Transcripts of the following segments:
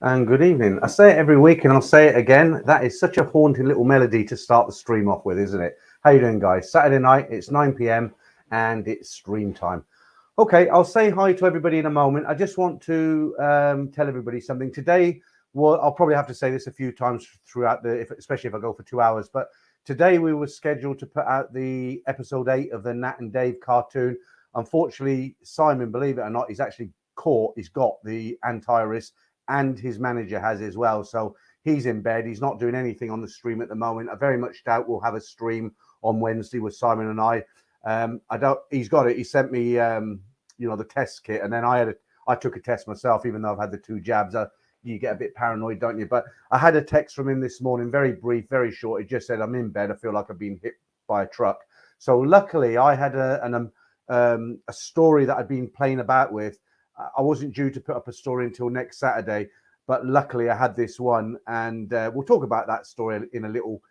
And good evening. I say it every week and I'll say it again. That is such a haunting little melody to start the stream off with, isn't it? How you doing, guys? Saturday night, it's 9 p.m. and it's stream time. Okay, I'll say hi to everybody in a moment. I just want to tell everybody something. Today, well, I'll probably have to say this a few times throughout especially if I go for 2 hours, but today we were scheduled to put out the episode 8 of the Nat and Dave cartoon. Unfortunately, Simon, believe it or not, he's actually caught. He's got the antivirus and his manager has as well. So he's in bed. He's not doing anything on the stream at the moment. I very much doubt we'll have a stream on Wednesday with Simon and I. I don't. He's got it. He sent me, the test kit, and then I took a test myself, even though I've had the 2 jabs. You get a bit paranoid, don't you? But I had a text from him this morning, very brief, very short. It just said, "I'm in bed. I feel like I've been hit by a truck." So luckily, I had a story that I'd been playing about with. I wasn't due to put up a story until next Saturday, but luckily I had this one, and we'll talk about that story in a little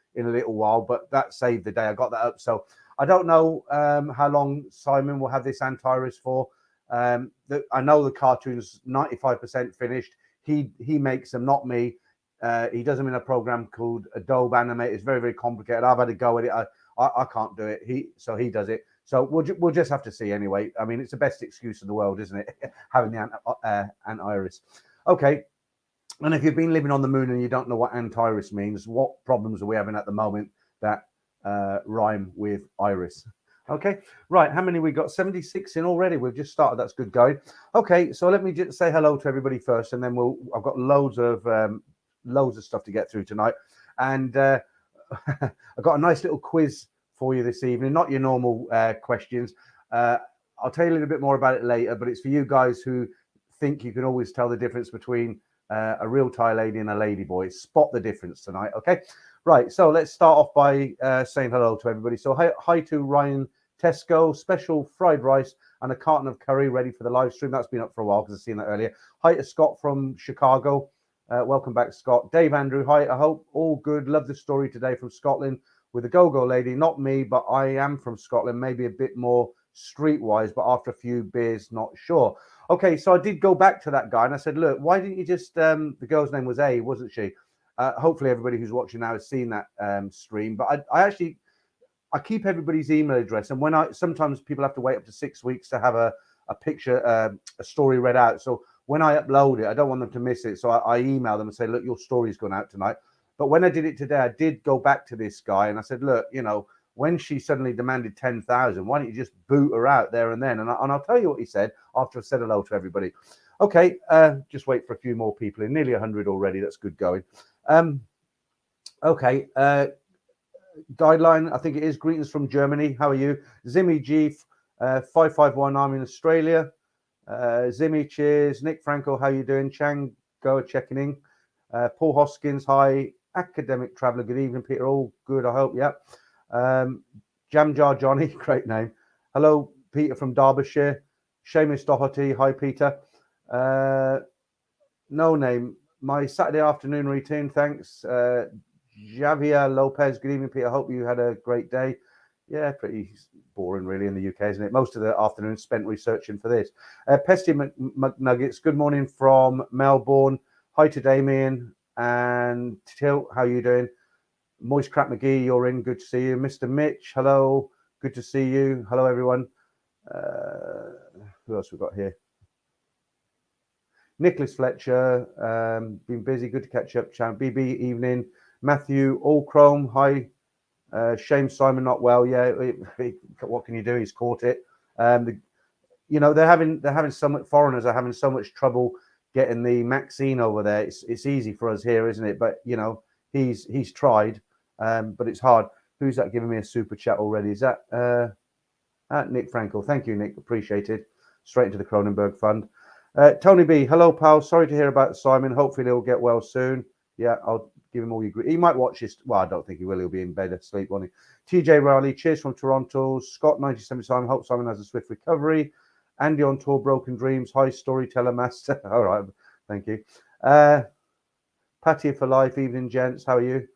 while. But that saved the day. I got that up. So I don't know how long Simon will have this antivirus for. I know the cartoon's 95% finished. He makes them, not me. He does them in a program called Adobe Animate. It's very, very complicated. I've had a go at it. I can't do it. He does it. So we'll just have to see anyway. I mean, it's the best excuse in the world, isn't it? Having the antivirus. Okay. And if you've been living on the moon and you don't know what antivirus means, what problems are we having at the moment that rhyme with iris? Okay. Right. How many we got? 76 in already. We've just started. That's good going. Okay. So let me just say hello to everybody first, and then I've got loads of stuff to get through tonight. And I've got a nice little quiz for you this evening, not your normal questions. I'll tell you a little bit more about it later, but it's for you guys who think you can always tell the difference between a real Thai lady and a ladyboy. Spot the difference tonight, okay? Right, so let's start off by saying hello to everybody. So hi to Ryan Tesco, special fried rice and a carton of curry ready for the live stream. That's been up for a while because I've seen that earlier. Hi to Scott from Chicago. Welcome back, Scott. Dave Andrew, hi, I hope all good. Love the story today from Scotland with a go-go lady. Not me, but I am from Scotland, maybe a bit more streetwise, but after a few beers, not sure. Okay, so I did go back to that guy and I said, look, why didn't you just, the girl's name was A, wasn't she? Hopefully everybody who's watching now has seen that stream, but I keep everybody's email address, and sometimes people have to wait up to 6 weeks to have a picture, a story read out. So when I upload it, I don't want them to miss it. So I email them and say, look, your story's gone out tonight. But when I did it today, I did go back to this guy and I said, look, when she suddenly demanded 10,000, why don't you just boot her out there and then? And I'll tell you what he said after I've said hello to everybody. Okay, just wait for a few more people in. Nearly 100 already. That's good going. Okay, guideline, I think it is. Greetings from Germany. How are you? Zimmy G, 551, I'm in Australia. Zimmy, cheers. Nick Franco, how you doing? Chang, go checking in. Paul Hoskins, hi. Academic Traveller, good evening, Peter. All good, I hope. Yeah. Jam Jar Johnny, great name. Hello, Peter from Derbyshire. Seamus Doherty, hi, Peter. No name. My Saturday afternoon routine, thanks. Javier Lopez, good evening, Peter. I hope you had a great day. Yeah, pretty boring, really, in the UK, isn't it? Most of the afternoon spent researching for this. Pesty McNuggets, good morning from Melbourne. Hi to Damien and Tilt, how you doing? Moist Crap McGee, you're in. Good to see you. Mr. Mitch, hello. Good to see you. Hello, everyone. Who else we got here? Nicholas Fletcher, been busy. Good to catch up. Channel BB, evening. Matthew Allchrome, hi. Shame Simon not well. Yeah, what can you do? He's caught it. They're having so much. Foreigners are having so much trouble getting the vaccine over there. It's easy for us here, isn't it? But he's tried, but it's hard. Who's that giving me a super chat already? Is that Nick Frankel? Thank you, Nick. Appreciated. Straight into the Cronenberg Fund. Tony B, hello, pal. Sorry to hear about Simon. Hopefully he'll get well soon. Yeah, I'll give him all your. He might watch this. Well, I don't think he will. He'll be in bed asleep, won't he? TJ Riley, cheers from Toronto. Scott 97 Simon. Hope Simon has a swift recovery. Andy on tour, Broken Dreams. Hi, storyteller master. All right, thank you. Pattaya for life. Evening, gents. How are you?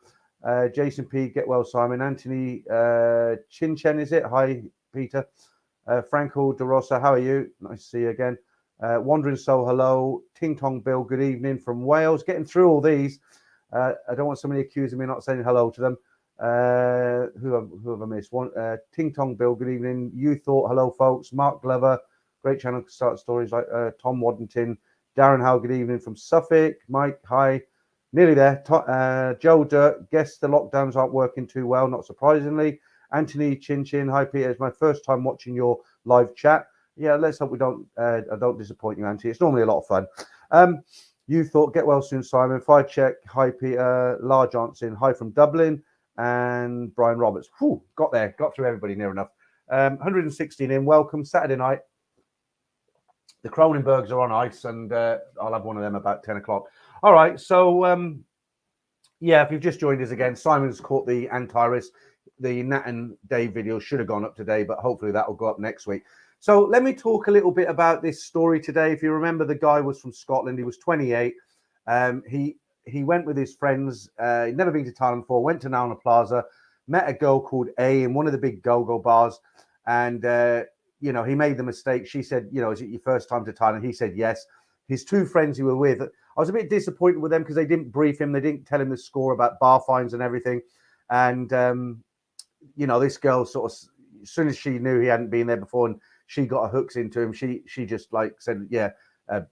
Jason P, get well, Simon. Anthony Chin Chen, is it? Hi, Peter. Franco De Rosa, how are you? Nice to see you again. Wandering Soul, hello. Ting Tong Bill, good evening from Wales. Getting through all these. I don't want somebody accusing me not saying hello to them. Who have I missed? Ting Tong Bill, good evening. You Thought, hello, folks. Mark Glover, great channel to start stories like Tom Waddington. Darren Howe, good evening from Suffolk. Mike, hi. Nearly there. Joe Dirt, guess the lockdowns aren't working too well, not surprisingly. Anthony Chin Chin, hi Peter, it's my first time watching your live chat. Yeah, let's hope I don't disappoint you, Auntie. It's normally a lot of fun. You Thought, get well soon, Simon. Fire Check, hi Peter. Lar Johnson, hi from Dublin. And Brian Roberts. Whew, got through everybody near enough. 116 in, welcome. Saturday night. The Cronenbergs are on ice, and I'll have one of them about 10 o'clock. All right, so yeah, if you've just joined us again, Simon's caught the Antares. The Nat and Dave video should have gone up today, but hopefully that will go up next week. So let me talk a little bit about this story today. If you remember, the guy was from Scotland. He was 28. He went with his friends. He'd never been to Thailand before. Went to Nana Plaza, met a girl called A in one of the big go-go bars, and you know, he made the mistake. She said, you know, is it your first time to Thailand? He said yes. His two friends he were with, I was a bit disappointed with them because they didn't brief him. They didn't tell him the score about bar fines and everything. And you know, this girl sort of, as soon as she knew he hadn't been there before and she got her hooks into him, she just like said, yeah,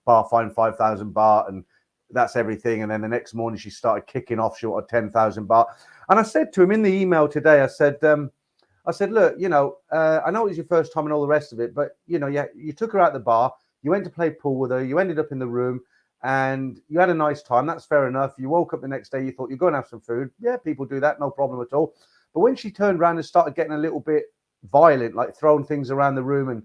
bar fine 5,000 baht and that's everything. And then the next morning she started kicking off. She wanted 10,000 baht. And I said to him in the email today, I said, look, you know, I know it was your first time and all the rest of it, but you know, yeah, you took her out the bar, you went to play pool with her, you ended up in the room, and you had a nice time. That's fair enough. You woke up the next day, you thought you're going to have some food. Yeah, people do that, no problem at all. But when she turned around and started getting a little bit violent, like throwing things around the room, and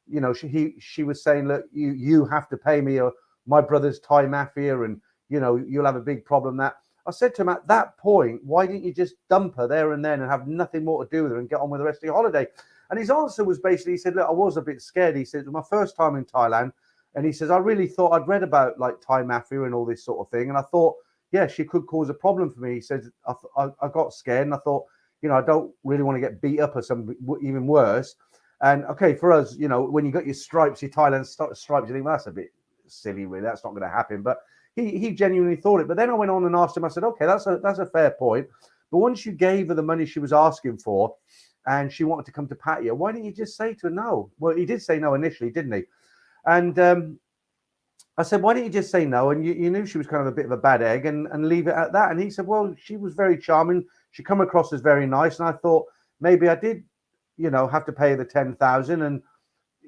you know, she was saying, look, you have to pay me, or my brother's Thai mafia, and you know, you'll have a big problem. That I said to him at that point, why didn't you just dump her there and then and have nothing more to do with her and get on with the rest of your holiday? And his answer was basically, he said, look, I was a bit scared. He said, it was my first time in Thailand. And he says, I really thought I'd read about like Thai mafia and all this sort of thing. And I thought, yeah, she could cause a problem for me. He says, I got scared and I thought, you know, I don't really want to get beat up or something even worse. And okay, for us, you know, when you got your stripes, your Thailand stripes, you think, well, that's a bit silly, really. That's not going to happen. But he genuinely thought it. But then I went on and asked him, I said, okay, that's a fair point. But once you gave her the money she was asking for and she wanted to come to Pattaya, why didn't you just say to her no? Well, he did say no initially, didn't he? And I said, why didn't you just say no? And you knew she was kind of a bit of a bad egg and leave it at that. And he said, well, she was very charming. She come across as very nice. And I thought maybe I did, you know, have to pay the 10,000. And,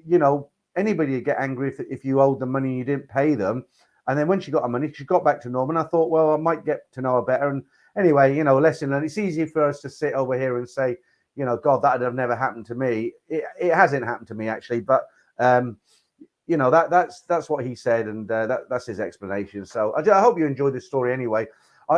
you know, anybody would get angry if you owed them money and you didn't pay them. And then when she got her money, she got back to normal. And I thought, well, I might get to know her better. And anyway, you know, lesson learned. It's easy for us to sit over here and say, you know, God, that would have never happened to me. It hasn't happened to me, actually. But, you know, that's what he said. And that's his explanation. So I hope you enjoyed this story anyway.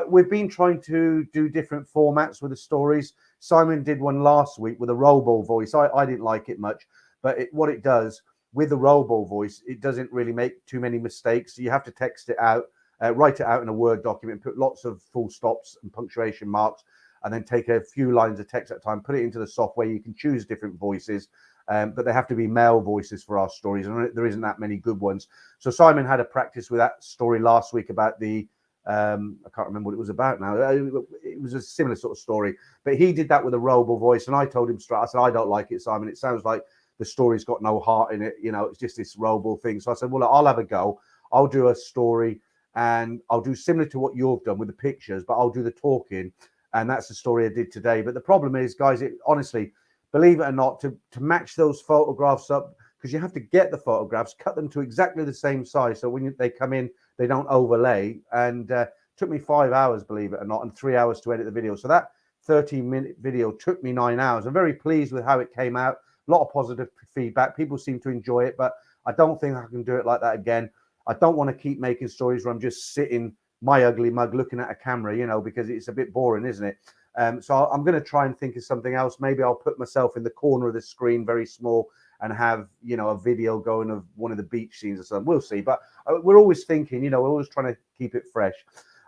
We've been trying to do different formats with the stories. Simon did one last week with a robo voice. I didn't like it much. But what it does with the robo voice, it doesn't really make too many mistakes. So you have to text it out, write it out in a Word document, put lots of full stops and punctuation marks, and then take a few lines of text at a time, put it into the software. You can choose different voices, but they have to be male voices for our stories, and there isn't that many good ones. So Simon had a practice with that story last week about the, I can't remember what it was about now. It was a similar sort of story, but he did that with a robo voice, and I told him straight, I said, I don't like it, Simon. It sounds like the story's got no heart in it. You know, it's just this robo thing. So I said, well, I'll have a go. I'll do a story and I'll do similar to what you've done with the pictures, but I'll do the talking. And that's the story I did today. But the problem is, guys, honestly, believe it or not, to match those photographs up, because you have to get the photographs, cut them to exactly the same size. So when they come in, they don't overlay. And took me 5 hours, believe it or not, and 3 hours to edit the video. So that 13-minute video took me 9 hours. I'm very pleased with how it came out. A lot of positive feedback. People seem to enjoy it, but I don't think I can do it like that again. I don't want to keep making stories where I'm just sitting my ugly mug looking at a camera, you know, because it's a bit boring, isn't it? So I'm going to try and think of something else. Maybe I'll put myself in the corner of the screen, very small, and have, you know, a video going of one of the beach scenes or something. We'll see. But we're always thinking, you know, we're always trying to keep it fresh.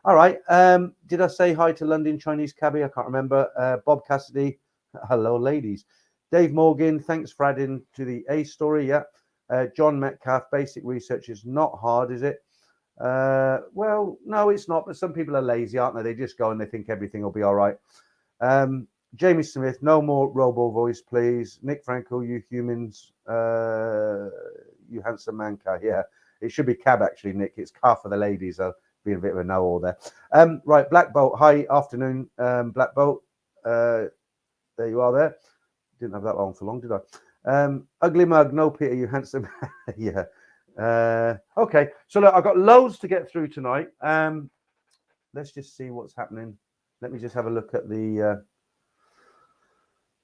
All right. Did I say hi to London Chinese cabbie? I can't remember. Bob Cassidy. Hello, ladies. Dave Morgan, thanks for adding to the A story. Yeah. John Metcalf, basic research is not hard, is it? Well, no, it's not. But some people are lazy, aren't they? They just go and they think everything will be all right. Jamie Smith, no more robo voice, please. Nick Franco, you humans, you handsome man car. Yeah, it should be cab actually, Nick. It's car for the ladies. Being a bit of a know-all there. Right, Black Bolt. Hi, afternoon, Black Bolt. There you are. There. Didn't have that on for long, did I? Ugly Mug, no Peter, you handsome. Yeah. Okay, so look, I've got loads to get through tonight. Let's just see what's happening. Let me just have a look at the.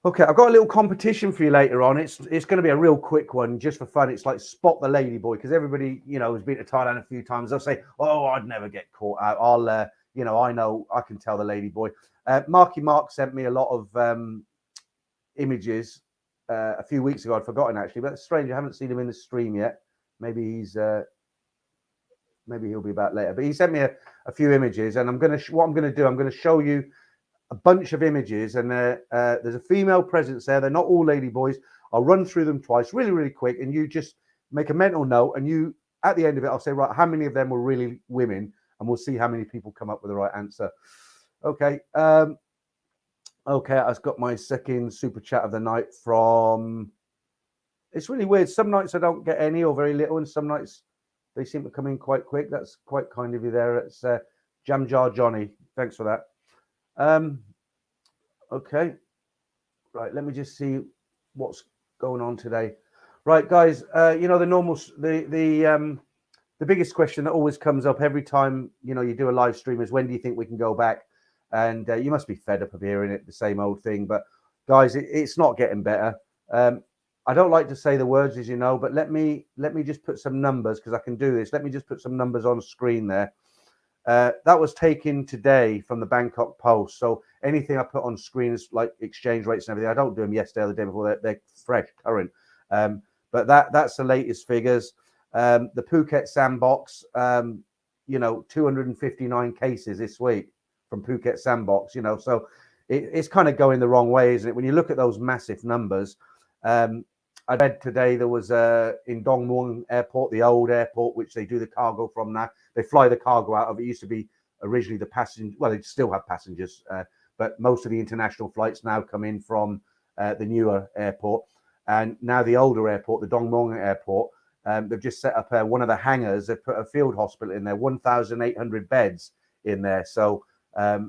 Okay, I've got a little competition for you later on. It's going to be a real quick one, just for fun. It's like spot the Ladyboy, because everybody, has been to Thailand a few times. They'll say, "Oh, I'd never get caught out. I'll, I know I can tell the Ladyboy." Marky Mark sent me a lot of images a few weeks ago. I'd forgotten actually, but it's strange. I haven't seen him in the stream yet. Maybe he's maybe he'll be back later. But he sent me a few images, and I'm going to show you a bunch of images, and there's a female presence there. They're not all Ladyboys. I'll run through them twice, really, really quick, and you just make a mental note, and you, at the end of it, I'll say, right, how many of them were really women, and we'll see how many people come up with the right answer. Okay. Okay, I've got my second super chat of the night from... It's really weird. Some nights I don't get any or very little, and some nights they seem to come in quite quick. That's quite kind of you there. It's Jam Jar Johnny. Thanks for that. Okay, right, let me just see what's going on today. Right, guys, the biggest question that always comes up every time you do a live stream is, when do you think we can go back? And you must be fed up of hearing it, the same old thing. But guys, it's not getting better. I don't like to say the words, as you know, but let me just put some numbers, because I can do this. Let me just put some numbers on screen there. That was taken today from the Bangkok Post. So anything I put on screen is like exchange rates and everything. I don't do them yesterday or the day before. They're fresh, current. But that's the latest figures. The Phuket Sandbox, 259 cases this week from Phuket Sandbox. So it's kind of going the wrong way, isn't it? When you look at those massive numbers. I read today there was in Dong Muang Airport, the old airport, which they do the cargo from now. They fly the cargo out of. It used to be originally the passenger. Well, they still have passengers, but most of the international flights now come in from the newer airport. And now the older airport, the Dong Muang Airport, they've just set up one of the hangars. They've put a field hospital in there, 1,800 beds in there. So, I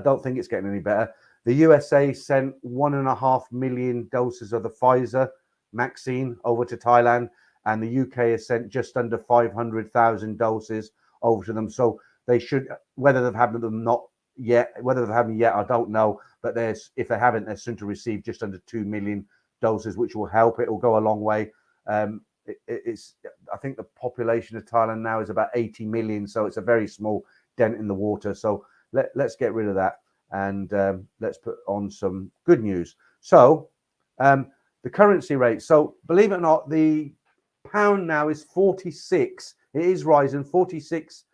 don't think it's getting any better. The USA sent 1.5 million doses of the Pfizer vaccine over to Thailand, and the UK has sent just under 500,000 doses over to them. So they should, whether they've had them not yet, whether they've had them yet, I don't know. But if they haven't, they're soon to receive just under 2 million doses, which will help. It will go a long way. I think the population of Thailand now is about 80 million, so it's a very small dent in the water. So let's get rid of that. And let's put on some good news. So the currency rate. So believe it or not, the pound now is 46. It is rising, 46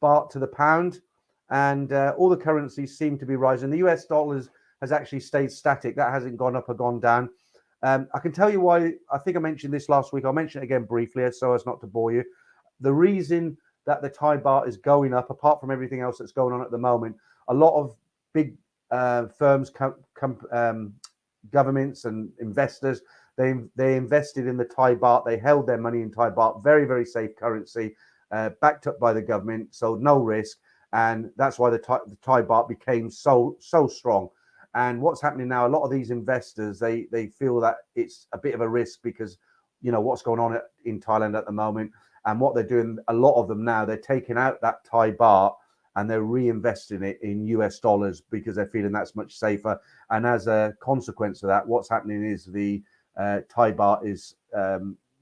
baht to the pound. And all the currencies seem to be rising. The US dollars has actually stayed static. That hasn't gone up or gone down. I can tell you why. I think I mentioned this last week. I'll mention it again briefly so as not to bore you. The reason that the Thai baht is going up, apart from everything else that's going on at the moment, a lot of big firms, governments and investors, they invested in the Thai baht. They held their money in Thai baht, very, very safe currency, backed up by the government, so no risk. And that's why the Thai baht became so strong. And what's happening now, a lot of these investors, they feel that it's a bit of a risk because, what's going on in Thailand at the moment. And what they're doing, a lot of them now, they're taking out that Thai baht and they're reinvesting it in US dollars because they're feeling that's much safer. And as a consequence of that, what's happening is the Thai baht is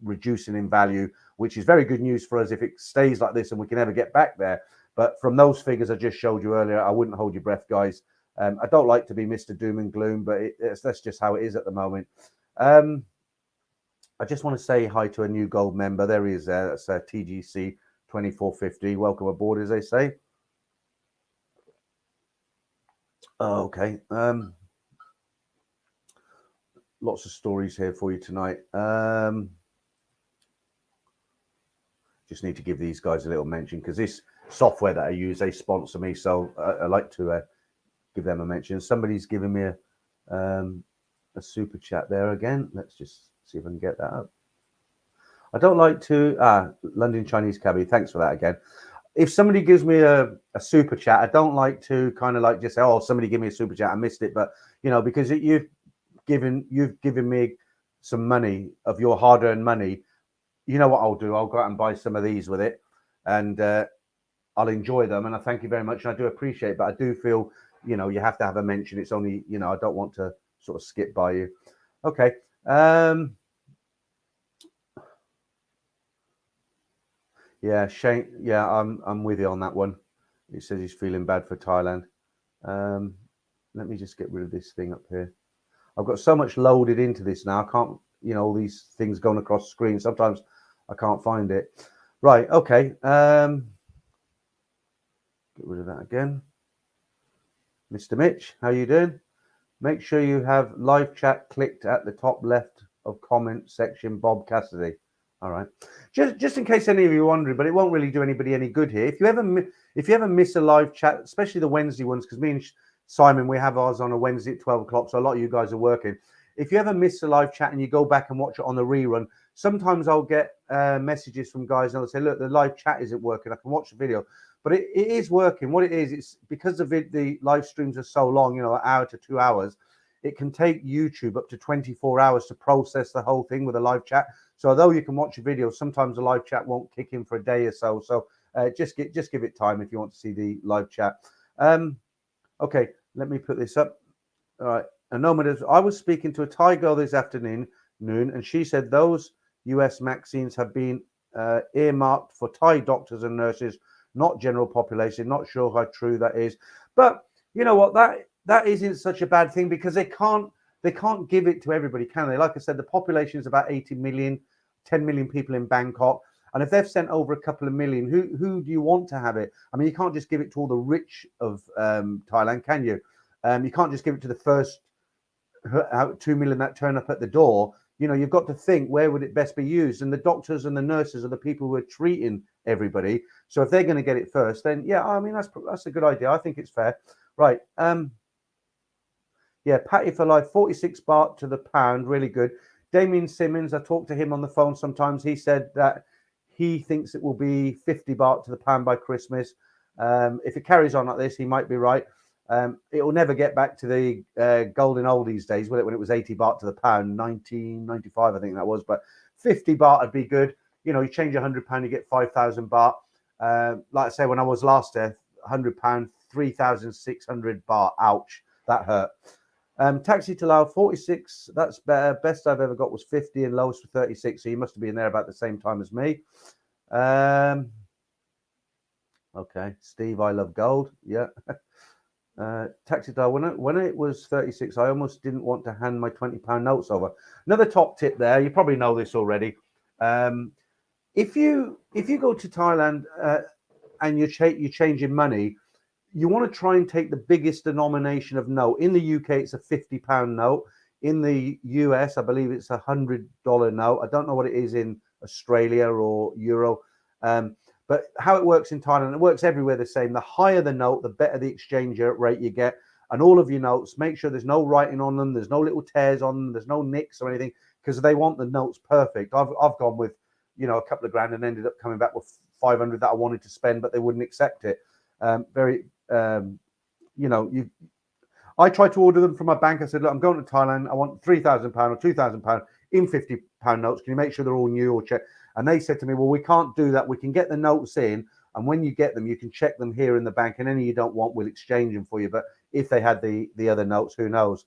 reducing in value, which is very good news for us if it stays like this and we can ever get back there. But from those figures I just showed you earlier, I wouldn't hold your breath, guys. I don't like to be Mr. Doom and Gloom, but that's just how it is at the moment. I just want to say hi to a new gold member. There he is there. That's TGC 2450. Welcome aboard, as they say. Okay. Lots of stories here for you tonight. just need to give these guys a little mention because this software that I use, they sponsor me, so I like to give them a mention. Somebody's giving me a super chat there again. Let's just see if I can get that up. I don't like to London Chinese Cabbie. Thanks for that again. If somebody gives me a super chat, I don't like to kind of like just say, oh, somebody give me a super chat, I missed it. But you know, because you've given me some money of your hard-earned money, you know what I'll do? I'll go out and buy some of these with it, and I'll enjoy them. And I thank you very much, and I do appreciate it. But I do feel, you know, you have to have a mention. It's only, you know, I don't want to sort of skip by you. Okay. Yeah, Shane. Yeah, I'm with you on that one. He says he's feeling bad for Thailand. Let me just get rid of this thing up here. I've got so much loaded into this now. I can't, you know, all these things going across the screen. Sometimes I can't find it. Right. Okay. Get rid of that again. Mr. Mitch, how you doing? Make sure you have live chat clicked at the top left of comment section. Bob Cassidy. All right. Just in case any of you are wondering, but it won't really do anybody any good here. If you ever miss a live chat, especially the Wednesday ones, because me and Simon, we have ours on a Wednesday at 12 o'clock, so a lot of you guys are working. If you ever miss a live chat and you go back and watch it on the rerun, sometimes I'll get messages from guys and they'll say, look, the live chat isn't working. I can watch the video. But it is working. What it is, it's because the live streams are so long, you know, an hour to 2 hours, it can take YouTube up to 24 hours to process the whole thing with a live chat. So although you can watch a video, sometimes the live chat won't kick in for a day or so. So just give it time if you want to see the live chat. Okay, let me put this up. All right. I was speaking to a Thai girl this afternoon, and she said those US vaccines have been earmarked for Thai doctors and nurses, not general population. Not sure how true that is, but you know what, that isn't such a bad thing because they can't give it to everybody, can they? Like I said, the population is about 80 million, 10 million people in Bangkok. And if they've sent over a couple of million, who do you want to have it? I mean, you can't just give it to all the rich of Thailand, can you? You can't just give it to the first 2 million that turn up at the door. You know, you've got to think, where would it best be used? And the doctors and the nurses are the people who are treating everybody. So if they're going to get it first, then yeah, I mean, that's a good idea. I think it's fair. Right. Yeah, Patty for life, 46 baht to the pound, really good. Damien Simmons, I talk to him on the phone sometimes. He said that he thinks it will be 50 baht to the pound by Christmas. If it carries on like this, he might be right. It will never get back to the golden oldies days, will it, when it was 80 baht to the pound, 1995, I think that was. But 50 baht would be good. You know, you change £100, you get 5,000 baht. Like I say, when I was last there, £100, 3,600 baht. Ouch, that hurt. Taxi to Lao, 46. That's better. Best I've ever got was 50 and lowest for 36. So you must have been there about the same time as me. Okay, Steve, I love gold. Yeah. Taxi to Lao, when it was 36, I almost didn't want to hand my £20 notes over. Another top tip there. You probably know this already. If you go to Thailand and you're changing money, you want to try and take the biggest denomination of note. In the UK, it's a £50 note. In the US, I believe it's a $100 note. I don't know what it is in Australia or Euro. But how it works in Thailand, it works everywhere the same. The higher the note, the better the exchange rate you get. And all of your notes, make sure there's no writing on them. There's no little tears on them. There's no nicks or anything, because they want the notes perfect. I've gone with, you know, a couple of grand and ended up coming back with 500 that I wanted to spend, but they wouldn't accept it. You know, I tried to order them from my bank. I said, look, I'm going to Thailand. I want £3,000 or £2,000 in £50 notes. Can you make sure they're all new or check? And they said to me, well, we can't do that. We can get the notes in, and when you get them, you can check them here in the bank, and any you don't want, we'll exchange them for you. But if they had the other notes, who knows?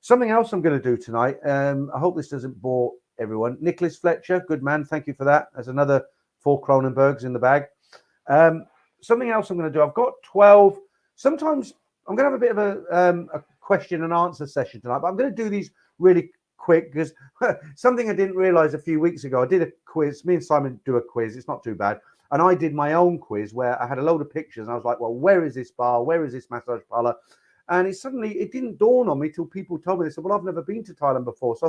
Something else I'm going to do tonight. I hope this doesn't bore everyone. Nicholas Fletcher, good man. Thank you for that. There's another 4 Kronenbergs in the bag. Something else I'm going to do. I've got 12. Sometimes I'm going to have a bit of a question and answer session tonight, but I'm going to do these really quick because something I didn't realize a few weeks ago. I did a quiz. Me and Simon do a quiz. It's not too bad. And I did my own quiz where I had a load of pictures and I was like, well, where is this bar? Where is this massage parlor? And it didn't dawn on me till people told me. They said, well, I've never been to Thailand before. So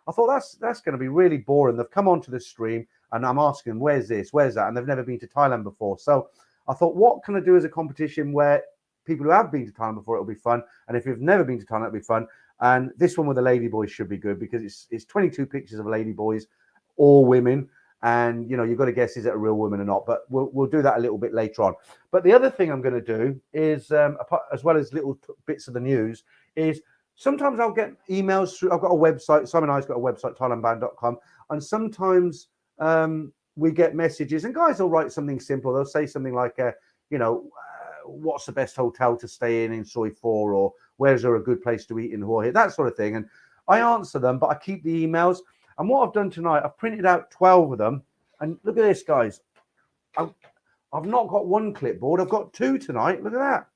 I thought that's going to be really boring. They've come onto the stream. and I'm asking them, where's this, where's that, and they've never been to Thailand before. So I thought, what can I do as a competition where people who have been to Thailand before, it'll be fun, and if you've never been to Thailand, it'll be fun. And this one with the Ladyboys should be good because it's 22 pictures of Ladyboys, all women, and you know you've got to guess, is it a real woman or not? But we'll do that a little bit later on. But the other thing I'm going to do is, as well as little bits of the news, is sometimes I'll get emails through. I've got a website. Simon and I's got a website, thailandbound.com, and sometimes we get messages, and guys will write something simple. They'll say something like, what's the best hotel to stay in Soi 4, or where's there a good place to eat in Hua Hin, that sort of thing. And I answer them, but I keep the emails. And what I've done tonight, I've printed out 12 of them. And look at this, guys. I've not got one clipboard. I've got 2 tonight. Look at that.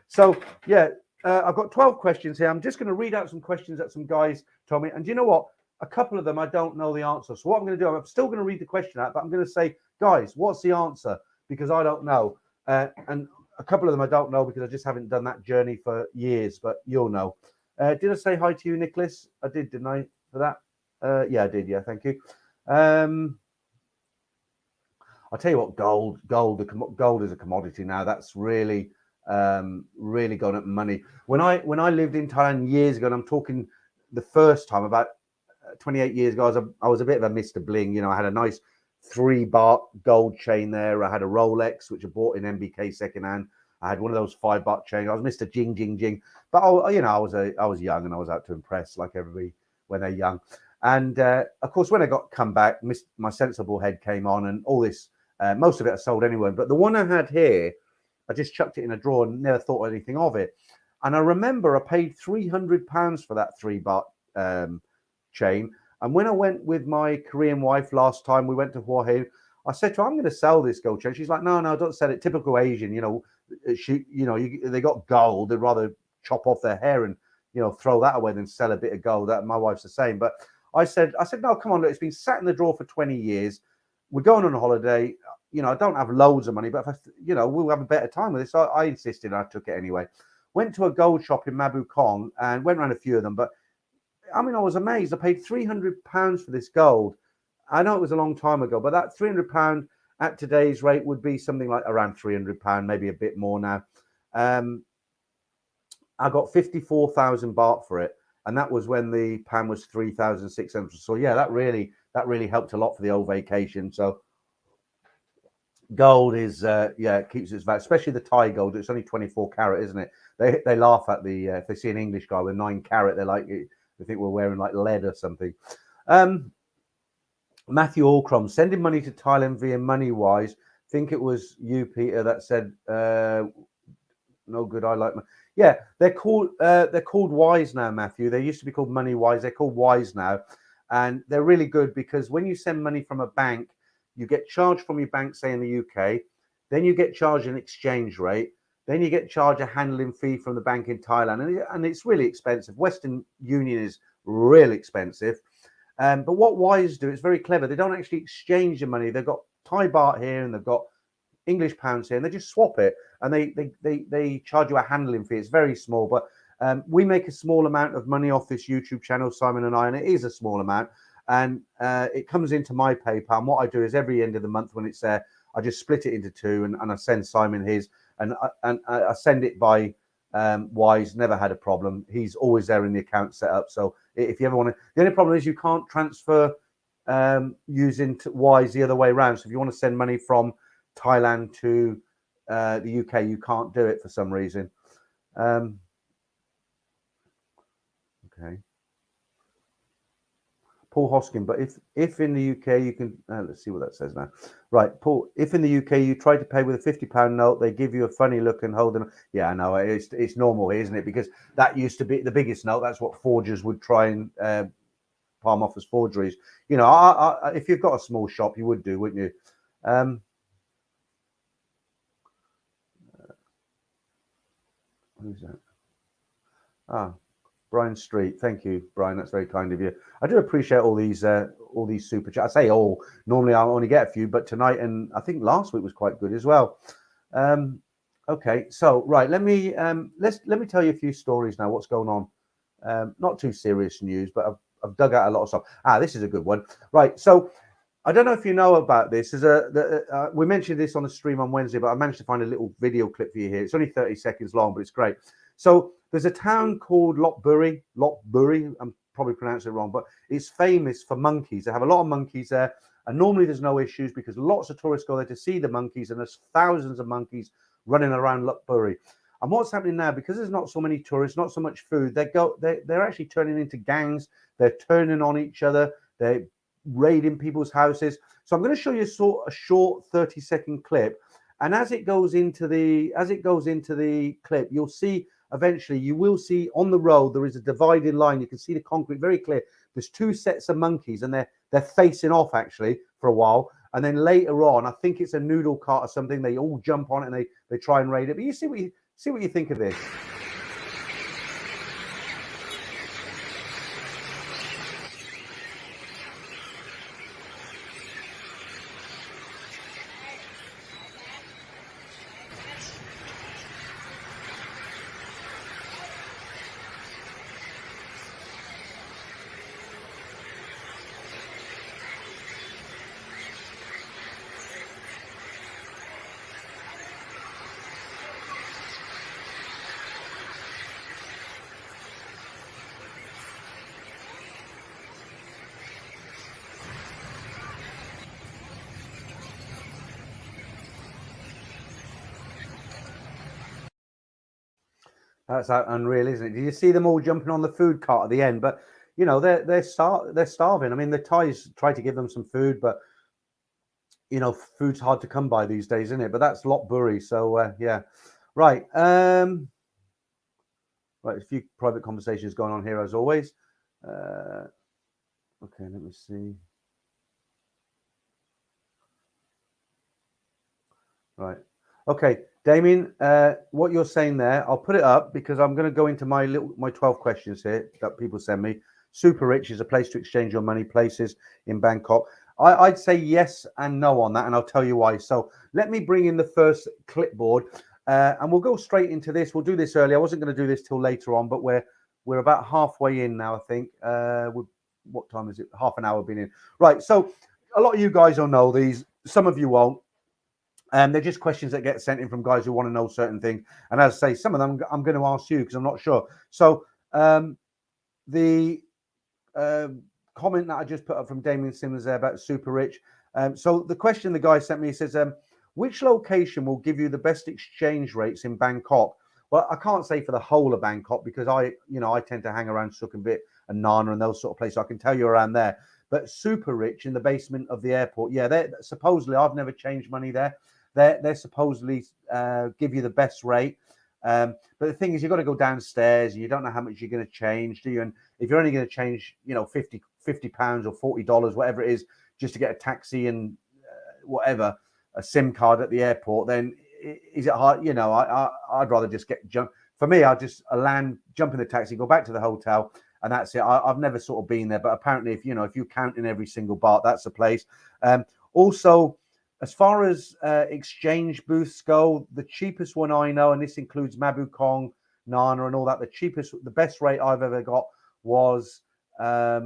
So, yeah, I've got 12 questions here. I'm just going to read out some questions that some guys told me. And do you know what? A couple of them I don't know the answer. So what I'm going to do, I'm still going to read the question out, but I'm going to say, guys, what's the answer? Because I don't know. And a couple of them I don't know because I just haven't done that journey for years, but you'll know. Did I say hi to you, Nicholas? I did, didn't I, for that? Yeah, I did. Yeah, thank you. I'll tell you what, gold is a commodity now. That's really gone up money. When I lived in Thailand years ago, and I'm talking the first time about 28 years ago, I was a bit of a Mr. Bling. You know, I had a nice 3 baht gold chain there. I had a Rolex, which I bought in MBK secondhand. I had one of those 5 baht chains. I was Mr. Jing Jing Jing. But I was young and I was out to impress, like everybody when they're young. And of course, when I come back, my sensible head came on, and all this. Most of it I sold anyway. But the one I had here, I just chucked it in a drawer and never thought anything of it. And I remember I paid £300 for that 3 baht chain. And when I went with my Korean wife last time, we went to Hua Hin, I said to her, I'm going to sell this gold chain. She's like, no, don't sell it. Typical Asian, they got gold. They'd rather chop off their hair and, throw that away than sell a bit of gold. My wife's the same. But I said, no, come on, look, it's been sat in the drawer for 20 years. We're going on a holiday. I don't have loads of money, but if we'll have a better time with this. So I insisted, and I took it anyway. Went to a gold shop in Mabu Kong and went around a few of them. But I was amazed. I paid £300 for this gold. I know it was a long time ago, but that £300 at today's rate would be something like around £300, maybe a bit more now. I got 54,000 baht for it, and that was when the pound was 3,600. So yeah, that really helped a lot for the old vacation. So gold is it keeps its value, especially the Thai gold. It's only 24 carat, isn't it? They laugh at if they see an English guy with 9 carat, they're like, they think we're wearing like lead or something. Matthew Allcrom, sending money to Thailand via MoneyWise. Think it was you, Peter, that said no good. I like yeah. They're called Wise now, Matthew. They used to be called MoneyWise. They're called Wise now, and they're really good because when you send money from a bank, you get charged from your bank, say in the UK, then you get charged an exchange rate, then you get charged a handling fee from the bank in Thailand, and it's really expensive. Western Union is really expensive. But what Wise do, it's very clever. They don't actually exchange the money. They've got Thai baht here and they've got English pounds here, and they just swap it, and they charge you a handling fee. It's very small, but we make a small amount of money off this YouTube channel, Simon and I, and it is a small amount, and it comes into my PayPal. And what I do is every end of the month when it's there, I just split it into 2, and I send Simon his, and I send it by Wise. Never had a problem. He's always there in the account set up. So if you ever want to, the only problem is you can't transfer using Wise the other way around. So if you want to send money from Thailand to the UK, you can't do it for some reason. Okay. Paul Hoskin, but if in the UK you can, let's see what that says now. Right, Paul, if in the UK you try to pay with a £50 note, they give you a funny look and hold them. Yeah, I know, it's normal, isn't it? Because that used to be the biggest note. That's what forgers would try and palm off as forgeries. If you've got a small shop, you would do, wouldn't you? Who's that? Brian Street. Thank you, Brian. That's very kind of you. I do appreciate all these super chats. I say all. Normally I only get a few, but tonight and I think last week was quite good as well. Okay, so right, let me tell you a few stories now. What's going on? Not too serious news, but I've dug out a lot of stuff. This is a good one. Right, so I don't know if you know about this. We mentioned this on the stream on Wednesday, but I managed to find a little video clip for you here. It's only 30 seconds long, but it's great. So there's a town called Lopburi. Lopburi, I'm probably pronouncing it wrong, but it's famous for monkeys. They have a lot of monkeys there, and normally there's no issues because lots of tourists go there to see the monkeys, and there's thousands of monkeys running around Lopburi. And what's happening now, because there's not so many tourists, not so much food, they're actually turning into gangs. They're turning on each other. They're raiding people's houses. So I'm going to show you a short 30-second clip, and as it goes into the clip, you'll see eventually you will see on the road there is a dividing line. You can see the concrete very clear. There's two sets of monkeys, and they're facing off actually for a while, and then later on, I think it's a noodle cart or something. They all jump on it and they try and raid it. But you see what you think of this. That's unreal, isn't it? Do you see them all jumping on the food cart at the end? But you know they're starving. I mean, the Thais try to give them some food, but you know food's hard to come by these days, isn't it? But that's Lopburi. So yeah, right. Right, a few private conversations going on here as always. Okay, let me see. Right. Okay, Damien, what you're saying there, I'll put it up because I'm going to go into my 12 questions here that people send me. Super Rich is a place to exchange your money, places in Bangkok. I'd say yes and no on that, and I'll tell you why. So let me bring in the first clipboard, and we'll go straight into this. We'll do this early. I wasn't going to do this till later on, but we're about halfway in now, I think. What time is it? Half an hour been in. Right, so a lot of you guys will know these. Some of you won't. They're just questions that get sent in from guys who want to know certain things. And as I say, some of them I'm going to ask you because I'm not sure. So the comment that I just put up from Damien Simmons there about Super Rich. So the question the guy sent me says, which location will give you the best exchange rates in Bangkok? Well, I can't say for the whole of Bangkok because I tend to hang around Sukhumvit and Nana and those sort of places. So I can tell you around there. But Super Rich in the basement of the airport, yeah, they're supposedly, I've never changed money there. They're supposedly give you the best rate. But the thing is, you've got to go downstairs. You don't know how much you're going to change, do you? And if you're only going to change, £50 or $40, whatever it is, just to get a taxi and whatever, a SIM card at the airport, then is it hard? I'd rather just jump. For me, I'll just land, jump in the taxi, go back to the hotel, and that's it. I've never sort of been there, but apparently, if you count in every single baht, that's the place. Also, as far as exchange booths go, the cheapest one I know, and this includes Mabu Kong, Nana, and all that, the best rate I've ever got was, they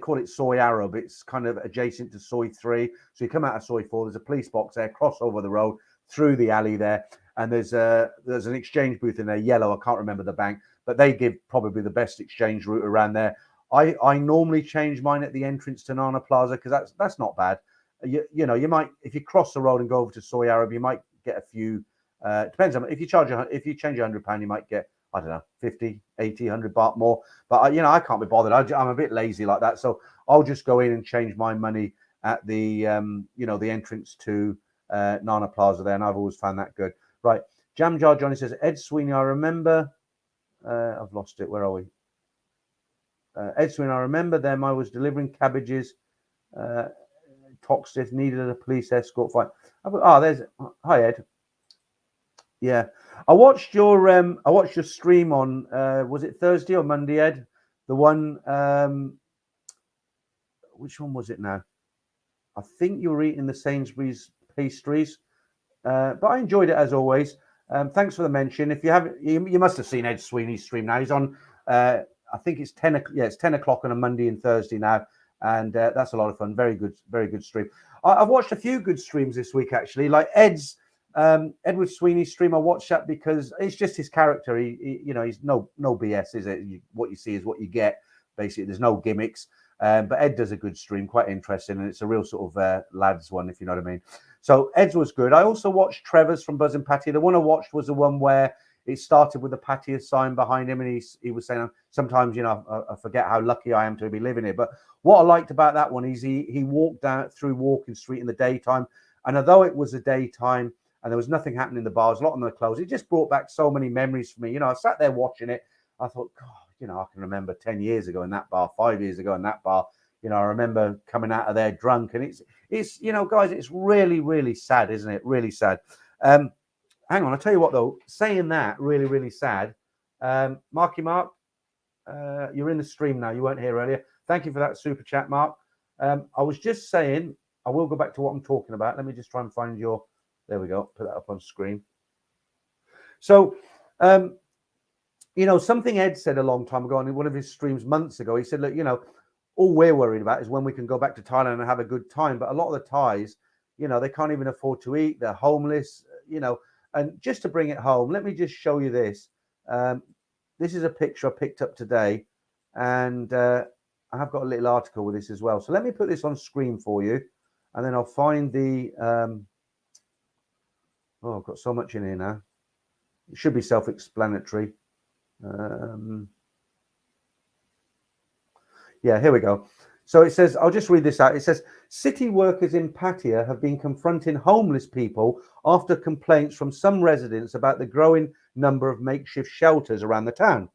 call it Soy Arab. It's kind of adjacent to Soy 3. So you come out of Soy 4, there's a police box there, cross over the road, through the alley there, and there's an exchange booth in there, yellow, I can't remember the bank, but they give probably the best exchange route around there. I normally change mine at the entrance to Nana Plaza because that's not bad. You might, if you cross the road and go over to Soy Arab, you might get a few. Depends on if you change £100, you might get, I don't know, 50, 80, 100 baht more. But I can't be bothered. I'm a bit lazy like that, so I'll just go in and change my money at the the entrance to Nana Plaza there, and I've always found that good. Right, Jam Jar Johnny says, Ed Sweeney, I remember. I've lost it. Where are we? Ed Sweeney, I remember them. I was delivering cabbages. Toxic needed a police escort fight. Hi Ed. Yeah, I watched your stream on was it Thursday or Monday, Ed? The one which one was it now? I think you were eating the Sainsbury's pastries, but I enjoyed it as always. Thanks for the mention. If you haven't, you must have seen Ed Sweeney's stream now. He's on. I think it's 10. Yeah, it's 10 o'clock on a Monday and Thursday now. and that's a lot of fun. Very good stream. I've watched a few good streams this week actually, like Ed's Edward Sweeney's stream. I watched that because it's just his character. He's no BS, is it? What you see is what you get. Basically, there's no gimmicks. But Ed does a good stream, quite interesting, and it's a real sort of lads one, if you know what I mean. So Ed's was good. I also watched Trevor's from Buzz and Pattaya. The one I watched was the one where it started with the Pattaya sign behind him, and he was saying, sometimes, I forget how lucky I am to be living here. But what I liked about that one is he walked down through Walking Street in the daytime, and although it was the daytime and there was nothing happening in the bars, a lot of them were closed, it just brought back so many memories for me. I sat there watching it. I thought, God, I can remember 10 years ago in that bar, 5 years ago in that bar. I remember coming out of there drunk, and it's guys, it's really, really sad, isn't it? Really sad. Hang on, I'll tell you what though, saying that, really, really sad. Marky Mark, you're in the stream now. You weren't here earlier. Thank you for that super chat, Mark. I was just saying, I will go back to what I'm talking about. Let me just try and find there we go. Put that up on screen. So, something Ed said a long time ago on one of his streams months ago. He said, look, all we're worried about is when we can go back to Thailand and have a good time. But a lot of the Thais, they can't even afford to eat. They're homeless, and just to bring it home, let me just show you this. This is a picture I picked up today, and I have got a little article with this as well. So let me put this on screen for you, and then I'll find the, I've got so much in here now. It should be self-explanatory. Yeah, here we go. So it says, I'll just read this out. It says, city workers in Pattaya have been confronting homeless people after complaints from some residents about the growing number of makeshift shelters around the town.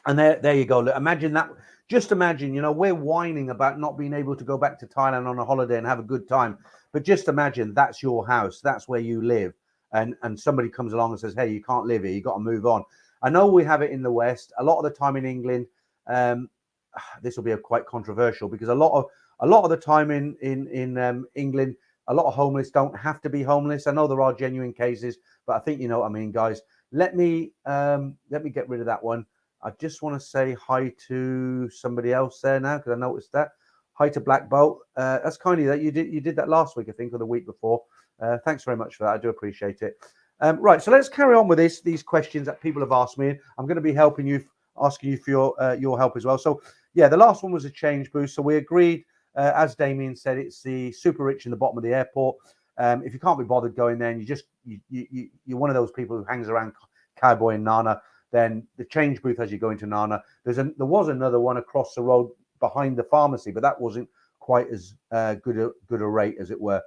And there you go. Look, imagine that. Just imagine, we're whining about not being able to go back to Thailand on a holiday and have a good time. But just imagine that's your house. That's where you live. And somebody comes along and says, hey, you can't live here. You've got to move on. I know we have it in the West. A lot of the time in England, this will be quite controversial because a lot of the time in England, a lot of homeless don't have to be homeless. I know there are genuine cases, but I think you know what I mean, guys. Let me get rid of that one. I just want to say hi to somebody else there now because I noticed that. Hi to Black Bolt. That's kind of that you did that last week, I think, or the week before. Thanks very much for that. I do appreciate it. Right, so let's carry on with these questions that people have asked me. I'm going to be asking you for your help as well. So yeah, the last one was a change boost. So we agreed, as Damien said, it's the super rich in the bottom of the airport. If you can't be bothered going there and you're one of those people who hangs around Cowboy and Nana, then the change booth as you go into Nana, there was another one across the road behind the pharmacy, but that wasn't quite as good a rate, as it were.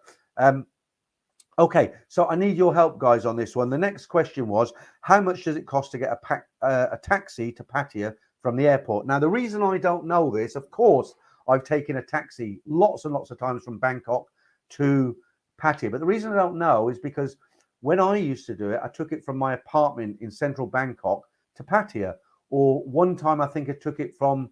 Okay, so I need your help, guys, on this one. The next question was, how much does it cost to get a taxi to Pattaya from the airport? Now, the reason I don't know this, of course, I've taken a taxi lots and lots of times from Bangkok to Pattaya. But the reason I don't know is because when I used to do it, I took it from my apartment in central Bangkok to Pattaya. Or one time, I think I took it from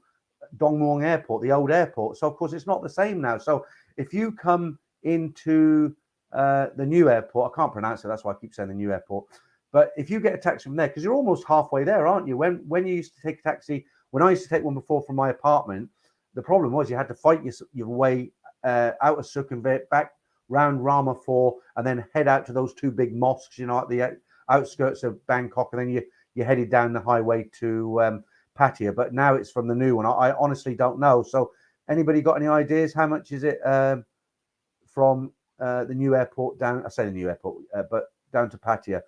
Dong Muang Airport, the old airport. So, of course, it's not the same now. So if you come into the new airport, I can't pronounce it, that's why I keep saying the new airport, but if you get a taxi from there, because you're almost halfway there, aren't you? When you used to take a taxi, when I used to take one before from my apartment, the problem was you had to fight your way out of Sukhumvit, back round Rama 4, and then head out to those two big mosques, at the outskirts of Bangkok, and then you headed down the highway to Pattaya. But now it's from the new one. I honestly don't know. So anybody got any ideas? How much is it from the new airport down? I say the new airport, but down to Pattaya.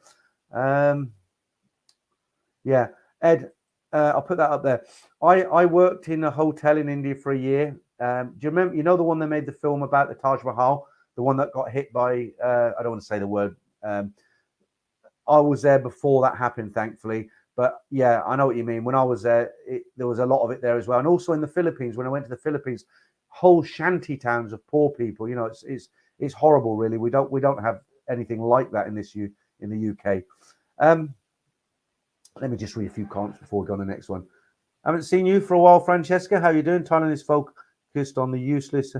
Yeah, Ed, I'll put that up there. I worked in a hotel in India for a year. Do you remember? The one they made the film about, the Taj Mahal, the one that got hit by I don't want to say the word. I was there before that happened, thankfully. But yeah, I know what you mean. When I was there, there was a lot of it there as well. And also in the Philippines, when I went to the Philippines, whole shanty towns of poor people. It's horrible, really. We don't have anything like that in the UK. Let me just read a few comments before we go on the next one. I haven't seen you for a while, Francesca. How are you doing? Thailand is focused on the useless.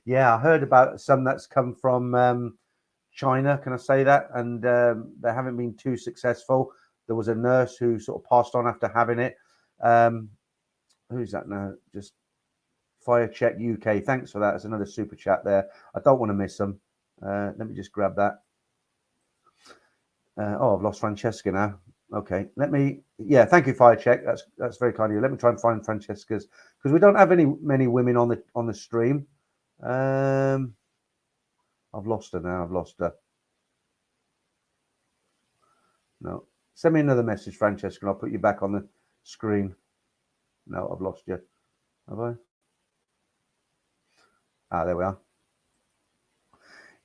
Yeah, I heard about some that's come from China. Can I say that? And they haven't been too successful. There was a nurse who sort of passed on after having it. Who's that now? Just Fire Check UK. Thanks for that. It's another super chat there. I don't want to miss them. Let me just grab that. I've lost Francesca now. Okay, thank you, Fire Check. That's very kind of you. Let me try and find Francesca's, because we don't have many women on the stream. I've lost her now. I've lost her. No, send me another message, Francesca, and I'll put you back on the screen. No, I've lost you. Have I? There we are.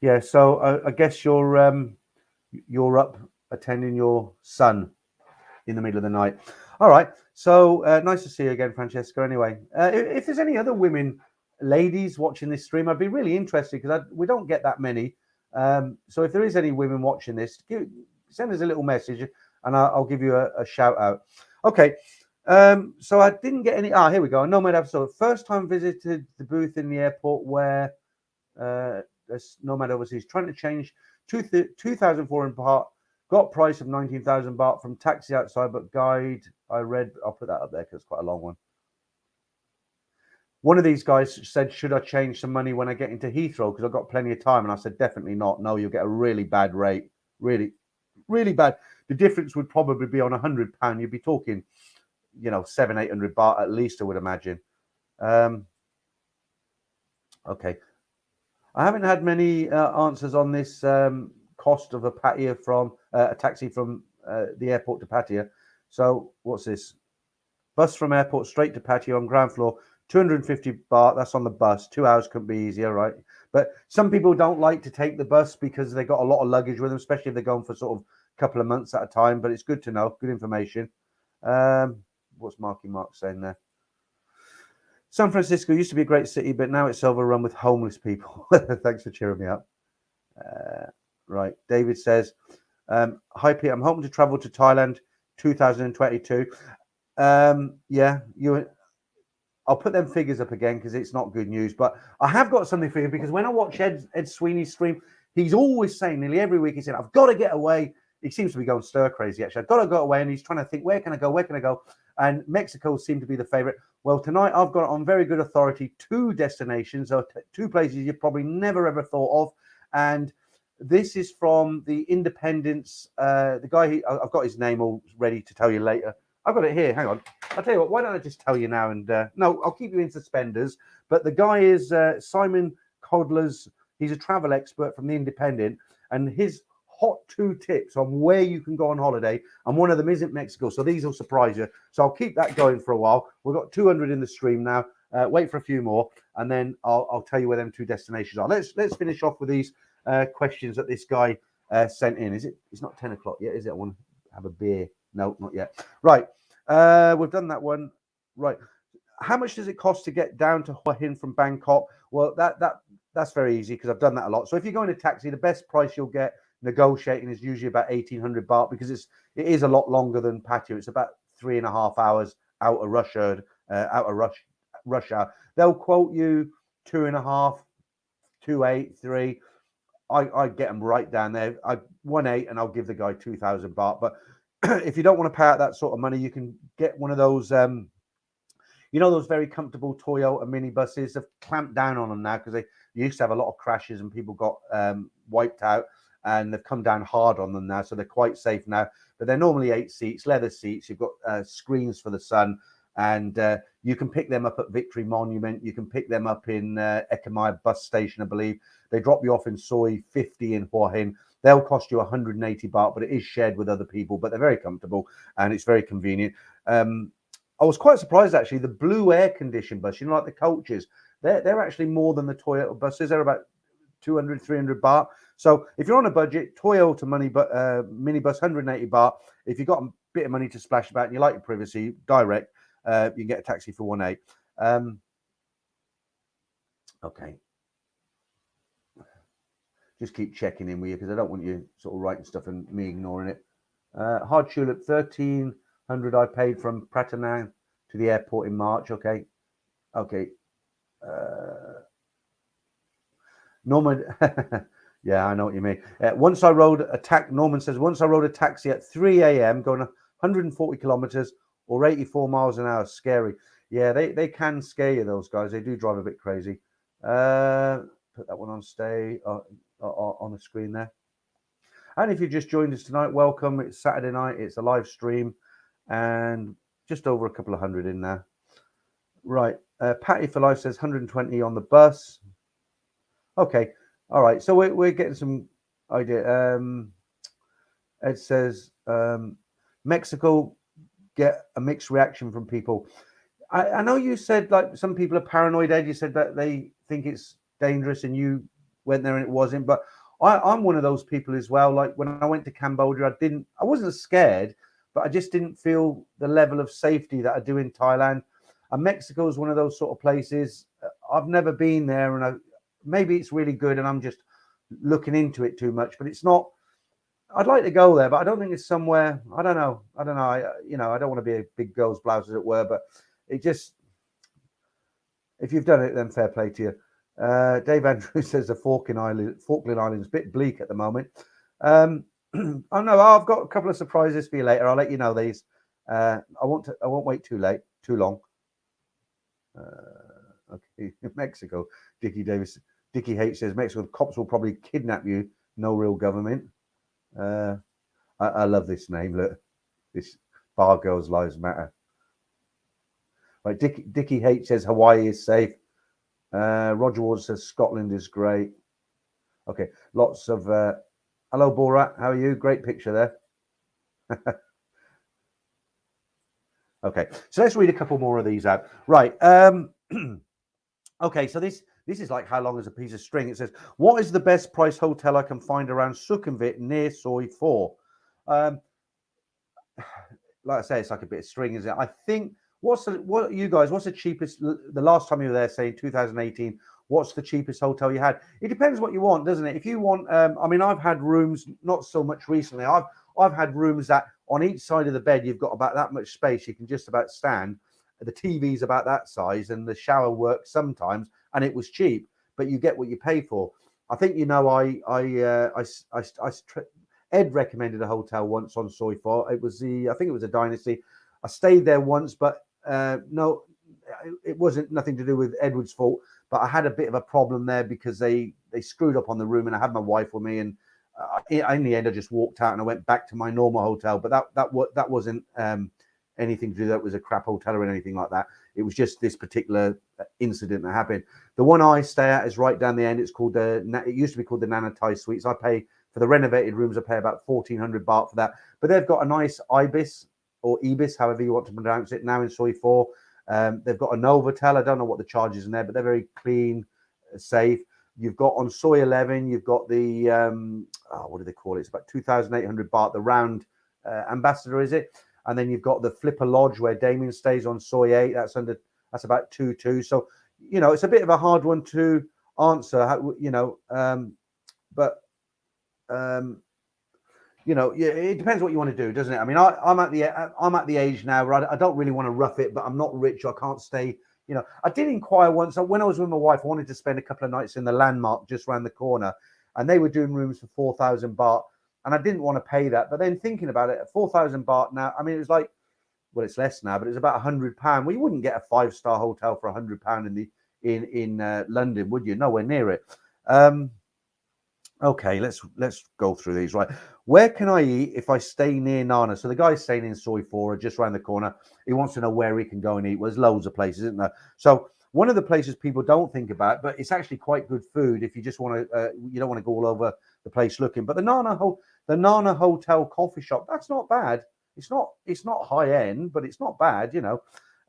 Yeah, so I guess you're up attending your son in the middle of the night. All right, so nice to see you again, Francesca. Anyway, if there's any other ladies watching this stream, I'd be really interested, because we don't get that many. So if there is any women watching this, send us a little message, and I'll give you a shout out. Okay, so I didn't get any. Here we go. Nomad episode. First time visited the booth in the airport where Nomad overseas trying to change 2,000 foreign baht. Got price of 19,000 baht from taxi outside, but guide I read. I'll put that up there because it's quite a long one. One of these guys said, should I change some money when I get into Heathrow? Because I've got plenty of time. And I said, definitely not. No, you'll get a really bad rate. Really, really bad. The difference would probably be on £100. You'd be talking, 700-800 baht at least, I would imagine. Okay. I haven't had many answers on this cost of a Pattaya from a taxi from the airport to Pattaya. So what's this? Bus from airport straight to Pattaya on ground floor, 250 baht. That's on the bus. 2 hours couldn't be easier, right? But some people don't like to take the bus because they got a lot of luggage with them, especially if they're going for sort of a couple of months at a time. But it's good to know, good information. What's Marky Mark saying there? San Francisco used to be a great city, but now it's overrun with homeless people. Thanks for cheering me up. Right. David says, hi, Pete. I'm hoping to travel to Thailand 2022. I'll put them figures up again because it's not good news. But I have got something for you, because when I watch Ed Sweeney's stream, he's always saying, nearly every week, he's saying, I've got to get away. He seems to be going stir crazy, actually. I've got to go away. And he's trying to think, where can I go? Where can I go? And Mexico seemed to be the favorite. Well, tonight I've got on very good authority 2 destinations, or 2 places you probably never ever thought of. And this is from the Independence. The guy, I've got his name all ready to tell you later. I've got it here. Hang on. I'll tell you what, why don't I just tell you now? And no, I'll keep you in suspenders. But the guy is Simon Codler's. He's a travel expert from the Independent. And his hot 2 tips on where you can go on holiday, and one of them isn't Mexico, so these will surprise you. So I'll keep that going for a while. We've got 200 in the stream now. Wait for a few more, and then I'll tell you where them 2 destinations are. Let's finish off with these questions that this guy sent in. It's not 10 o'clock yet, is it? I want to have a beer. No, not yet. Right, we've done that one. Right, how much does it cost to get down to Hua Hin from Bangkok? Well, that's very easy, because I've done that a lot. So if you're going to taxi, the best price you'll get negotiating is usually about 1,800 baht, because it is a lot longer than Pattaya. It's about 3.5 hours out of rush hour. They'll quote you 2.5, 2.8, 3. I get them right down there. 1.8, and I'll give the guy 2,000 baht. But if you don't want to pay out that sort of money, you can get one of those. Those very comfortable Toyota minibuses. They've clamped down on them now, because they used to have a lot of crashes and people got wiped out. And they've come down hard on them now, so they're quite safe now. But they're normally 8 seats, leather seats. You've got screens for the sun, and you can pick them up at Victory Monument. You can pick them up in Ekamaya bus station, I believe. They drop you off in Soi 50 in Hua Hin. They'll cost you 180 baht, but it is shared with other people. But they're very comfortable, and it's very convenient. I was quite surprised, actually. The blue air-conditioned bus, like the coaches, they're actually more than the Toyota buses. They're about 200, 300 baht. So if you're on a budget, Toyota minibus, 180 baht. If you've got a bit of money to splash about and you like your privacy, direct, you can get a taxi for 1.8. Okay. Just keep checking in with you, because I don't want you sort of writing stuff and me ignoring it. Hard tulip, 1,300 I paid from Pattaya to the airport in March. Okay. Norman, yeah, I know what you mean. Norman says, once I rode a taxi at 3 a.m. going 140 kilometers or 84 miles an hour. Scary. Yeah, they can scare you, those guys. They do drive a bit crazy. Put that one on on the screen there. And if you just joined us tonight, welcome. It's Saturday night. It's a live stream, and just over a couple of hundred in there. Right. Patty for Life says 120 on the bus. Okay. All right. So we're getting some idea. It says Mexico, get a mixed reaction from people. I know you said like some people are paranoid, Ed. You said that they think it's dangerous and you went there and it wasn't. But I'm one of those people as well. Like when I went to Cambodia, I wasn't scared, but I just didn't feel the level of safety that I do in Thailand. And Mexico is one of those sort of places. I've never been there, and maybe it's really good and I'm just looking into it too much, but it's not. I'd like to go there, but I don't think it's somewhere. I don't know. I don't want to be a big girl's blouse, as it were, but it just, if you've done it, then fair play to you. Dave Andrews says the Falkland Islands a bit bleak at the moment. I know I've got a couple of surprises for you later. I'll let you know these. I won't wait too long. Okay, Mexico. Dickie H says Mexico cops will probably kidnap you. No real government. I love this name. Look, this Bar Girls Lives Matter. Right, Dickie H says Hawaii is safe. Roger Ward says Scotland is great. Okay, lots of hello Borat, how are you? Great picture there. Okay, so let's read a couple more of these out. Right. Okay, so this is like how long is a piece of string. It says, what is the best price hotel I can find around Sukhumvit near Soi 4? Like I say, it's like a bit of string, isn't it? I think what's the cheapest, the last time you were there, say in 2018, what's the cheapest hotel you had? It depends what you want, doesn't it? If you want, I mean, I've had rooms, not so much recently. I've had rooms that on each side of the bed, you've got about that much space. You can just about stand. The TV's about that size and the shower works sometimes, and it was cheap, but you get what you pay for. I think, Ed recommended a hotel once on Soi 4. I think it was a Dynasty. I stayed there once, but no, it wasn't nothing to do with Edward's fault. But I had a bit of a problem there because they screwed up on the room, and I had my wife with me, and in the end, I just walked out and I went back to my normal hotel. But that wasn't anything to do. That was a crap hotel or anything like that. It was just this particular incident that happened. The one I stay at is right down the end. It's called it used to be called the Nana Thai Suites. I pay for the renovated rooms. I pay about 1,400 baht for that. But they've got a nice Ibis or Ibis, however you want to pronounce it, now in Soi 4. They've got a Novotel. I don't know what the charge is in there, but they're very clean, safe. You've got on Soi 11, you've got the, what do they call it? It's about 2,800 baht, the round ambassador, is it? And then you've got the Flipper Lodge where Damien stays on Soi 8. That's about 2,200. So, it's a bit of a hard one to answer, it depends what you want to do, doesn't it? I mean, I'm at the age now where I don't really want to rough it, but I'm not rich. I can't stay. I did inquire once when I was with my wife. I wanted to spend a couple of nights in the Landmark just around the corner, and they were doing rooms for 4,000 baht, and I didn't want to pay that. But then thinking about it, 4,000 baht now, I mean, it was like, well, it's less now, but it's about £100. Well, you wouldn't get a 5-star hotel for £100 in London, would you? Nowhere near it. Okay, let's go through these. Right, where can I eat if I stay near Nana? So the guy's staying in Soi 4, just around the corner. He wants to know where he can go and eat. Well, there's loads of places, isn't there? So one of the places people don't think about, but it's actually quite good food if you just want to, you don't want to go all over the place looking. But the Nana Hotel coffee shop, that's not bad. It's not high end, but it's not bad.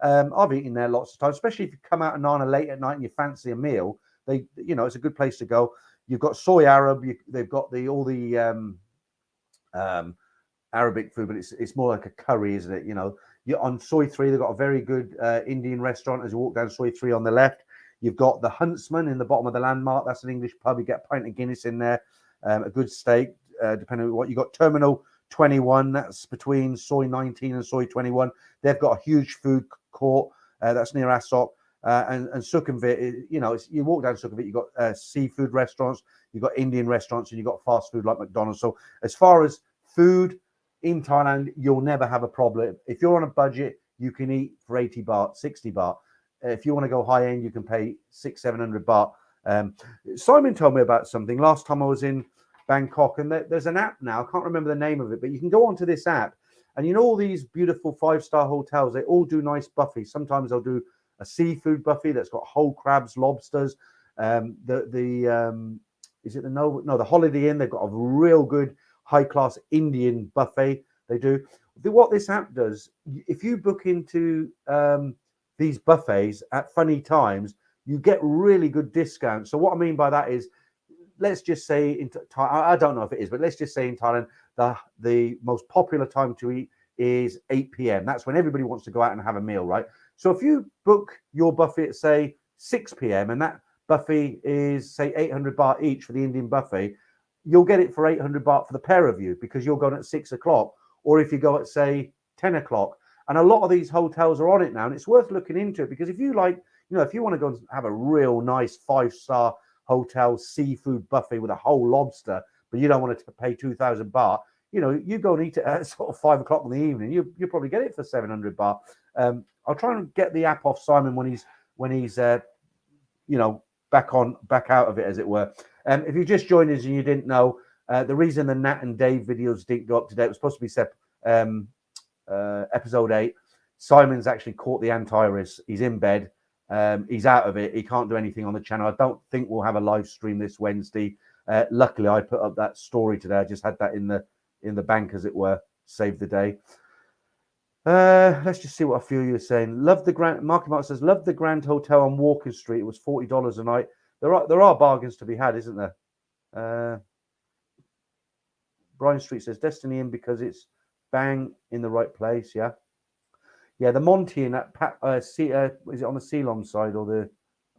I've eaten there lots of times, especially if you come out of Nana late at night and you fancy a meal. It's a good place to go. You've got Soy Arab. They've got all the Arabic food, but it's more like a curry, isn't it? You're on Soi 3. They've got a very good Indian restaurant as you walk down Soi 3 on the left. You've got the Huntsman in the bottom of the Landmark. That's an English pub. You get a pint of Guinness in there, a good steak, depending on what you got. Terminal 21. That's between Soi 19 and Soi 21. They've got a huge food court. That's near Asok. And Sukhumvit, you walk down Sukhumvit, you've got seafood restaurants, you've got Indian restaurants, and you've got fast food like McDonald's. So as far as food in Thailand, you'll never have a problem. If you're on a budget, you can eat for 80 baht, 60 baht. If you want to go high end, you can pay 600-700 baht. Simon told me about something last time I was in Bangkok, and there's an app now. I can't remember the name of it, but you can go onto this app, and you know all these beautiful 5-star hotels. They all do nice buffets. Sometimes they'll do a seafood buffet that's got whole crabs, lobsters. Is it the Holiday Inn? They've got a real good high class Indian buffet. They do. What this app does, if you book into these buffets at funny times, you get really good discounts. So what I mean by that is, let's just say I don't know if it is, but let's just say in Thailand, the most popular time to eat is 8 p.m. That's when everybody wants to go out and have a meal, right? So if you book your buffet at, say, 6 p.m. and that buffet is, say, 800 baht each for the Indian buffet, you'll get it for 800 baht for the pair of you, because you're going at 6 o'clock. Or if you go at, say, 10 o'clock. And a lot of these hotels are on it now, and it's worth looking into it, because if you like, if you want to go and have a real nice 5-star hotel seafood buffet with a whole lobster, but you don't want to pay 2,000 baht, you go and eat it at sort of 5 o'clock in the evening, you probably get it for 700 baht. I'll try and get the app off Simon when he's back out of it, as it were. If you just joined us and you didn't know, the reason the Nat and Dave videos didn't go up today, it was supposed to be episode 8. Simon's actually caught the antivirus. He's in bed. He's out of it. He can't do anything on the channel. I don't think we'll have a live stream this Wednesday. Luckily, I put up that story today. I just had that in the bank, as it were. Saved the day. Let's just see what a few of you are saying. Love the Grand. Marky Mark says, love the Grand Hotel on Walker Street. It was $40 a night. There are bargains to be had, isn't there? Brian Street says, Destiny Inn because it's bang in the right place. Yeah. The Monty in that is it on the Ceylon side or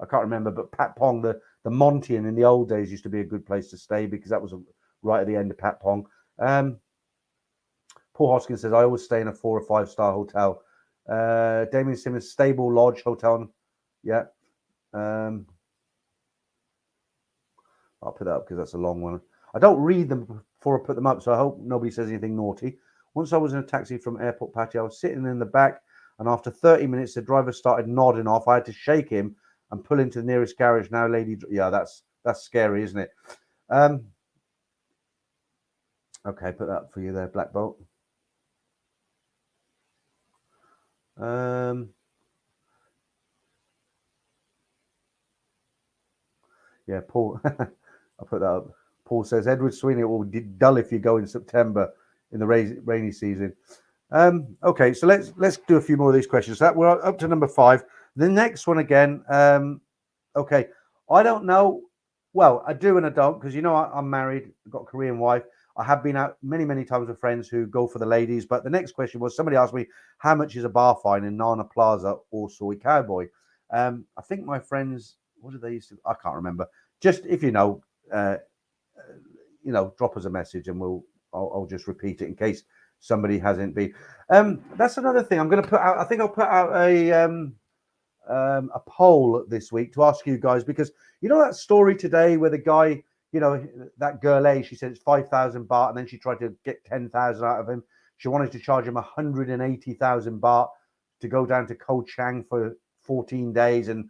I can't remember, but Pat Pong, the Monty in the old days used to be a good place to stay, because that was right at the end of Pat Pong. Paul Hoskins says, I always stay in a 4 or 5-star hotel. Damien Simmons, Stable Lodge Hotel. Yeah. I'll put that up because that's a long one. I don't read them before I put them up, so I hope nobody says anything naughty. Once I was in a taxi from Airport Pattaya, I was sitting in the back, and after 30 minutes, the driver started nodding off. I had to shake him and pull into the nearest garage. Now, yeah, that's scary, isn't it? Okay, put that up for you there, Black Bolt. Yeah, Paul. I'll put that up. Paul says, Edward Sweeney will be dull if you go in September in the rainy season. Okay, so let's do a few more of these questions. So we're up to number 5. The next one again. Okay, I don't know. Well, I do and I don't, because I'm married. I've got a Korean wife. I have been out many times with friends who go for the ladies. But the next question was, somebody asked me, how much is a bar fine in Nana Plaza or Soy Cowboy? I think my friends, what did they used to? I can't remember. Just if drop us a message and I'll just repeat it in case somebody hasn't been. That's another thing I'm going to put out. I think I'll put out a poll this week to ask you guys, because that story today where the guy, that girl A, she said it's 5,000 baht, and then she tried to get 10,000 out of him. She wanted to charge him 180,000 baht to go down to Koh Chang for 14 days, and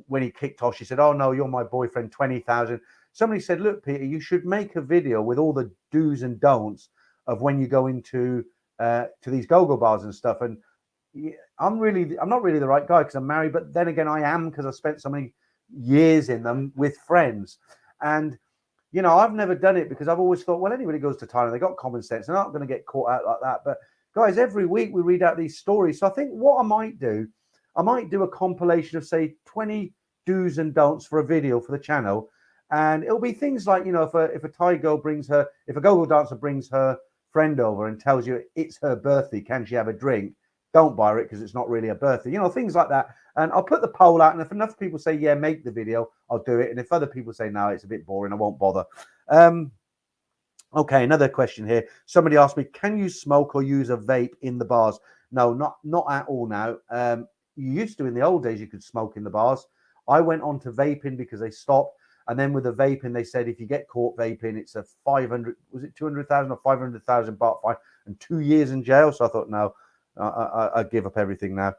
when he kicked off, she said, "Oh no, you're my boyfriend, 20,000." Somebody said, "Look, Peter, you should make a video with all the do's and don'ts of when you go into to these go-go bars and stuff." And I'm not really the right guy because I'm married, but then again, I am, because I spent so many years in them with friends. And I've never done it because I've always thought, well, anybody goes to Thailand, they got common sense, they're not going to get caught out like that. But guys, every week we read out these stories. So I think what I might do a compilation of, say, 20 do's and don'ts for a video for the channel. And it'll be things like, if a Thai girl if a go-go dancer brings her friend over and tells you it's her birthday, can she have a drink? Don't buy it because it's not really a birthday. Things like that. And I'll put the poll out, and if enough people say, yeah, make the video, I'll do it. And if other people say, no, it's a bit boring, I won't bother. Okay, another question here. Somebody asked me, can you smoke or use a vape in the bars? No, not at all now. You used to, in the old days, you could smoke in the bars. I went on to vaping because they stopped. And then with the vaping, they said if you get caught vaping, it's a 200,000 or 500,000 baht fine and 2 years in jail. So I thought, no. I give up everything now.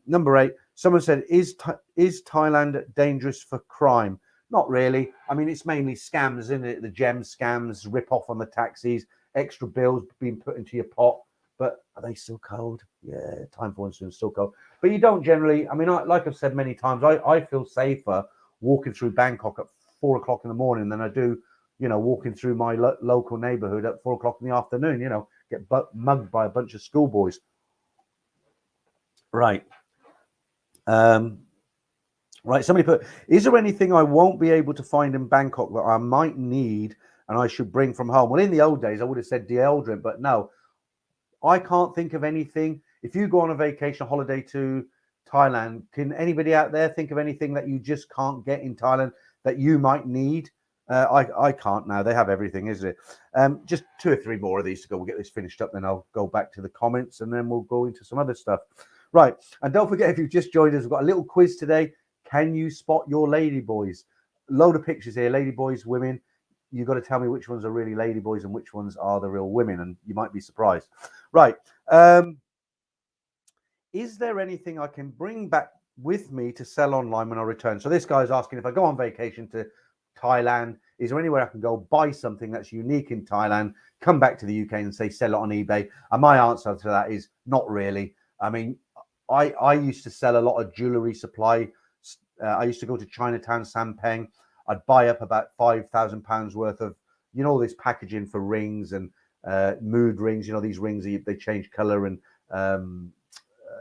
Number 8, someone said, is Thailand dangerous for crime? Not really. I mean, it's mainly scams, isn't it? The gem scams, rip off on the taxis, extra bills being put into your pot. But are they still cold? Yeah, time for one soon, still cold. But you don't generally, I mean, like I've said many times, I feel safer walking through Bangkok at 4 o'clock in the morning than I do, walking through my local neighborhood at 4 o'clock in the afternoon, get mugged by a bunch of schoolboys. Right. Right. Somebody put, is there anything I won't be able to find in Bangkok that I might need and I should bring from home? Well, in the old days, I would have said deodorant, but no, I can't think of anything. If you go on a vacation holiday to Thailand, can anybody out there think of anything that you just can't get in Thailand that you might need? I can't now. They have everything, isn't it? Just 2 or 3 more of these to go. We'll get this finished up, then I'll go back to the comments and then we'll go into some other stuff. Right. And don't forget, if you've just joined us, we've got a little quiz today. Can you spot your ladyboys? Load of pictures here, ladyboys, women. You've got to tell me which ones are really ladyboys and which ones are the real women, and you might be surprised. Right. Is there anything I can bring back with me to sell online when I return? So this guy's asking, if I go on vacation to Thailand, is there anywhere I can go buy something that's unique in Thailand, come back to the UK and say sell it on eBay? And my answer to that is not really. I mean, I used to sell a lot of jewelry supply. I used to go to Chinatown, Sampeng. I'd buy up about £5,000 worth of, all this packaging for rings and mood rings. These rings, they change color, and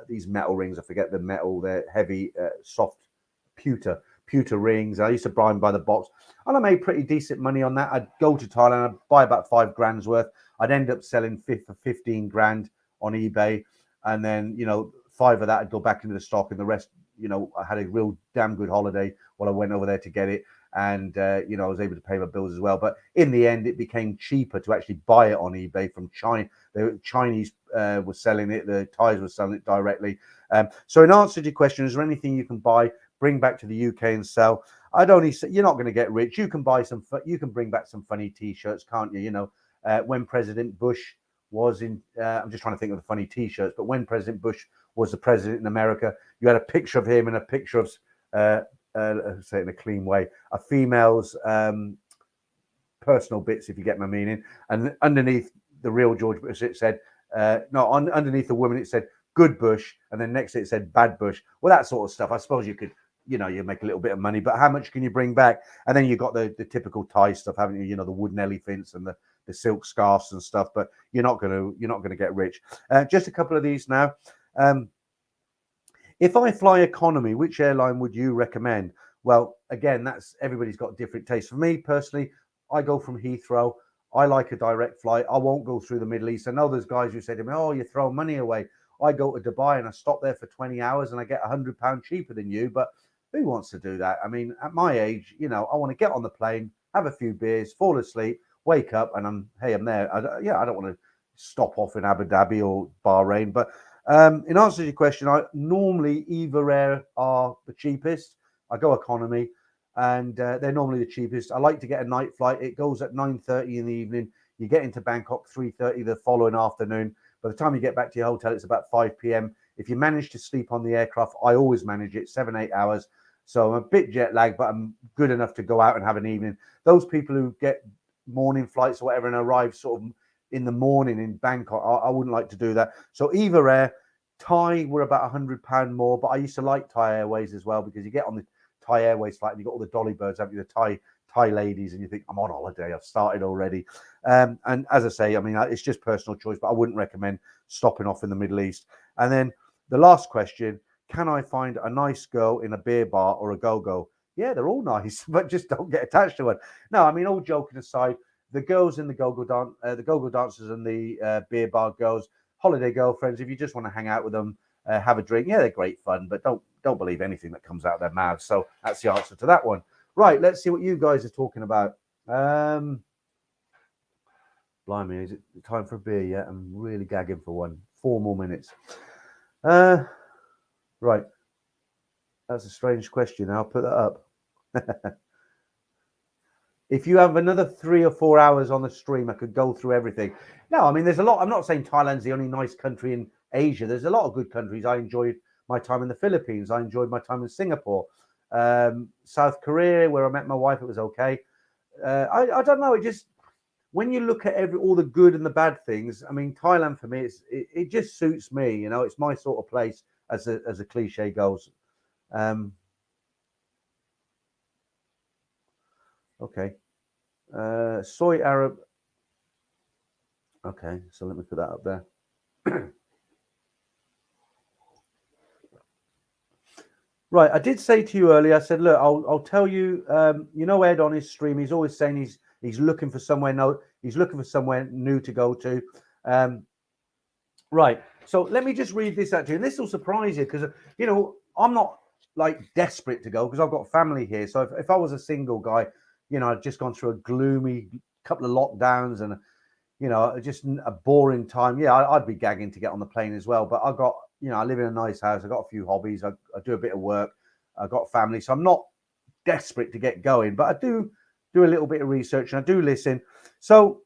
these metal rings. I forget the metal. They're heavy, soft pewter rings. I used to buy them by the box, and I made pretty decent money on that. I'd go to Thailand, I'd buy about £5,000 worth. I'd end up selling for 15 grand on eBay, and then 5 of that I'd go back into the stock, and the rest, I had a real damn good holiday while I went over there to get it. And, I was able to pay my bills as well. But in the end, it became cheaper to actually buy it on eBay from China. The Chinese were selling it. The Thais were selling it directly. So in answer to your question, is there anything you can buy, bring back to the UK and sell? You're not going to get rich. You can buy you can bring back some funny T-shirts, can't you? When President Bush was in, I'm just trying to think of the funny T-shirts, but when President Bush was the president in America, you had a picture of him and a picture of, say it in a clean way, a female's personal bits, if you get my meaning. And underneath the real George Bush, it said, underneath the woman, it said, good Bush. And then next to it said, bad Bush. Well, that sort of stuff. I suppose you could, you make a little bit of money, but how much can you bring back? And then you got the typical Thai stuff, haven't you? The wooden elephants and the silk scarves and stuff, but you're not going to get rich. Just a couple of these now. If I fly economy, which airline would you recommend? Well, again, everybody's got different tastes. For me personally, I go from Heathrow. I like a direct flight. I won't go through the Middle East. I know there's guys who say to me, "Oh, you're throwing money away." I go to Dubai and I stop there for 20 hours and I get £100 cheaper than you. But who wants to do that? I mean, at my age, I want to get on the plane, have a few beers, fall asleep, wake up, and I'm there. I don't want to stop off in Abu Dhabi or Bahrain. But in answer to your question, normally Eva Air are the cheapest. I go economy, and they're normally the cheapest. I like to get a night flight. It goes at 9:30 in the evening. You get into Bangkok 3:30 the following afternoon. By the time you get back to your hotel, it's about 5 p.m. If you manage to sleep on the aircraft, I always manage it 7-8 hours. So I'm a bit jet lagged, but I'm good enough to go out and have an evening. Those people who get morning flights or whatever and arrive sort of in the morning in Bangkok, I wouldn't like to do that. So Eva Air, Thai were about £100 more, but I used to like Thai Airways as well, because you get on the Thai Airways flight and you got all the dolly birds, haven't you? The Thai ladies, and you think, I'm on holiday, I've started already. And as I say, I mean, it's just personal choice, but I wouldn't recommend stopping off in the Middle East. And then the last question, can I find a nice girl in a beer bar or a go-go? Yeah, they're all nice, but just don't get attached to one. No, I mean, all joking aside, the girls in the go-go dancers and the beer bar girls, holiday girlfriends, if you just want to hang out with them, have a drink, yeah, they're great fun, but don't believe anything that comes out of their mouths. So that's the answer to that one. Right, let's see what you guys are talking about. Blimey, is it time for a beer yet? I'm really gagging for one. 4 more minutes. Right. That's a strange question. I'll put that up. If you have another 3 or 4 hours on the stream, I could go through everything. No, I mean, there's a lot. I'm not saying Thailand's the only nice country in Asia, there's a lot of good countries. I enjoyed my time in the Philippines. I enjoyed my time in Singapore. South Korea, where I met my wife, it was okay. I don't know. It just, when you look at all the good and the bad things, I mean, Thailand for me, it just suits me. You know, it's my sort of place, as a cliche goes. Okay. Soy Arab. Okay, so let me put that up there. Right, I did say to you earlier. I said, look, I'll tell you. You know, Ed on his stream, he's always saying he's looking for somewhere. No, he's looking for somewhere new to go to. Right. So let me just read this out to you, and this will surprise you because I'm not like desperate to go because I've got family here. So if I was a single guy, I'd just gone through a gloomy couple of lockdowns and just a boring time. Yeah, I'd be gagging to get on the plane as well. But I live in a nice house. I've got a few hobbies. I do a bit of work. I've got family. So I'm not desperate to get going, but I do a little bit of research and I do listen. So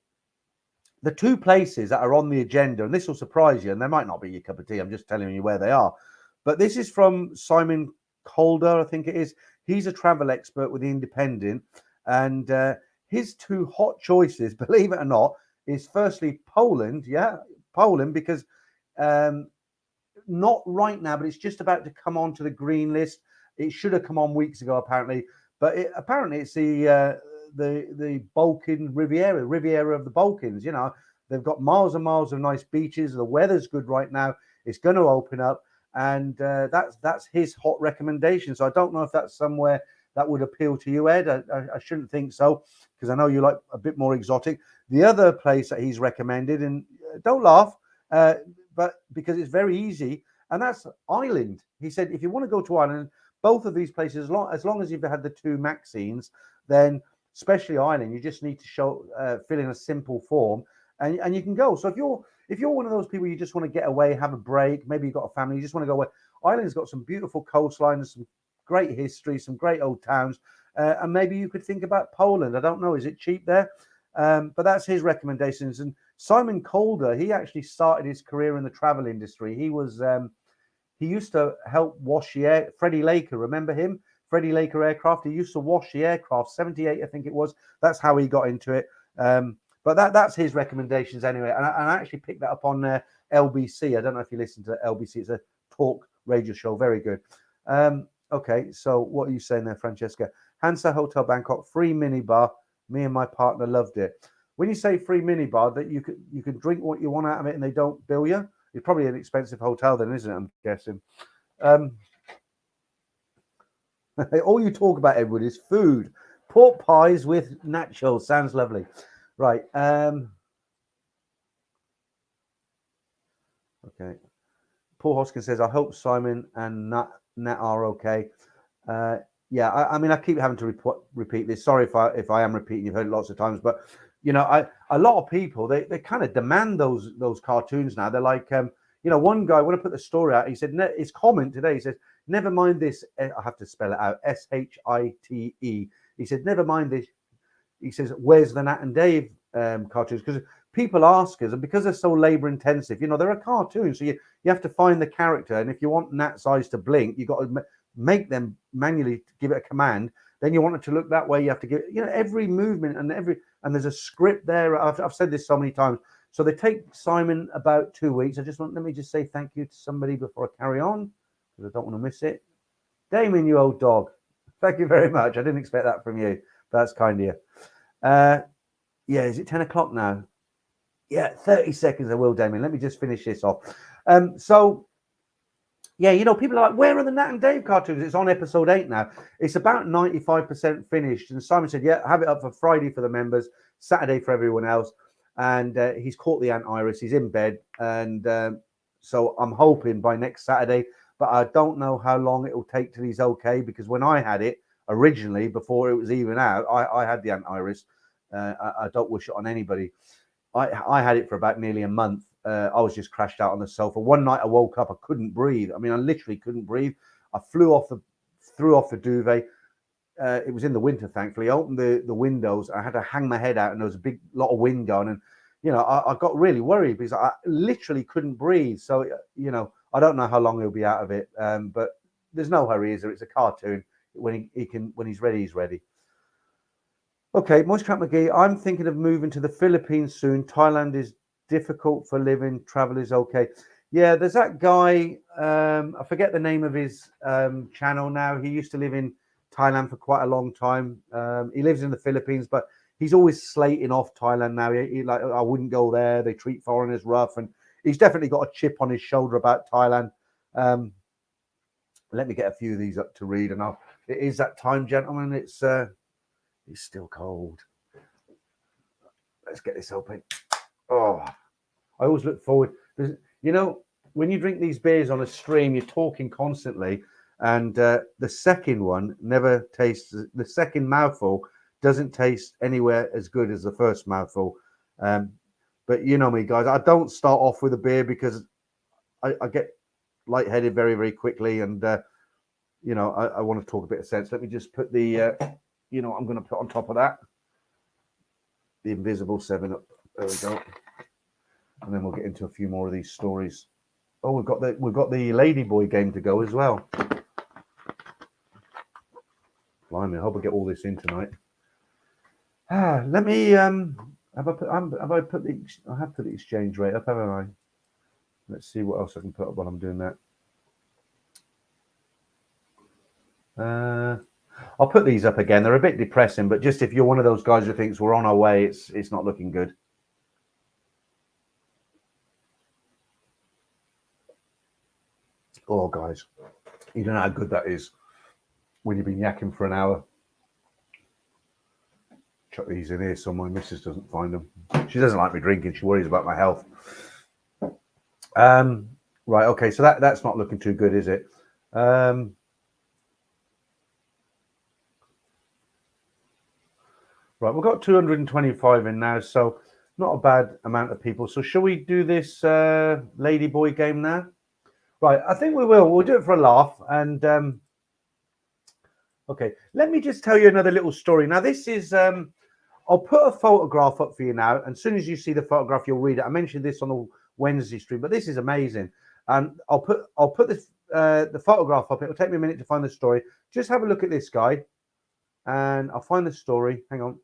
the two places that are on the agenda, and this will surprise you, and they might not be your cup of tea. I'm just telling you where they are. But this is from Simon Calder, I think it is. He's a travel expert with The Independent. And his two hot choices, believe it or not, is firstly Poland. Yeah, Poland, because not right now, but it's just about to come onto the green list. It should have come on weeks ago, apparently. But apparently it's the Balkan Riviera of the Balkans. They've got miles and miles of nice beaches. The weather's good right now. It's going to open up. And that's his hot recommendation. So I don't know if that's somewhere that would appeal to you, Ed. I shouldn't think so, because I know you like a bit more exotic. The other place that he's recommended, and don't laugh, but because it's very easy, and that's Ireland. He said if you want to go to Ireland, both of these places, as long as you've had the two vaccines, then especially Ireland, you just need to fill in a simple form, and you can go. So if you're one of those people, you just want to get away, have a break, maybe you've got a family, you just want to go away. Ireland's got some beautiful coastlines, some great history, some great old towns, and maybe you could think about Poland. I don't know, is it cheap there? But that's his recommendations. And Simon Calder, he actually started his career in the travel industry. He used to help wash the Freddie Laker, remember him? Freddie Laker aircraft. He used to wash the aircraft, 78, I think it was. That's how he got into it. But that's his recommendations anyway. And I actually picked that up on LBC. I don't know if you listen to LBC. It's a talk radio show. Very good. Okay, so what are you saying there, Francesca? Hansa Hotel Bangkok, free minibar. Me and my partner loved it. When you say free minibar, that you can drink what you want out of it and they don't bill you. It's probably an expensive hotel then, isn't it? I'm guessing. All you talk about, Edward, is food. Pork pies with nachos. Sounds lovely. Right. Okay. Paul Hoskin says, I hope Simon and Nat are okay. Yeah, I mean, I keep having to repeat this. Sorry if I am repeating. You've heard it lots of times, but a lot of people they kind of demand those cartoons now. They're like, one guy, when I put the story out, he said his comment today. He says, never mind this. I have to spell it out. Shite. He said, never mind this. He says, where's the Nat and Dave cartoons? Because people ask us, and because they're so labor intensive, they're a cartoon, so you have to find the character, and if you want Nat's eyes to blink, you got to make them manually give it a command. Then you want it to look that way, you have to give every movement and there's a script there. I've said this so many times. So they take Simon about 2 weeks. Let me just say thank you to somebody before I carry on, because I don't want to miss it. Damien, you old dog, thank you very much. I didn't expect that from you. That's kind of you. Yeah, is it 10 o'clock now? Yeah, 30 seconds. I will, Damien. Let me just finish this off. So, yeah, people are like, where are the Nat and Dave cartoons? It's on episode 8 now. It's about 95% finished. And Simon said, yeah, have it up for Friday for the members, Saturday for everyone else. And he's caught the Aunt Iris. He's in bed. And so I'm hoping by next Saturday. But I don't know how long it will take till he's okay. Because when I had it originally, before it was even out, I had the Aunt Iris. I don't wish it on anybody. I had it for about nearly a month. I was just crashed out on the sofa. One night I woke up, I couldn't breathe. I mean, I literally couldn't breathe. I threw off the duvet. It was in the winter, thankfully. I opened the windows. I had to hang my head out, and there was a big lot of wind going. And I got really worried because I literally couldn't breathe. So, I don't know how long he'll be out of it. But there's no hurry, is there? It's a cartoon. When when he's ready, he's ready. Okay, Moist Crap McGee, I'm thinking of moving to the Philippines soon. Thailand is difficult for living. Travel is okay. Yeah, there's that guy. I forget the name of his channel now. He used to live in Thailand for quite a long time. He lives in the Philippines, but he's always slating off Thailand now. He like, I wouldn't go there. They treat foreigners rough, and he's definitely got a chip on his shoulder about Thailand. Let me get a few of these up to read, and it is that time, gentlemen. It's still cold. Let's get this open. Oh, I always look forward. When you drink these beers on a stream, you're talking constantly, and the second one never tastes. The second mouthful doesn't taste anywhere as good as the first mouthful. But you know me, guys. I don't start off with a beer because I get lightheaded very, very quickly, and I want to talk a bit of sense. Let me just put the, I'm going to put on top of that the invisible 7-Up. There we go, and then we'll get into a few more of these stories. Oh, we've got the Ladyboy game to go as well. Blimey, I hope I get all this in tonight. Let me have I put the exchange rate up, haven't I? Let's see what else I can put up while I'm doing that. I'll put these up again. They're a bit depressing, but just if you're one of those guys who thinks we're on our way, it's not looking good. Oh, guys, you don't know how good that is when you've been yakking for an hour. Chuck these in here so my missus doesn't find them. She doesn't like me drinking. She worries about my health. Right, okay, so that's not looking too good, is it? Right, we've got 225 in now, so not a bad amount of people. So shall we do this Ladyboy game now? Right, I think we will. We'll do it for a laugh. And okay, let me just tell you another little story. Now, this is I'll put a photograph up for you now. And as soon as you see the photograph, you'll read it. I mentioned this on the Wednesday stream, but this is amazing. And I'll put this the photograph up. It'll take me a minute to find the story. Just have a look at this guy, and I'll find the story. Hang on.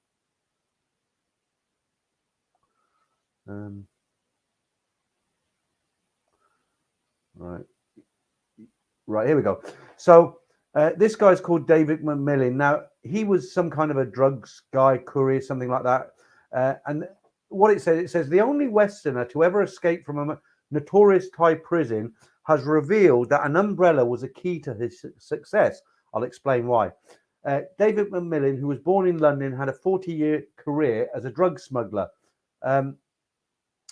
Right, here we go. So this guy's called David McMillan. Now, he was some kind of a drugs guy, courier, something like that. And what it says, the only Westerner to ever escape from a notorious Thai prison has revealed that an umbrella was a key to his success. I'll explain why. David McMillan, who was born in London, had a 40-year career as a drug smuggler.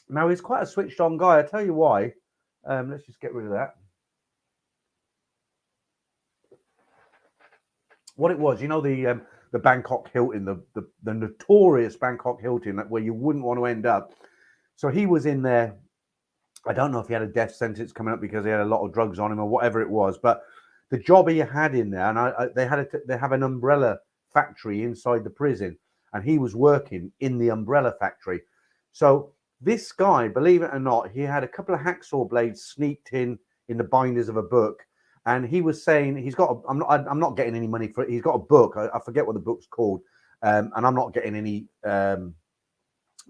Now, he's quite a switched-on guy. I'll tell you why. Let's just get rid of that. What it was, the Bangkok Hilton, the notorious Bangkok Hilton, where you wouldn't want to end up. So he was in there. I don't know if he had a death sentence coming up because he had a lot of drugs on him or whatever it was, but the job he had in there, and they have an umbrella factory inside the prison, and he was working in the umbrella factory. So this guy, believe it or not, he had a couple of hacksaw blades sneaked in the binders of a book. And he was saying he's got. I'm not getting any money for it. He's got a book. I forget what the book's called, and I'm not getting any. I'm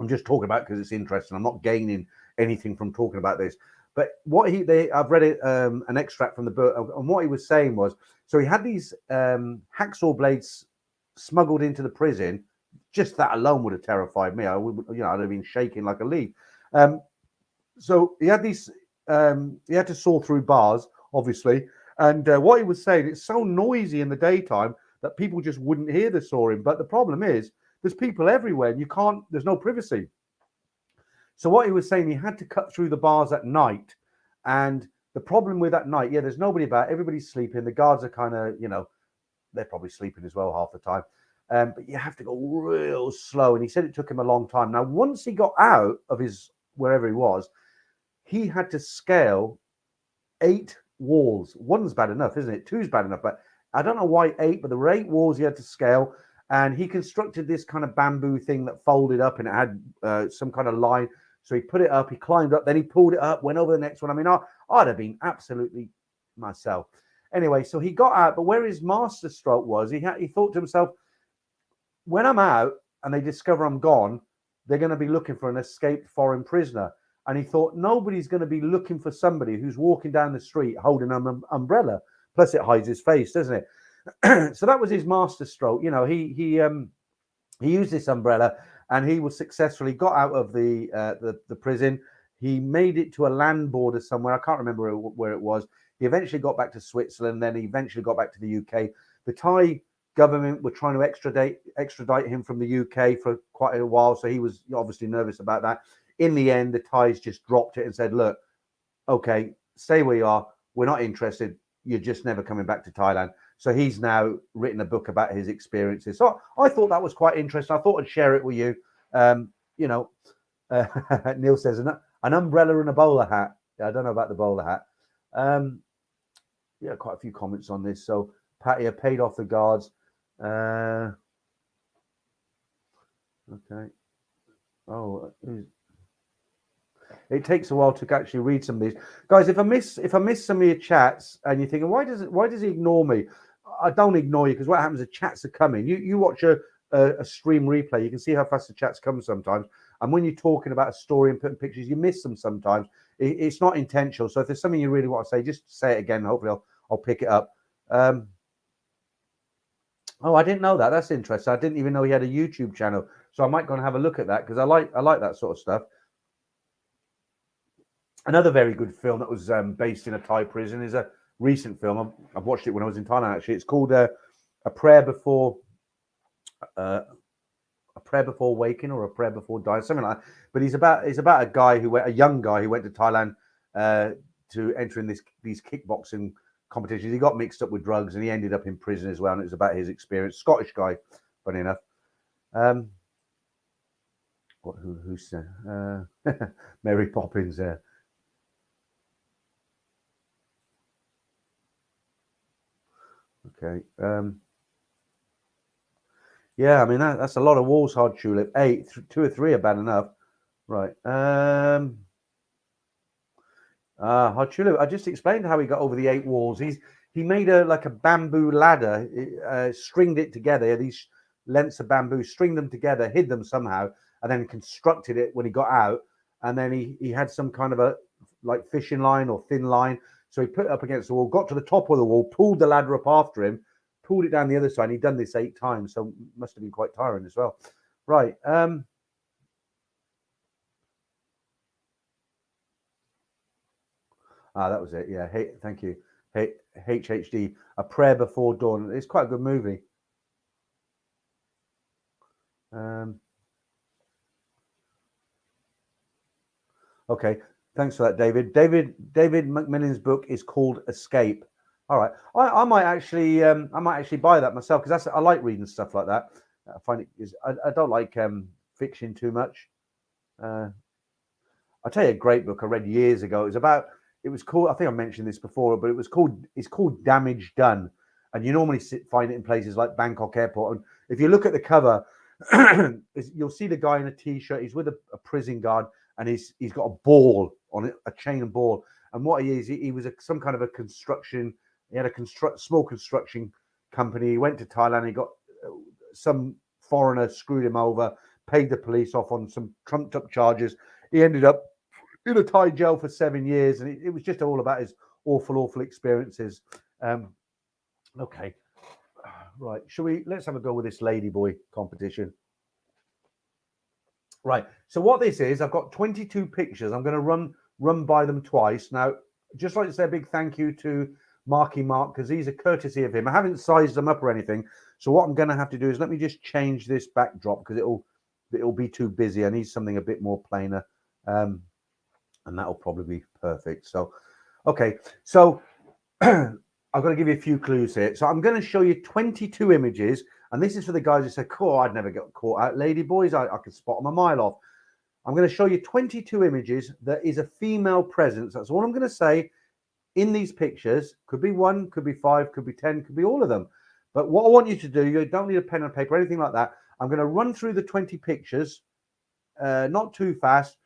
just talking about it because it's interesting. I'm not gaining anything from talking about this. But I've read it, an extract from the book, and what he was saying was, so he had these hacksaw blades smuggled into the prison. Just that alone would have terrified me. I'd have been shaking like a leaf. So he had these. He had to saw through bars, obviously. And what he was saying, it's so noisy in the daytime that people just wouldn't hear the sawing. But the problem is, there's people everywhere, and there's no privacy. So what he was saying, he had to cut through the bars at night. And the problem with that night, there's nobody about, everybody's sleeping. The guards are kind of, they're probably sleeping as well half the time. But you have to go real slow. And he said it took him a long time. Now, once he got out of wherever he was, he had to scale 8 walls. One's bad enough, isn't it? 2's bad enough, but I don't know why 8, but there were 8 walls he had to scale. And he constructed this kind of bamboo thing that folded up, and it had some kind of line. So he put it up, he climbed up, then he pulled it up, went over the next one. I mean, I'd have been absolutely myself. Anyway, so he got out, but where his master stroke was, he thought to himself, when I'm out and they discover I'm gone, they're going to be looking for an escaped foreign prisoner. And he thought, nobody's going to be looking for somebody who's walking down the street holding an umbrella. Plus, it hides his face, doesn't it? So that was his master stroke. You know, he used this umbrella, and he was successfully got out of the prison. He made it to a land border somewhere. I can't remember where it was. He eventually got back to Switzerland. Then he eventually got back to the UK. The Thai government were trying to extradite him from the UK for quite a while. So he was obviously nervous about that. In the end, the Thais just dropped it and said, look, okay, stay where you are. We're not interested. You're just never coming back to Thailand. So he's now written a book about his experiences. So I thought that was quite interesting. I thought I'd share it with you. You know, Neil says an umbrella and a bowler hat. Yeah, I don't know about the bowler hat. Yeah, quite a few comments on this. So Pattaya paid off the guards. Okay. Oh, it takes a while to actually read some of these, guys. If I miss some of your chats and you're thinking, why does he ignore me? I don't ignore you, because what happens is chats are coming. You watch a stream replay, you can see how fast the chats come sometimes. And when you're talking about a story and putting pictures, you miss them sometimes. It's not intentional. So if there's something you really want to say, just say it again. And hopefully I'll pick it up. Oh, I didn't know that. That's interesting. I didn't even know he had a YouTube channel. So I might go and have a look at that, because I like that sort of stuff. Another very good film that was based in a Thai prison is a recent film. I've watched it when I was in Thailand, actually. It's called A Prayer Before Waking, or A Prayer Before Dying, something like that. But it's about a young guy who went to Thailand to enter in these kickboxing competitions. He got mixed up with drugs and he ended up in prison as well. And it was about his experience. Scottish guy, funny enough. Who's Mary Poppins there? Okay. Yeah, I mean that's a lot of walls, Hard Tulip. 8, 2 or 3 are bad enough. Right. Hard Tulip, I just explained how he got over the 8 walls. He made a bamboo ladder, stringed it together, these lengths of bamboo, stringed them together, hid them somehow, and then constructed it when he got out. And then he had some kind of a fishing line or thin line. So he put it up against the wall, got to the top of the wall, pulled the ladder up after him, pulled it down the other side. He'd done this 8 times, so must have been quite tiring as well. Right. That was it. Yeah. Hey, thank you. Hey, HHD, A Prayer Before Dawn. It's quite a good movie. Okay. Thanks for that, David. David McMillan's book is called Escape. All right. I might actually buy that myself, because I like reading stuff like that. I find it is I don't like fiction too much. I'll tell you a great book I read years ago. It was called, I think I mentioned this before, but it's called Damage Done. And you normally find it in places like Bangkok Airport. And if you look at the cover, you'll see the guy in a t-shirt. He's with a prison guard, and he's got a ball on it, a chain and ball. And what he is, he was some kind of a construction. He had a small construction company. He went to Thailand. He got some foreigner screwed him over, paid the police off on some trumped up charges. He ended up in a Thai jail for 7 years, and it was just all about his awful experiences. Okay, right. Let's have a go with this Ladyboy competition. Right. So what this is, I've got 22 pictures. I'm going to run by them twice. Now, just like to say a big thank you to Marky Mark, because these are courtesy of him. I haven't sized them up or anything. So what I'm going to have to do is let me just change this backdrop, because it'll be too busy. I need something a bit more plainer. And that'll probably be perfect. So, okay. So I've got to give you a few clues here. So I'm going to show you 22 images. And this is for the guys who say, cool, I'd never get caught out. Ladyboys, I could spot them a mile off. I'm going to show you 22 images that is a female presence. That's all I'm going to say in these pictures. Could be 1, could be 5, could be 10, could be all of them. But what I want you to do, you don't need a pen and paper or anything like that. I'm going to run through the 20 pictures, not too fast.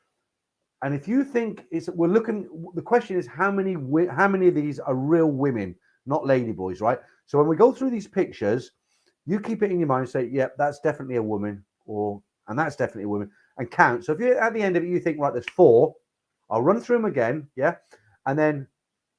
And if you think we're looking, the question is how many of these are real women, not ladyboys, right? So when we go through these pictures, you keep it in your mind and say, yep, that's definitely a woman, and that's definitely a woman, and count. So if you're at the end of it, you think, right, there's 4, I'll run through them again, yeah? And then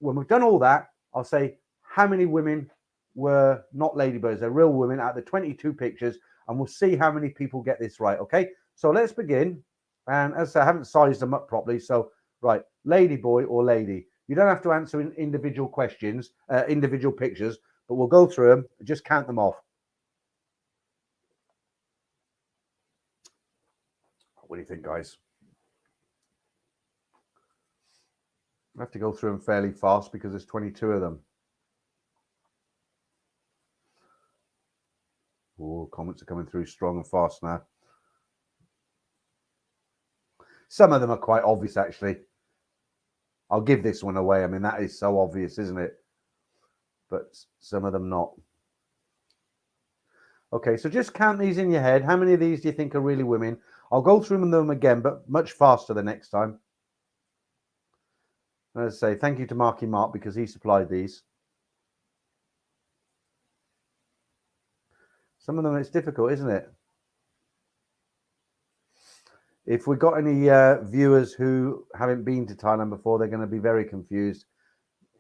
when we've done all that, I'll say how many women were not ladybirds, they're real women out of the 22 pictures, and we'll see how many people get this right, okay? So let's begin. And as I say, I haven't sized them up properly, so right, ladyboy or lady. You don't have to answer in individual questions, individual pictures, but we'll go through them, just count them off. What do you think, guys? I have to go through them fairly fast because there's 22 of them. Oh, comments are coming through strong and fast now. Some of them are quite obvious, actually. I'll give this one away. I mean, that is so obvious, isn't it? But some of them not. Okay, so just count these in your head. How many of these do you think are really women? I'll go through them again, but much faster the next time. As I say, thank you to Marky Mark because he supplied these. Some of them, it's difficult, isn't it? If we've got any viewers who haven't been to Thailand before, they're going to be very confused.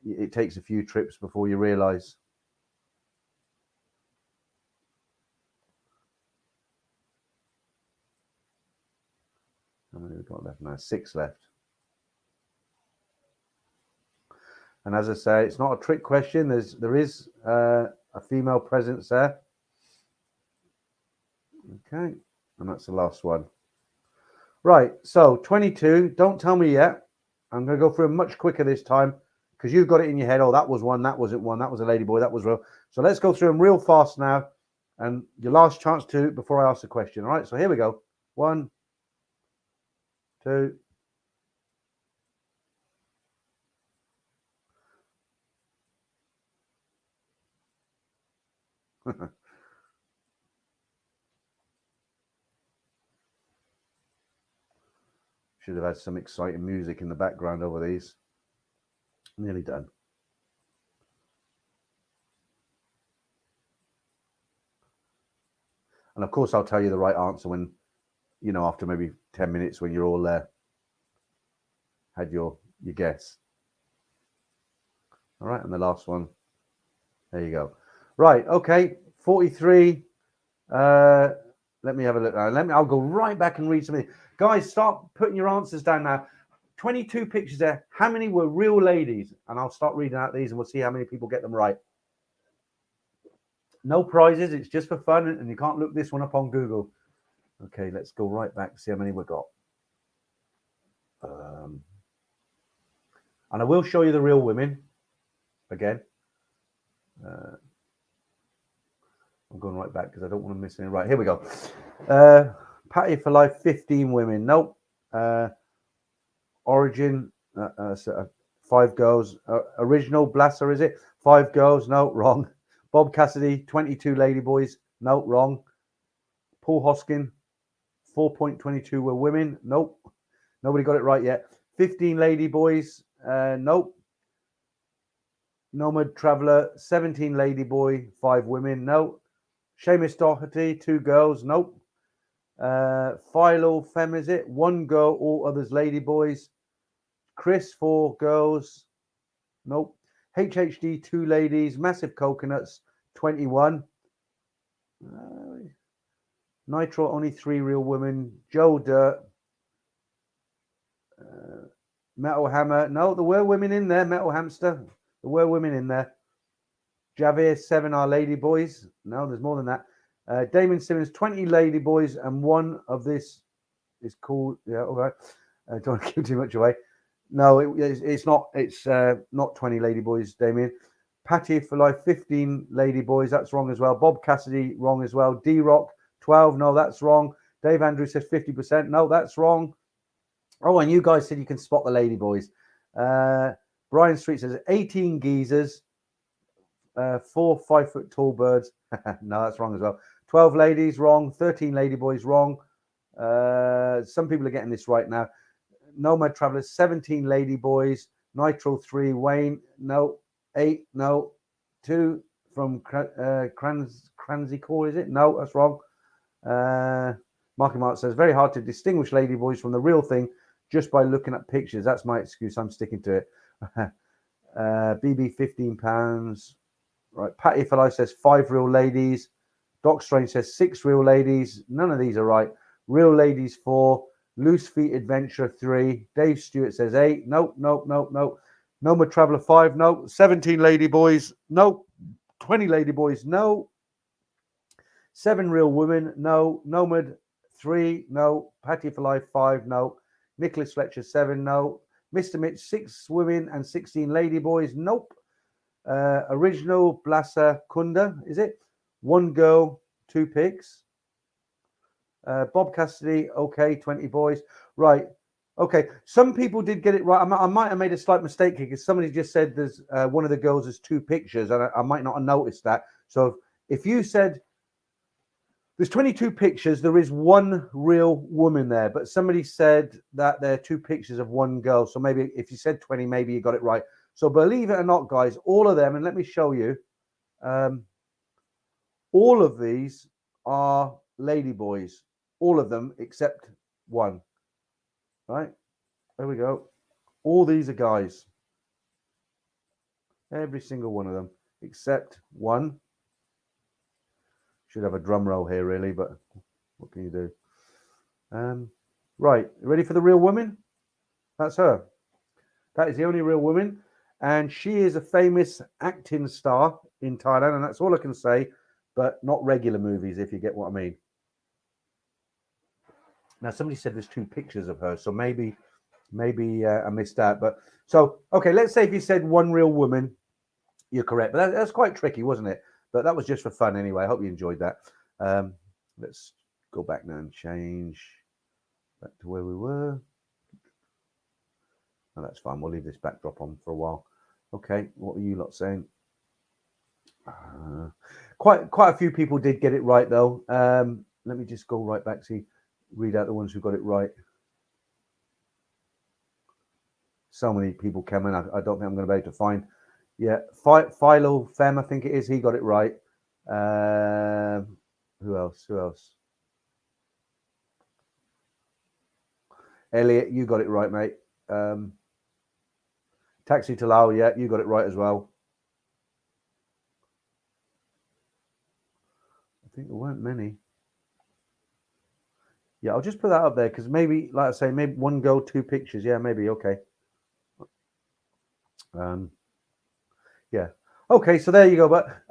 It takes a few trips before you realise. How many have we got left now? 6 left. And as I say, it's not a trick question. There is a female presence there. Okay, and that's the last one. Right, so 22. Don't tell me yet. I'm going to go through them much quicker this time because you've got it in your head. Oh, that was one. That wasn't one. That was a ladyboy. That was real. So let's go through them real fast now. And your last chance to before I ask the question. All right, so here we go. 1, 2. Should have had some exciting music in the background over these. Nearly done. And of course, I'll tell you the right answer when, you know, after maybe 10 minutes when you're all had your guess. All right, and the last one. There you go. Right, okay, 43. Let me have a look now. I'll go right back and read something. Guys, start putting your answers down now. 22 pictures there. How many were real ladies? And I'll start reading out these and we'll see how many people get them right. No prizes. It's just for fun. And you can't look this one up on Google. Okay, let's go right back and see how many we've got. And I will show you the real women again. I'm going right back because I don't want to miss any. Right, here we go. Pattaya for Life, 15 women. Nope. Origin, 5 girls. Original Blasser, is it? 5 girls. No, wrong. Bob Cassidy, 22 ladyboys. No, wrong. Paul Hoskin, 4.22 were women. Nope. Nobody got it right yet. 15 ladyboys. Nope. Nomad Traveller, 17 ladyboy, 5 women. No. Seamus Doherty, 2 girls. Nope. Philo Femme, is it? 1 girl, all others ladyboys. Chris, 4 girls. Nope. HHD, 2 ladies. Massive Coconuts, 21. Nitro, only 3 real women. Joe Dirt. Metal Hammer. No, there were women in there. Metal Hamster. There were women in there. Javier, 7 are ladyboys. No, there's more than that. Damon Simmons, 20 ladyboys, and 1 of this is called. Yeah, all right. Don't want to give too much away. No, it's not. It's not 20 ladyboys, Damien. Pattaya for Life, 15 ladyboys. That's wrong as well. Bob Cassidy, wrong as well. D-Rock, 12. No, that's wrong. Dave Andrews says 50%. No, that's wrong. Oh, and you guys said you can spot the ladyboys. Brian Street says 18 geezers. 4 5-foot tall birds. No, that's wrong as well. 12 ladies, wrong. 13 ladyboys, wrong. Some people are getting this right now. Nomad Travelers, 17 ladyboys. Nitro 3, Wayne, no. 8, no. 2 from Cransy Core, is it? No, that's wrong. Marky Mark says, very hard to distinguish ladyboys from the real thing just by looking at pictures. That's my excuse. I'm sticking to it. BB, £15. Right. Patty for Life says 5 real ladies. Doc Strange says 6 real ladies. None of these are right. Real ladies 4. Loose Feet Adventure 3. Dave Stewart says 8. Nope, nope, nope, nope. Nomad Traveler 5. Nope. 17 ladyboys. Nope. 20 ladyboys. No. 7 real women. No. Nomad 3. No. Patty for Life 5. No. Nicholas Fletcher 7. No. Mr. Mitch 6 women and 16 ladyboys. Nope. Original Blasa Kunda, is it? 1 girl, 2 pigs. Bob Cassidy, okay, 20 boys. Right. Okay. Some people did get it right. I might have made a slight mistake here because somebody just said there's one of the girls has 2 pictures, and I might not have noticed that. So if you said there's 22 pictures, there is 1 real woman there, but somebody said that there are 2 pictures of 1 girl. So maybe if you said 20, maybe you got it right. So believe it or not, guys, all of them, and let me show you, all of these are ladyboys. All of them except 1. Right? There we go. All these are guys. Every single one of them except 1. Should have a drum roll here, really, but what can you do? Right. Ready for the real woman? That's her. That is the only real woman. And she is a famous acting star in Thailand, and that's all I can say, but not regular movies, if you get what I mean. Now, somebody said there's 2 pictures of her, so maybe I missed that. But so, okay, let's say if you said 1 real woman, you're correct. But that's quite tricky, wasn't it? But that was just for fun anyway. I hope you enjoyed that. Let's go back now and change back to where we were. Oh, that's fine. We'll leave this backdrop on for a while. Okay, what are you lot saying? Quite a few people did get it right, though. Let me just go right back to read out the ones who got it right. So many people came in. I don't think I'm going to be able to find. Yeah, Philo Fem, I think it is. He got it right. Who else? Elliot, you got it right, mate. Taxi Talal, yeah, you got it right as well. I think there weren't many. Yeah, I'll just put that up there because maybe, like I say, maybe 1 girl, 2 pictures. Yeah, maybe. Okay. Yeah. Okay, so there you go. But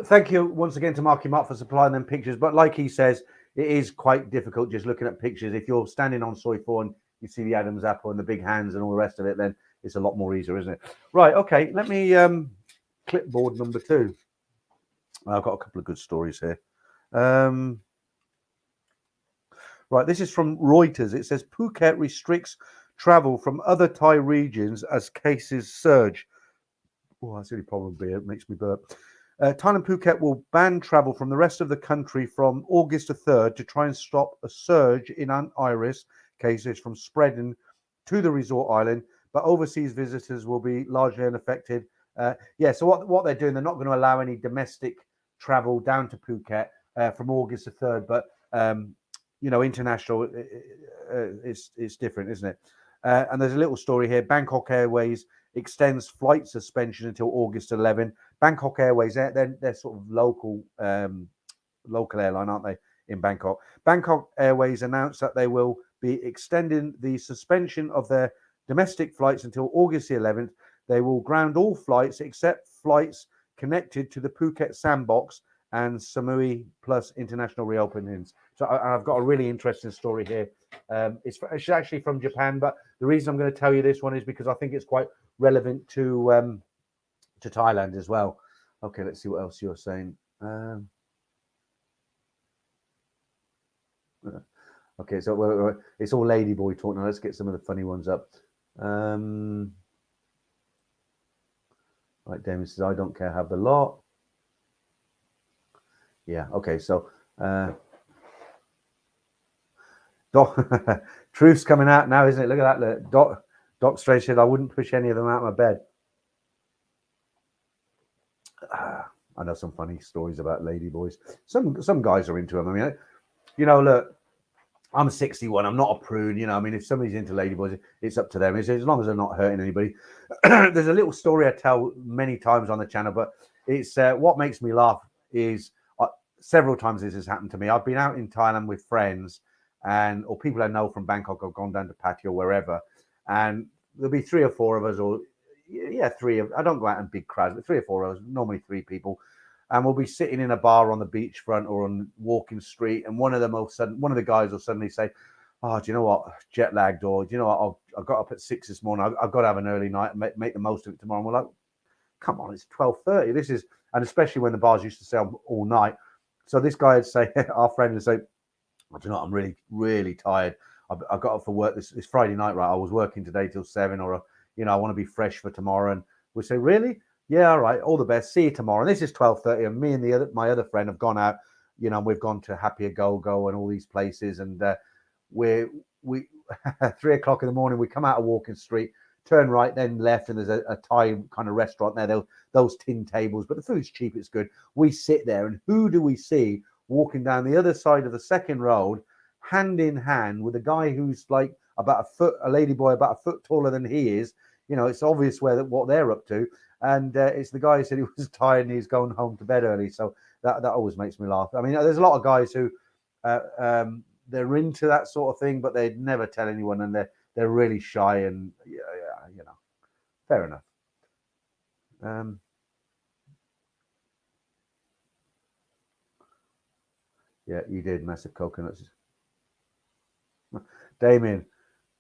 thank you once again to Marky Mark for supplying them pictures. But like he says, it is quite difficult just looking at pictures. If you're standing on Soy 4 and you see the Adam's apple and the big hands and all the rest of it, then it's a lot more easier, isn't it? Right. Okay. Let me clipboard number 2. I've got a couple of good stories here. Right. This is from Reuters. It says Phuket restricts travel from other Thai regions as cases surge. Oh, that's really probably it makes me burp. Thailand Phuket will ban travel from the rest of the country from August the 3rd to try and stop a surge in iris cases from spreading to the resort island, but overseas visitors will be largely unaffected. So what they're doing, they're not going to allow any domestic travel down to Phuket from August the 3rd, but international, it's different, isn't it? And there's a little story here. Bangkok Airways extends flight suspension until August 11. Bangkok Airways, they're sort of local airline, aren't they, in Bangkok? Bangkok Airways announced that they will be extending the suspension of their domestic flights until August the 11th. They will ground all flights except flights connected to the Phuket Sandbox and Samui Plus international reopenings. So I've got a really interesting story here. It's actually from Japan, but the reason I'm going to tell you this one is because I think it's quite relevant to Thailand as well. Okay, let's see what else you're saying. Okay, so it's all Ladyboy talk now. Let's get some of the funny ones up. Right, Damien says, I don't care, have the lot. Yeah, okay, so Doc, truth's coming out now, isn't it? Look at that. Look. Doc Strange said, I wouldn't push any of them out of my bed. I know some funny stories about ladyboys. Some guys are into them. I mean, you know, look, I'm 61. I'm not a prude. You know, I mean, if somebody's into ladyboys, it's up to them. It's, as long as they're not hurting anybody. There's a little story I tell many times on the channel, but it's what makes me laugh is several times this has happened to me. I've been out in Thailand with friends or people I know from Bangkok have gone down to Pattaya or wherever, and there'll be 3 or 4 of us, or I don't go out in big crowds, but 3 or 4 of us, normally 3 people, and we'll be sitting in a bar on the beachfront or on walking street, and one of the guys will suddenly say, "Oh, do you know what? Jet lagged, or do you know what? I got up at 6 this morning. I've got to have an early night and make the most of it tomorrow." And we're like, "Come on, it's 12:30. This is," and especially when the bars used to sell all night. So this guy would say, our friend would say, "Do you know what? I'm really, really tired. I got up for work this Friday night, right? I was working today till 7, or I want to be fresh for tomorrow." And we say, "Really? Yeah, all right. All the best. See you tomorrow." And this is 12:30, and me and my other friend have gone out. And we've gone to Happier Go and all these places, and we 3 o'clock in the morning, we come out of Walking Street, turn right, then left, and there's a Thai kind of restaurant there. Those tin tables, but the food's cheap, it's good. We sit there, and who do we see walking down the other side of the second road, hand in hand with a guy who's like a ladyboy about a foot taller than he is? It's obvious what they're up to. And it's the guy who said he was tired and he's going home to bed early. So that always makes me laugh. I mean, there's a lot of guys who they're into that sort of thing, but they'd never tell anyone, and they're really shy. And yeah, fair enough. Yeah, you did massive coconuts, Damien.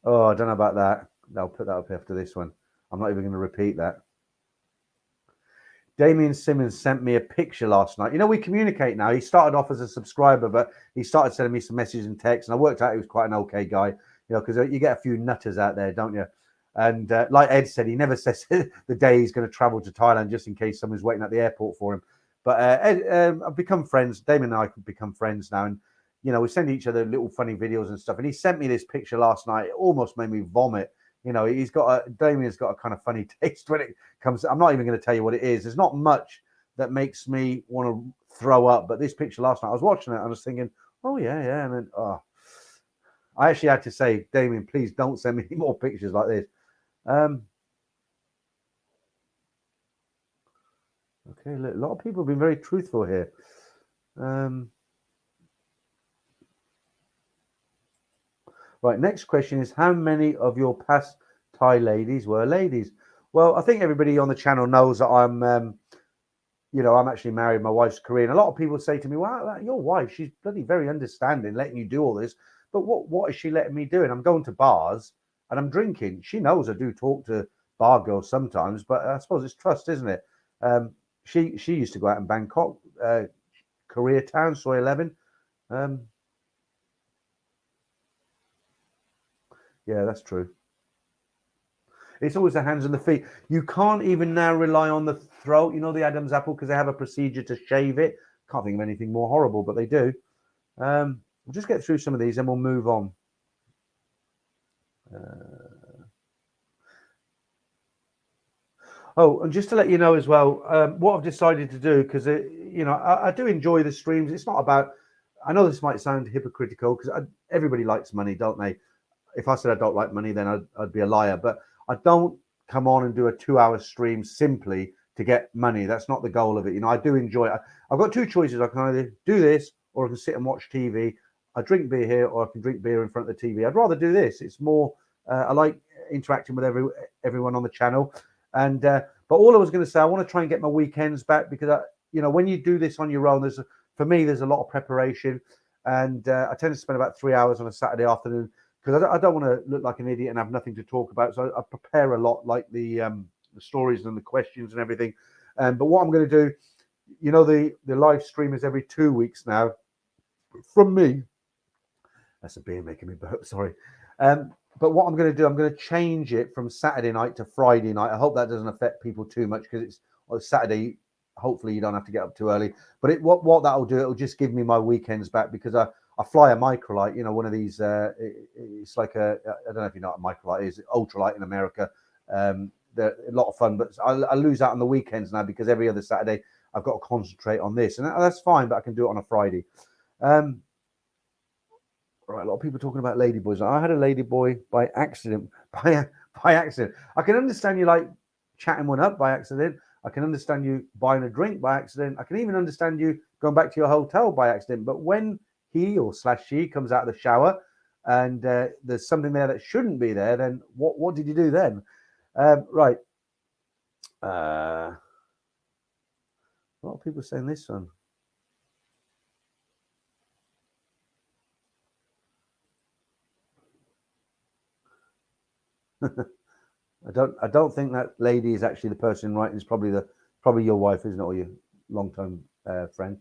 Oh, I don't know about that. I'll put that up after this one. I'm not even going to repeat that. Damien Simmons sent me a picture last night. We communicate now. He started off as a subscriber, but he started sending me some messages and texts, and I worked out he was quite an okay guy, because you get a few nutters out there, don't you? And like Ed said, he never says the day he's going to travel to Thailand just in case someone's waiting at the airport for him. But Ed, I've become friends. Damien and I have become friends now, and we send each other little funny videos and stuff. And he sent me this picture last night. It almost made me vomit. Damien's got a kind of funny taste when it comes. I'm not even going to tell you what it is. There's not much that makes me want to throw up. But this picture last night, I was watching it, and I was thinking, oh yeah, and then I actually had to say, Damien, please don't send me any more pictures like this. Okay, look, a lot of people have been very truthful here. Right, next question is, how many of your past Thai ladies were ladies? Well, I think everybody on the channel knows that I'm actually married. My wife's Korean. A lot of people say to me, "Well, your wife, she's bloody very understanding, letting you do all this. But what is she letting me do?" And I'm going to bars and I'm drinking. She knows I do talk to bar girls sometimes, but I suppose it's trust, isn't it? She used to go out in Bangkok, Koreatown, Soy 11. Yeah, that's true. It's always the hands and the feet. You can't even now rely on the throat, the Adam's apple, because they have a procedure to shave it. Can't think of anything more horrible, but they do. We'll just get through some of these and we'll move on. And just to let you know as well, what I've decided to do, because I do enjoy the streams. It's not about. I know this might sound hypocritical, because everybody likes money, don't they? If I said I don't like money, then I'd be a liar. But I don't come on and do a 2-hour stream simply to get money. That's not the goal of it. I do enjoy it. I've got 2 choices. I can either do this, or I can sit and watch TV. I drink beer here, or I can drink beer in front of the TV. I'd rather do this. It's more. I like interacting with everyone on the channel. And but all I was going to say, I want to try and get my weekends back, because when you do this on your own, for me there's a lot of preparation, and I tend to spend about 3 hours on a Saturday afternoon, because I don't want to look like an idiot and have nothing to talk about. So I prepare a lot, like the stories and the questions and everything. But what I'm going to do, the live stream is every 2 weeks now. From me, that's a beer making me burp. Sorry. But what I'm going to do, I'm going to change it from Saturday night to Friday night. I hope that doesn't affect people too much, because it's or Saturday. Hopefully you don't have to get up too early. But what that'll do, it'll just give me my weekends back, because I fly a microlight, one of these. It's like I don't know if you know what a microlight is. Ultralight in America. They're a lot of fun, but I lose out on the weekends now, because every other Saturday I've got to concentrate on this, and that's fine. But I can do it on a Friday. Right, a lot of people talking about ladyboys. I had a ladyboy by accident. By accident. I can understand you like chatting one up by accident. I can understand you buying a drink by accident. I can even understand you going back to your hotel by accident. But when he or she comes out of the shower and there's something there that shouldn't be there, then what did you do then? Right. A lot of people saying this one. I don't think that lady is actually the person writing. It's probably your wife, isn't it, or your long-term friend?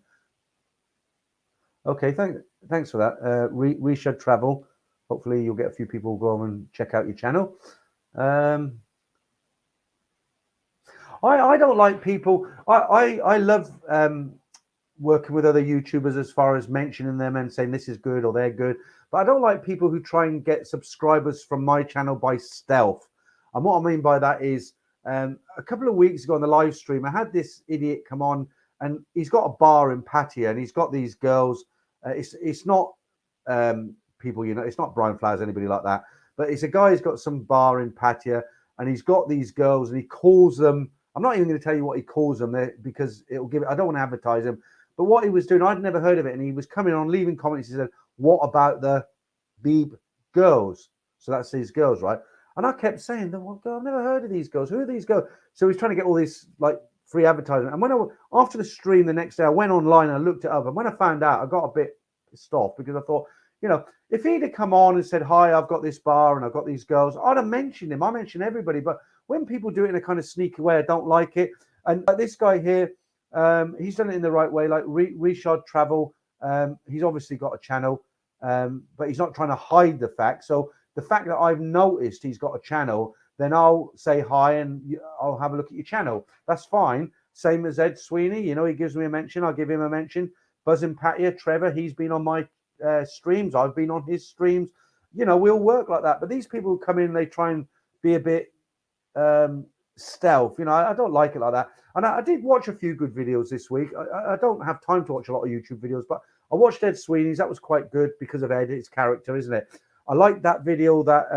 Okay, thanks for that. Reshad Travel. Hopefully, you'll get a few people go on and check out your channel. I don't like people. I love working with other YouTubers as far as mentioning them and saying this is good or they're good. But I don't like people who try and get subscribers from my channel by stealth. And what I mean by that is, a couple of weeks ago on the live stream, I had this idiot come on, and he's got a bar in Pattaya, and he's got these girls. It's not people, it's not Brian Flowers, anybody like that. But it's a guy who's got some bar in Pattaya, and he's got these girls, and he calls them. I'm not even going to tell you what he calls them there, because it'll give it. I don't want to advertise him. But what he was doing, I'd never heard of it, and he was coming on, leaving comments. He said, "What about the Beeb girls?" So that's these girls, right? And I kept saying, I've never heard of these girls. Who are these girls? So he's trying to get all this like free advertisement. And when after the stream the next day, I went online and I looked it up. And when I found out, I got a bit pissed off, because I thought, if he'd have come on and said, "Hi, I've got this bar and I've got these girls," I'd have mentioned him. I mention everybody. But when people do it in a kind of sneaky way, I don't like it. And like this guy here, he's done it in the right way. Like Reshad Travel, he's obviously got a channel, but he's not trying to hide the fact. So the fact that I've noticed he's got a channel, then I'll say hi and I'll have a look at your channel. That's fine. Same as Ed Sweeney. He gives me a mention. I'll give him a mention. Buzzin' Pattaya, Trevor, he's been on my streams. I've been on his streams. We'll work like that. But these people who come in, they try and be a bit stealth. I don't like it like that. And I did watch a few good videos this week. I don't have time to watch a lot of YouTube videos, but I watched Ed Sweeney's. That was quite good because of Ed, his character, isn't it? I like that video that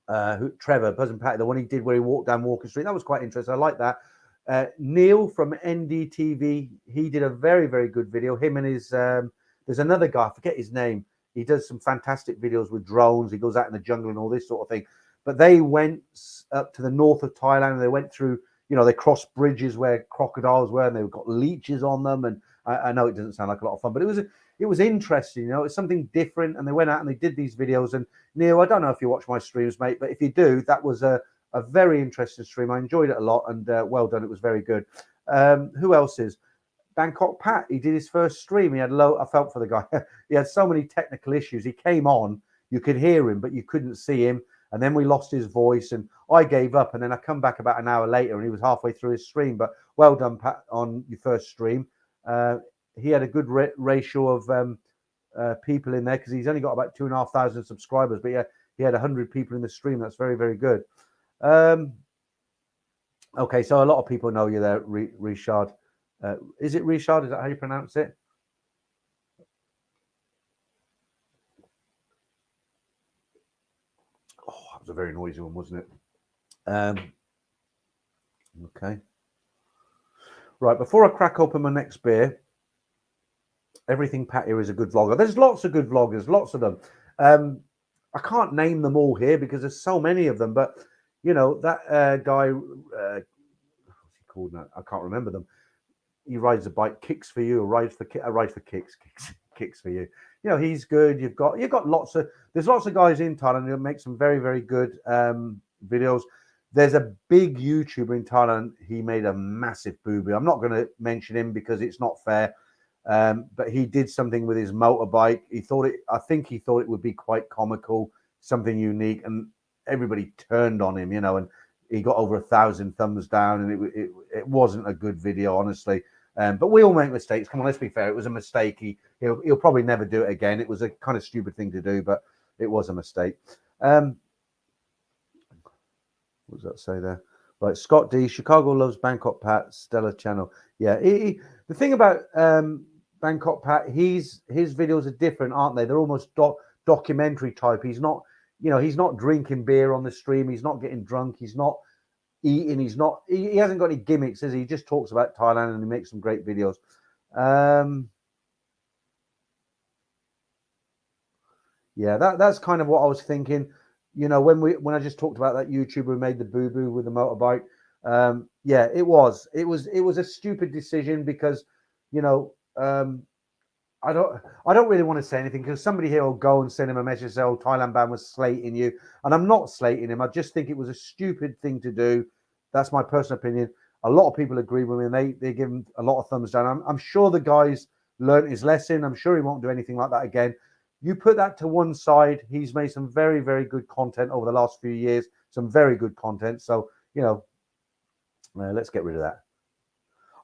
Trevor, Buzzin' Pattaya, the one he did where he walked down Walker Street. That was quite interesting. I like that. Neil from NDTV, he did a very, very good video. Him and his, there's another guy, I forget his name. He does some fantastic videos with drones. He goes out in the jungle and all this sort of thing. But they went up to the north of Thailand, and they went through, they crossed bridges where crocodiles were, and they've got leeches on them. And I know it doesn't sound like a lot of fun, but it was interesting. It's something different. And they went out and they did these videos. And Neil, I don't know if you watch my streams, mate, but if you do, that was a very interesting stream. I enjoyed it a lot, and well done. It was very good. Who else is? Bangkok Pat. He did his first stream. He had I felt for the guy. He had so many technical issues. He came on, you could hear him, but you couldn't see him. And then we lost his voice, and I gave up. And then I come back about an hour later, and he was halfway through his stream. But well done, Pat, on your first stream. He had a good ratio of people in there, because he's only got about 2,500 subscribers. But yeah, he had 100 people in the stream. That's very, very good. Okay, so a lot of people know you there, Reshad. Is it Reshad? Is that how you pronounce it? Oh, that was a very noisy one, wasn't it? Okay. Right, before I crack open my next beer, Everything Pattaya is a good vlogger. There's lots of good vloggers, lots of them. I can't name them all here because there's so many of them, but that guy, what's he called now? I can't remember them. He rides a bike, Kicks for You, or rides for Kicks for You. He's good. You've got there's lots of guys in Thailand who make some very, very good videos. There's a big YouTuber in Thailand. He made a massive boo-boo. I'm not going to mention him because it's not fair. But he did something with his motorbike. I think he thought it would be quite comical, something unique, and everybody turned on him, and he got over 1,000 thumbs down, and it wasn't a good video, honestly. But we all make mistakes. Come on, let's be fair. It was a mistake. He'll probably never do it again. It was a kind of stupid thing to do, but it was a mistake. What does that say there? Right, Scott D. Chicago loves Bangkok Pat. Stellar channel. Yeah, the thing about Bangkok Pat, his videos are different, aren't they? They're almost documentary type. He's not, he's not drinking beer on the stream. He's not getting drunk. He's not eating. He hasn't got any gimmicks, is he? He just talks about Thailand and he makes some great videos. Yeah, that's kind of what I was thinking. When I just talked about that YouTuber who made the boo-boo with the motorbike. Yeah, it was a stupid decision because, I don't really want to say anything because somebody here will go and send him a message and say, "Oh, Thailand ban was slating you," and I'm not slating him. I just think it was a stupid thing to do. That's my personal opinion. A lot of people agree with me, and they give him a lot of thumbs down. I'm sure the guy's learned his lesson. I'm sure he won't do anything like that again. You put that to one side. He's made some very, very good content over the last few years. Some very good content. So let's get rid of that.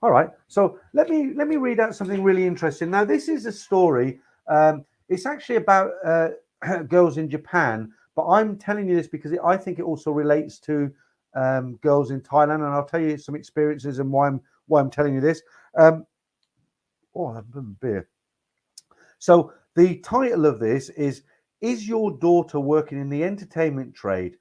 All right, so let me read out something really interesting. Now, this is a story. It's actually about girls in Japan, but I'm telling you this because I think it also relates to girls in Thailand, and I'll tell you some experiences and why I'm telling you this. Oh, I've a beer. So the title of this is your daughter working in the entertainment trade?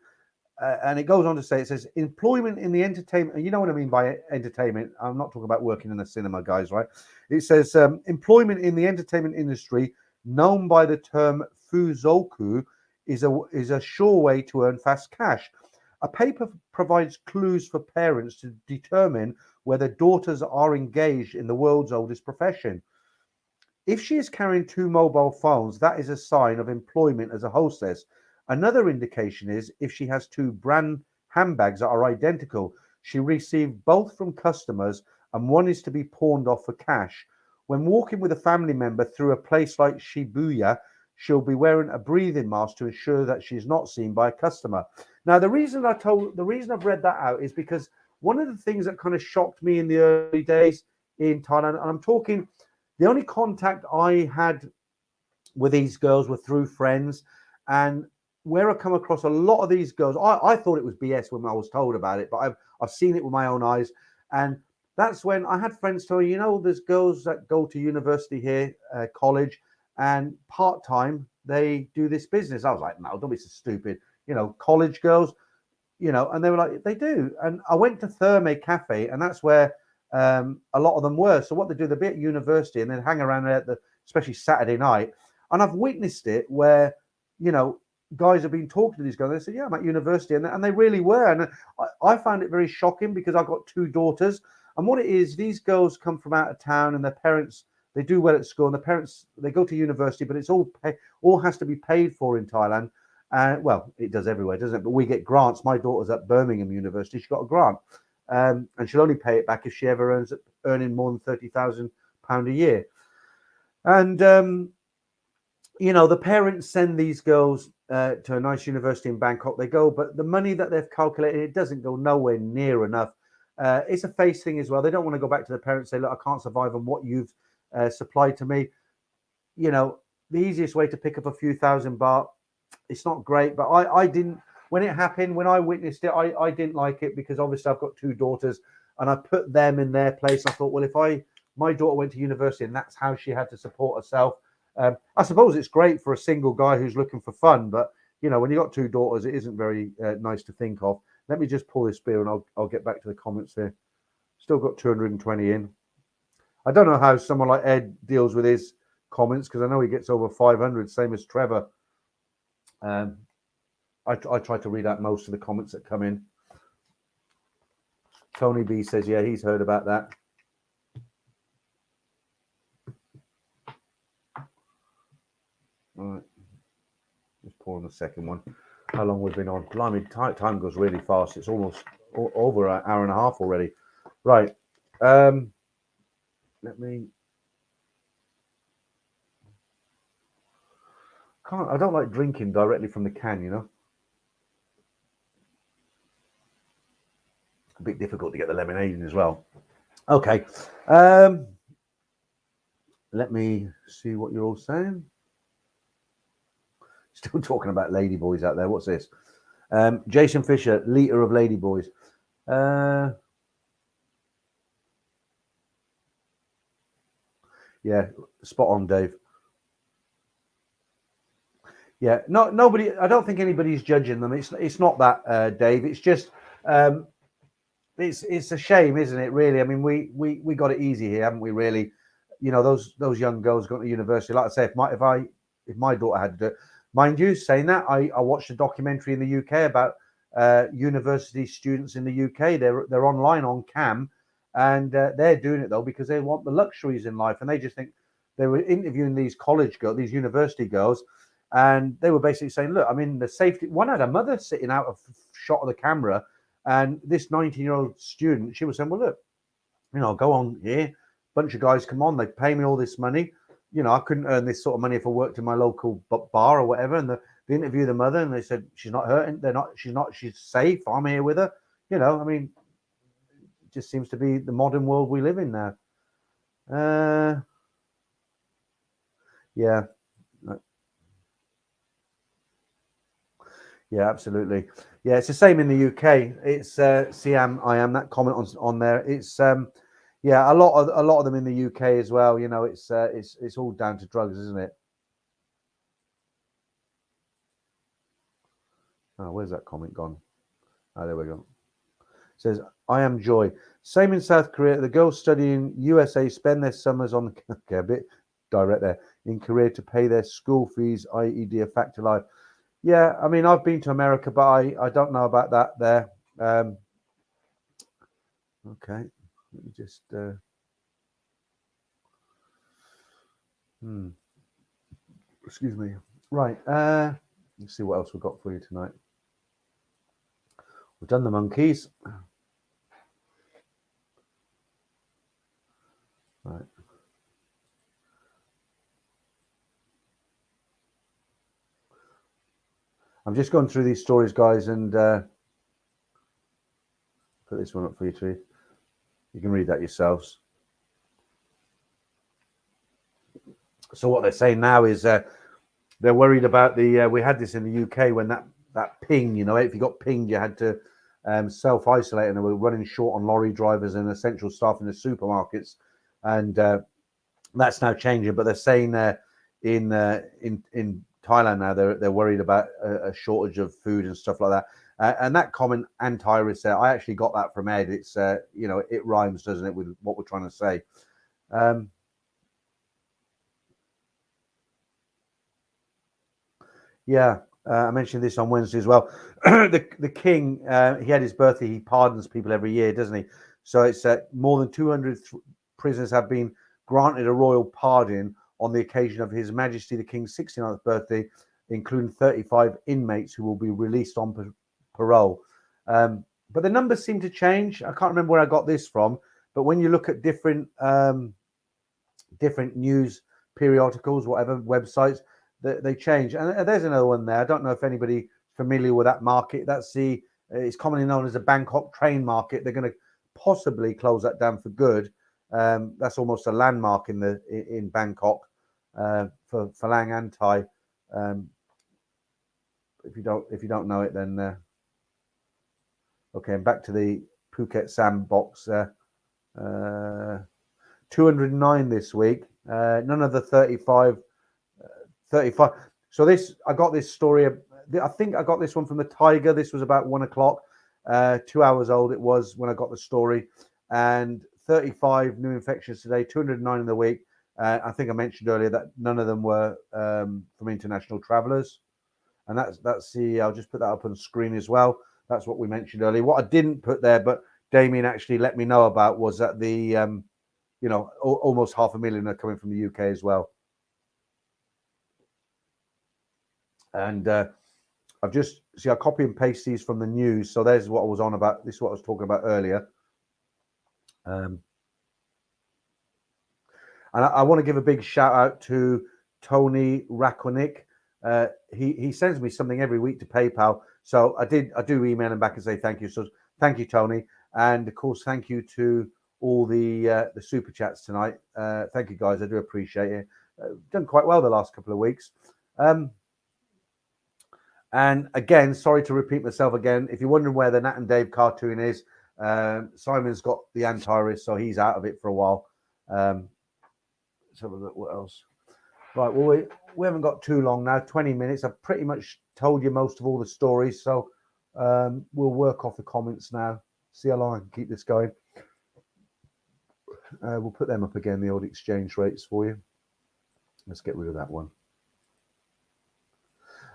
And it goes on to say, it says, employment in the entertainment. You know what I mean by entertainment. I'm not talking about working in the cinema, guys, right? It says employment in the entertainment industry, known by the term fuzoku, is a sure way to earn fast cash. A paper provides clues for parents to determine whether daughters are engaged in the world's oldest profession. If she is carrying 2 mobile phones, that is a sign of employment as a hostess. Another indication is if she has 2 brand handbags that are identical. She received both from customers and one is to be pawned off for cash. When walking with a family member through a place like Shibuya, she'll be wearing a breathing mask to ensure that she's not seen by a customer. Now, the reason I've read that out is because one of the things that kind of shocked me in the early days in Thailand, and I'm talking, the only contact I had with these girls were through friends, and where I come across a lot of these girls, I thought it was BS when I was told about it, but I've seen it with my own eyes, and that's when I had friends tell me, there's girls that go to university here, college, and part-time they do this business. I was like, no, don't be so stupid. College girls, and they were like, they do. And I went to Therme Cafe, and that's where a lot of them were. So what they do, they'll be at university and then hang around there especially Saturday night. And I've witnessed it where, guys have been talking to these guys. They said, yeah, I'm at university. And they really were. And I found it very shocking because I've got 2 daughters. And what it is, these girls come from out of town and their parents, they do well at school. And the parents, they go to university, but it's all has to be paid for in Thailand. Well, it does everywhere, doesn't it? But we get grants. My daughter's at Birmingham University. She got a grant. And she'll only pay it back if she ever earning more than £30,000 a year. And the parents send these girls to a nice university in Bangkok. They go, but the money that they've calculated, it doesn't go nowhere near enough. It's a face thing as well. They don't want to go back to the parents and say, look, I can't survive on what you've supplied to me. The easiest way to pick up a few thousand baht, it's not great, but I didn't. When it happened, when I witnessed it, I didn't like it because obviously I've got 2 daughters and I put them in their place. I thought, well, if my daughter went to university and that's how she had to support herself, I suppose it's great for a single guy who's looking for fun, but when you got 2 daughters, it isn't very nice to think of. Let me just pull this beer and I'll get back to the comments here. Still got 220 in. I don't know how someone like Ed deals with his comments because I know he gets over 500, same as Trevor. I try to read out most of the comments that come in. Tony B says, yeah, he's heard about that. All right. Just pour on the second one. How long we've been on? Blimey, time goes really fast. It's almost over an hour and a half already. Right. Let me... I don't like drinking directly from the can, a bit difficult to get the lemonade in as well. Okay. Let me see what you're all saying. Still talking about Ladyboys out there. What's this? Jason Fisher, liter of Ladyboys. Yeah, spot on, Dave. Yeah, nobody. I don't think anybody's judging them. It's not that, Dave. It's just it's a shame, isn't it? Really. I mean, we got it easy here, haven't we? Really. You know, those young girls going to university. Like I say, if my daughter had to do it, mind you, saying that, I watched a documentary in the UK about university students in the UK. They're online on Cam, and they're doing it though because they want the luxuries in life, and they just think they were interviewing these college girls, these university girls, and they were basically saying, look, I mean, the safety. One had a mother sitting out of shot of the camera, and this 19-year-old student, she was saying, well, look, you know, go on here. Bunch of guys come on, they pay me all this money. You know, I couldn't earn this sort of money if I worked in my local bar or whatever. And they interviewed the mother, and they said she's not hurting. She's safe. I'm here with her. You know, I mean, it just seems to be the modern world we live in now. Yeah, yeah, absolutely. Yeah, it's the same in the UK. It's Siam. I am that comment on there. It's yeah, a lot of them in the UK as well. You know, it's all down to drugs, isn't it? Oh, where's that comment gone? Oh, there we go. It says, I am Joy. Same in South Korea. The girls studying USA spend their summers on okay, a bit direct there in Korea to pay their school fees, i.e., a factor life. Yeah, I mean, I've been to America, but I don't know about that there. Okay, let me just. Excuse me. Right. Let's see what else we've got for you tonight. We've done the monkeys. Right. I'm just going through these stories, guys, and put this one up for you too. You can read that yourselves. So what they're saying now is they're worried about the. We had this in the UK when that ping. You know, if you got pinged, you had to self-isolate, and they were running short on lorry drivers and essential staff in the supermarkets, and that's now changing. But they're saying in Thailand now they're worried about a shortage of food and stuff like that. And that comment anti-risk there, I actually got that from Ed. It's you know, it rhymes, doesn't it, with what we're trying to say. Yeah, I mentioned this on Wednesday as well. The king, he had his birthday. He pardons people every year, doesn't he? So it's more than 200 prisoners have been granted a royal pardon on the occasion of His Majesty the King's 69th birthday, including 35 inmates who will be released on parole. But the numbers seem to change. I can't remember where I got this from, but when you look at different news periodicals, whatever websites, they change. And there's another one there. I don't know if anybody familiar with that market. That's it's commonly known as the Bangkok train market. They're going to possibly close that down for good. That's almost a landmark in Bangkok for Phalang and Thai. If you don't know it, then okay. And back to the Phuket sandbox. 209 this week. None of the 35. So I got this story. I think I got this one from the Tiger. This was about 1 o'clock. 2 hours old it was when I got the story. And 35 new infections today, 209 in the week. I think I mentioned earlier that none of them were from international travellers. And that's the, I'll just put that up on the screen as well. That's what we mentioned earlier. What I didn't put there, but Damien actually let me know about, was that the, almost 500,000 are coming from the UK as well. And I've just, I copy and paste these from the news. So there's what I was on about. This is what I was talking about earlier. And I want to give a big shout out to Tony Rakonik. He sends me something every week to PayPal. So I do email him back and say thank you. So thank you, Tony. And of course, thank you to all the super chats tonight. Thank you, guys. I do appreciate it. Done quite well the last couple of weeks. And again, sorry to repeat myself again. If you're wondering where the Nat and Dave cartoon is, Simon's got the Antares, so he's out of it for a while. Let's have a look. What else? Right. Well, we haven't got too long now. 20 minutes. I've pretty much told you most of all the stories, so we'll work off the comments now. See how long I can keep this going. We'll put them up again, the old exchange rates for you. Let's get rid of that one.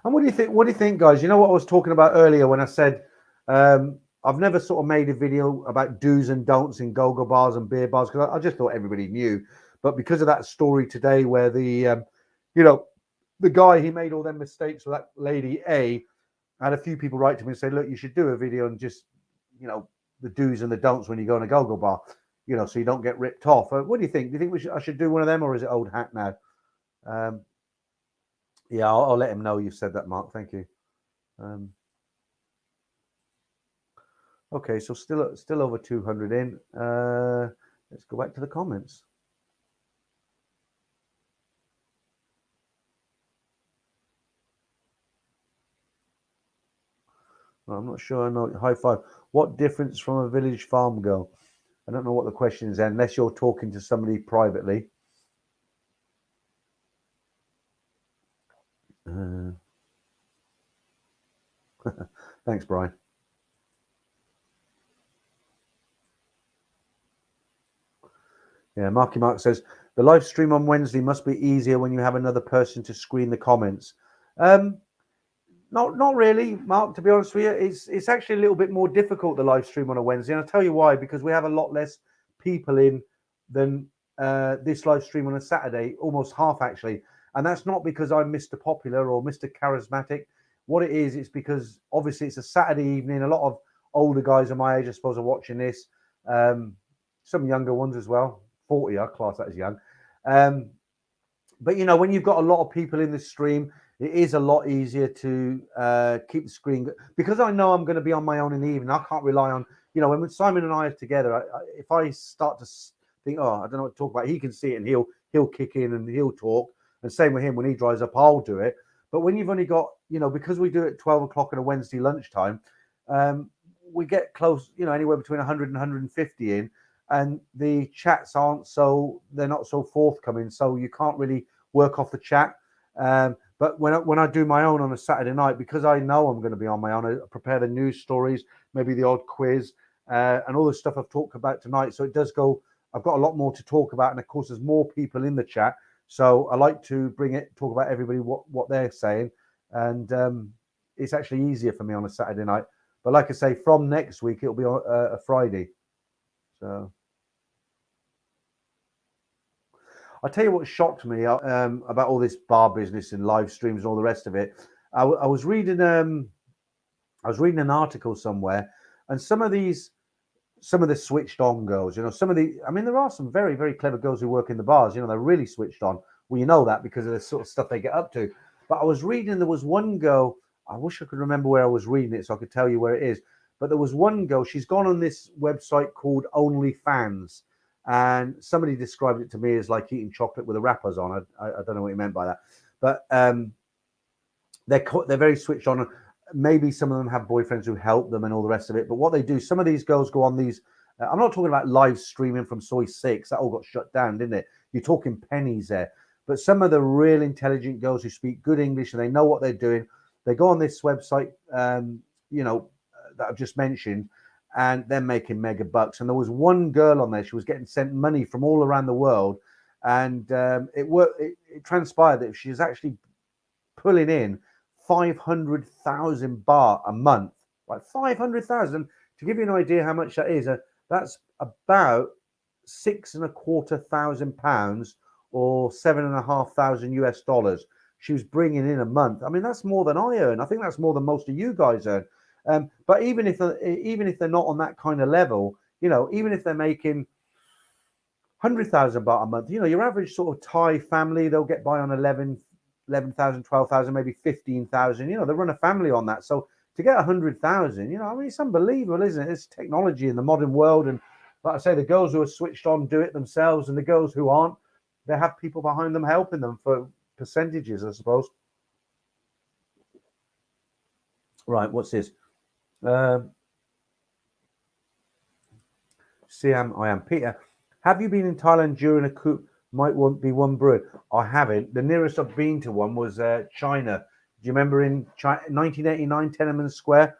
And what do you think? What do you think, guys? You know what I was talking about earlier when I said I've never sort of made a video about do's and don'ts in go-go bars and beer bars because I just thought everybody knew. But because of that story today, where the the guy, he made all them mistakes with that lady A, I had a few people write to me and say, look, you should do a video and just the do's and the don'ts when you go in a go-go bar, so you don't get ripped off. What do you think? Do you think I should do one of them, or is it old hat now? Yeah, I'll let him know you said that, Mark. Thank you. Okay, so still over 200 in. Let's go back to the comments. Well, I'm not sure I know. High five. What difference from a village farm girl? I don't know what the question is, unless you're talking to somebody privately. Thanks, Brian. Yeah, Marky Mark says the live stream on Wednesday must be easier when you have another person to screen the comments. Not really, Mark. To be honest with you, it's actually a little bit more difficult the live stream on a Wednesday, and I'll tell you why. Because we have a lot less people in than this live stream on a Saturday, almost half actually. And that's not because I'm Mr. Popular or Mr. Charismatic. What it is, it's because obviously it's a Saturday evening. A lot of older guys of my age, I suppose, are watching this. Some younger ones as well. 40, I class that as young. But when you've got a lot of people in the stream, it is a lot easier to keep the screen, because I know I'm going to be on my own in the evening. I can't rely on, when Simon and I are together, if I start to think, oh, I don't know what to talk about, he can see it and he'll kick in and he'll talk. And same with him, when he drives up, I'll do it. But when you've only got, because we do it at 12 o'clock on a Wednesday lunchtime, we get close, anywhere between 100 and 150 in. And the chats they're not so forthcoming. So you can't really work off the chat. But when I do my own on a Saturday night, because I know I'm going to be on my own, I prepare the news stories, maybe the odd quiz, and all the stuff I've talked about tonight. So it does go, I've got a lot more to talk about. And of course, there's more people in the chat. So I like to talk about everybody, what they're saying. And it's actually easier for me on a Saturday night. But like I say, from next week, it'll be on a Friday. So I'll tell you what shocked me about all this bar business and live streams and all the rest of it. I was reading an article somewhere, and some of the switched on girls, there are some very, very clever girls who work in the bars, they're really switched on. Well, that because of the sort of stuff they get up to. But I was reading, there was one girl, I wish I could remember where I was reading it so I could tell you where it is. But there was one girl, she's gone on this website called OnlyFans. And somebody described it to me as like eating chocolate with the wrappers on. I don't know what he meant by that, but they're very switched on. Maybe some of them have boyfriends who help them and all the rest of it. But what they do, some of these girls go on these. I'm not talking about live streaming from Soy 6. That all got shut down, didn't it? You're talking pennies there. But some of the real intelligent girls who speak good English and they know what they're doing, they go on this website, that I've just mentioned, and they're making mega bucks. And there was one girl on there, she was getting sent money from all around the world. And it transpired that she's actually pulling in 500,000 baht a month. Like 500,000, to give you an idea how much that is, that's about £6,250 or $7,500 US. She was bringing in a month. I mean, that's more than I earn. I think that's more than most of you guys earn. But even if they're not on that kind of level, even if they're making 100,000 baht a month, your average sort of Thai family, they'll get by on 11,000, 12,000, maybe 15,000. They run a family on that. So to get 100,000, you know, I mean, it's unbelievable, isn't it? It's technology in the modern world. And like I say, the girls who are switched on do it themselves, and the girls who aren't, they have people behind them helping them for percentages, I suppose. Right, what's this? Siam, I am Peter. Have you been in Thailand during a coup? Might be one brewed. I haven't. The nearest I've been to one was China. Do you remember in China, 1989, Tiananmen Square?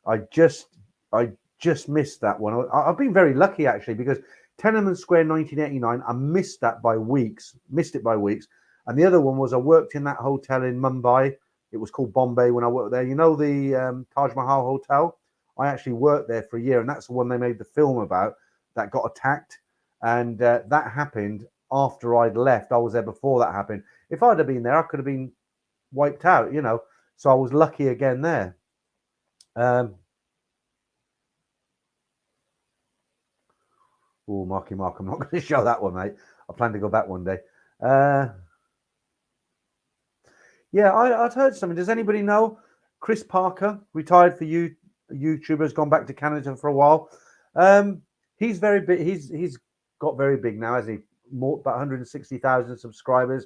I just I just missed that one. I've been very lucky actually, because Tiananmen Square 1989, I missed that by weeks. Missed it by weeks. And the other one was I worked in that hotel in Mumbai. It was called Bombay when I worked there. You know the Taj Mahal Hotel? I actually worked there for a year, and that's the one they made the film about that got attacked. And that happened after I'd left. I was there before that happened. If I'd have been there, I could have been wiped out, you know. So I was lucky again there. Oh, Marky Mark, I'm not going to show that one, mate. I plan to go back one day. Yeah, I'd heard something. Does anybody know? Chris Parker, retired for you, YouTuber, has gone back to Canada for a while. He's very big. He's got very big now, has he? More, about 160,000 subscribers.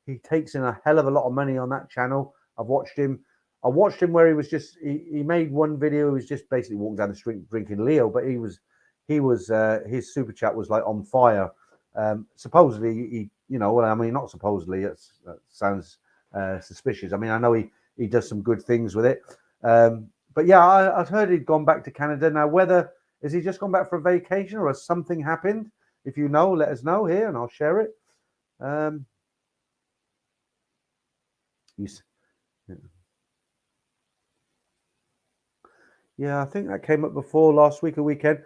He takes in a hell of a lot of money on that channel. I've watched him. I watched him where he was just he made one video. He was just basically walking down the street drinking Leo, but he was his super chat was like on fire. Supposedly he, you know, well, I mean, not supposedly. That sounds suspicious. I mean, I know he does some good things with it. But yeah, I've heard he'd gone back to Canada. Now, whether has he just gone back for a vacation or has something happened? If you know, let us know here and I'll share it. Yeah, I think that came up before last week or weekend.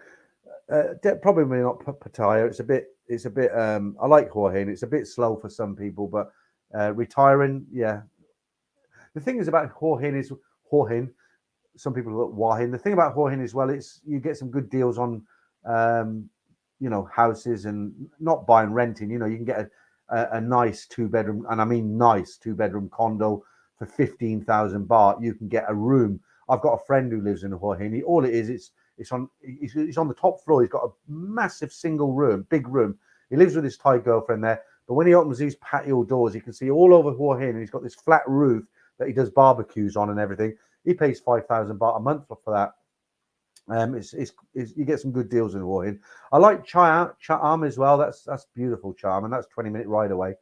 Probably not Pattaya. It's a bit. I like Hua Hin. It's a bit slow for some people, but retiring, yeah. The thing is about Hua Hin is Hua Hin. Some people look Hua Hin. The thing about Hua Hin as well, it's you get some good deals on, you know, houses and not buying, renting. You know, you can get a nice 2-bedroom, and I mean nice 2-bedroom condo for 15,000 baht. You can get a room. I've got a friend who lives in Hua Hin. All it is, it's on the top floor. He's got a massive single room, big room. He lives with his Thai girlfriend there. But when he opens these patio doors, you can see all over Hua Hin, and he's got this flat roof that he does barbecues on and everything. He pays 5,000 baht a month for that. You get some good deals in Hua Hin. I like Cha'am as well. That's beautiful, Cha'am, and that's 20-minute ride away.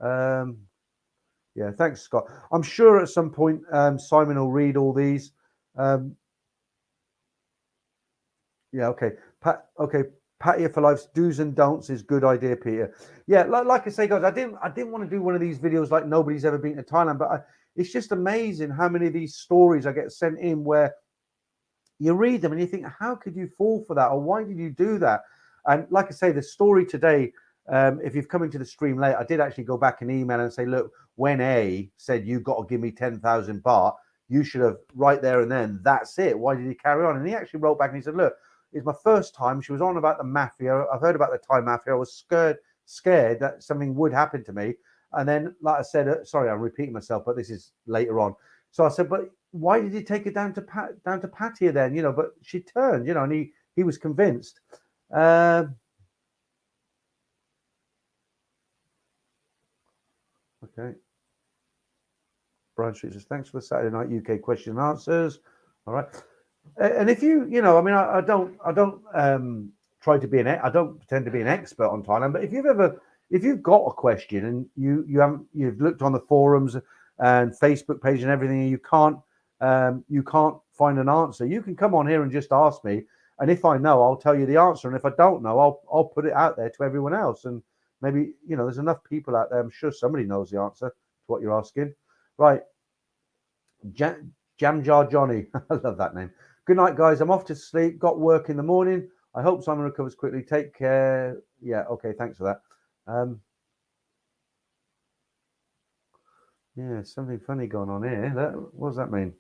Yeah, thanks, Scott. I'm sure at some point Simon will read all these. Yeah, okay. Okay, Pattaya for Life's do's and don'ts is good idea, Peter. Yeah, like I say, guys, I didn't want to do one of these videos like nobody's ever been to Thailand, but it's just amazing how many of these stories I get sent in where you read them and you think, how could you fall for that, or why did you do that? And like I say, the story today, if you've come into the stream late, I did actually go back and email and say, look, when A said you've got to give me 10,000 baht, you should have right there and then. That's it. Why did he carry on? And he actually wrote back and he said, look, it's my first time. She was on about the mafia. I've heard about the Thai mafia. I was scared that something would happen to me. And then, like I said, sorry, I'm repeating myself, but this is later on. So I said, but why did he take it down to Pattaya then? You know, but she turned, you know, and he was convinced. Okay. Brian Street says, thanks for the Saturday night UK question and answers. All right. And if you know, I mean, I don't try to be I don't pretend to be an expert on Thailand, but if you've got a question and you've looked on the forums and Facebook page and everything, and you can't find an answer, you can come on here and just ask me, and if I know, I'll tell you the answer, and if I don't know, I'll put it out there to everyone else, and maybe, you know, there's enough people out there, I'm sure somebody knows the answer to what you're asking. Right. Jam Jar Johnny. I love that name. Good night, guys. I'm off to sleep. Got work in the morning. I hope Simon recovers quickly. Take care. Yeah, okay. Thanks for that. Yeah, something funny going on here. What does that mean?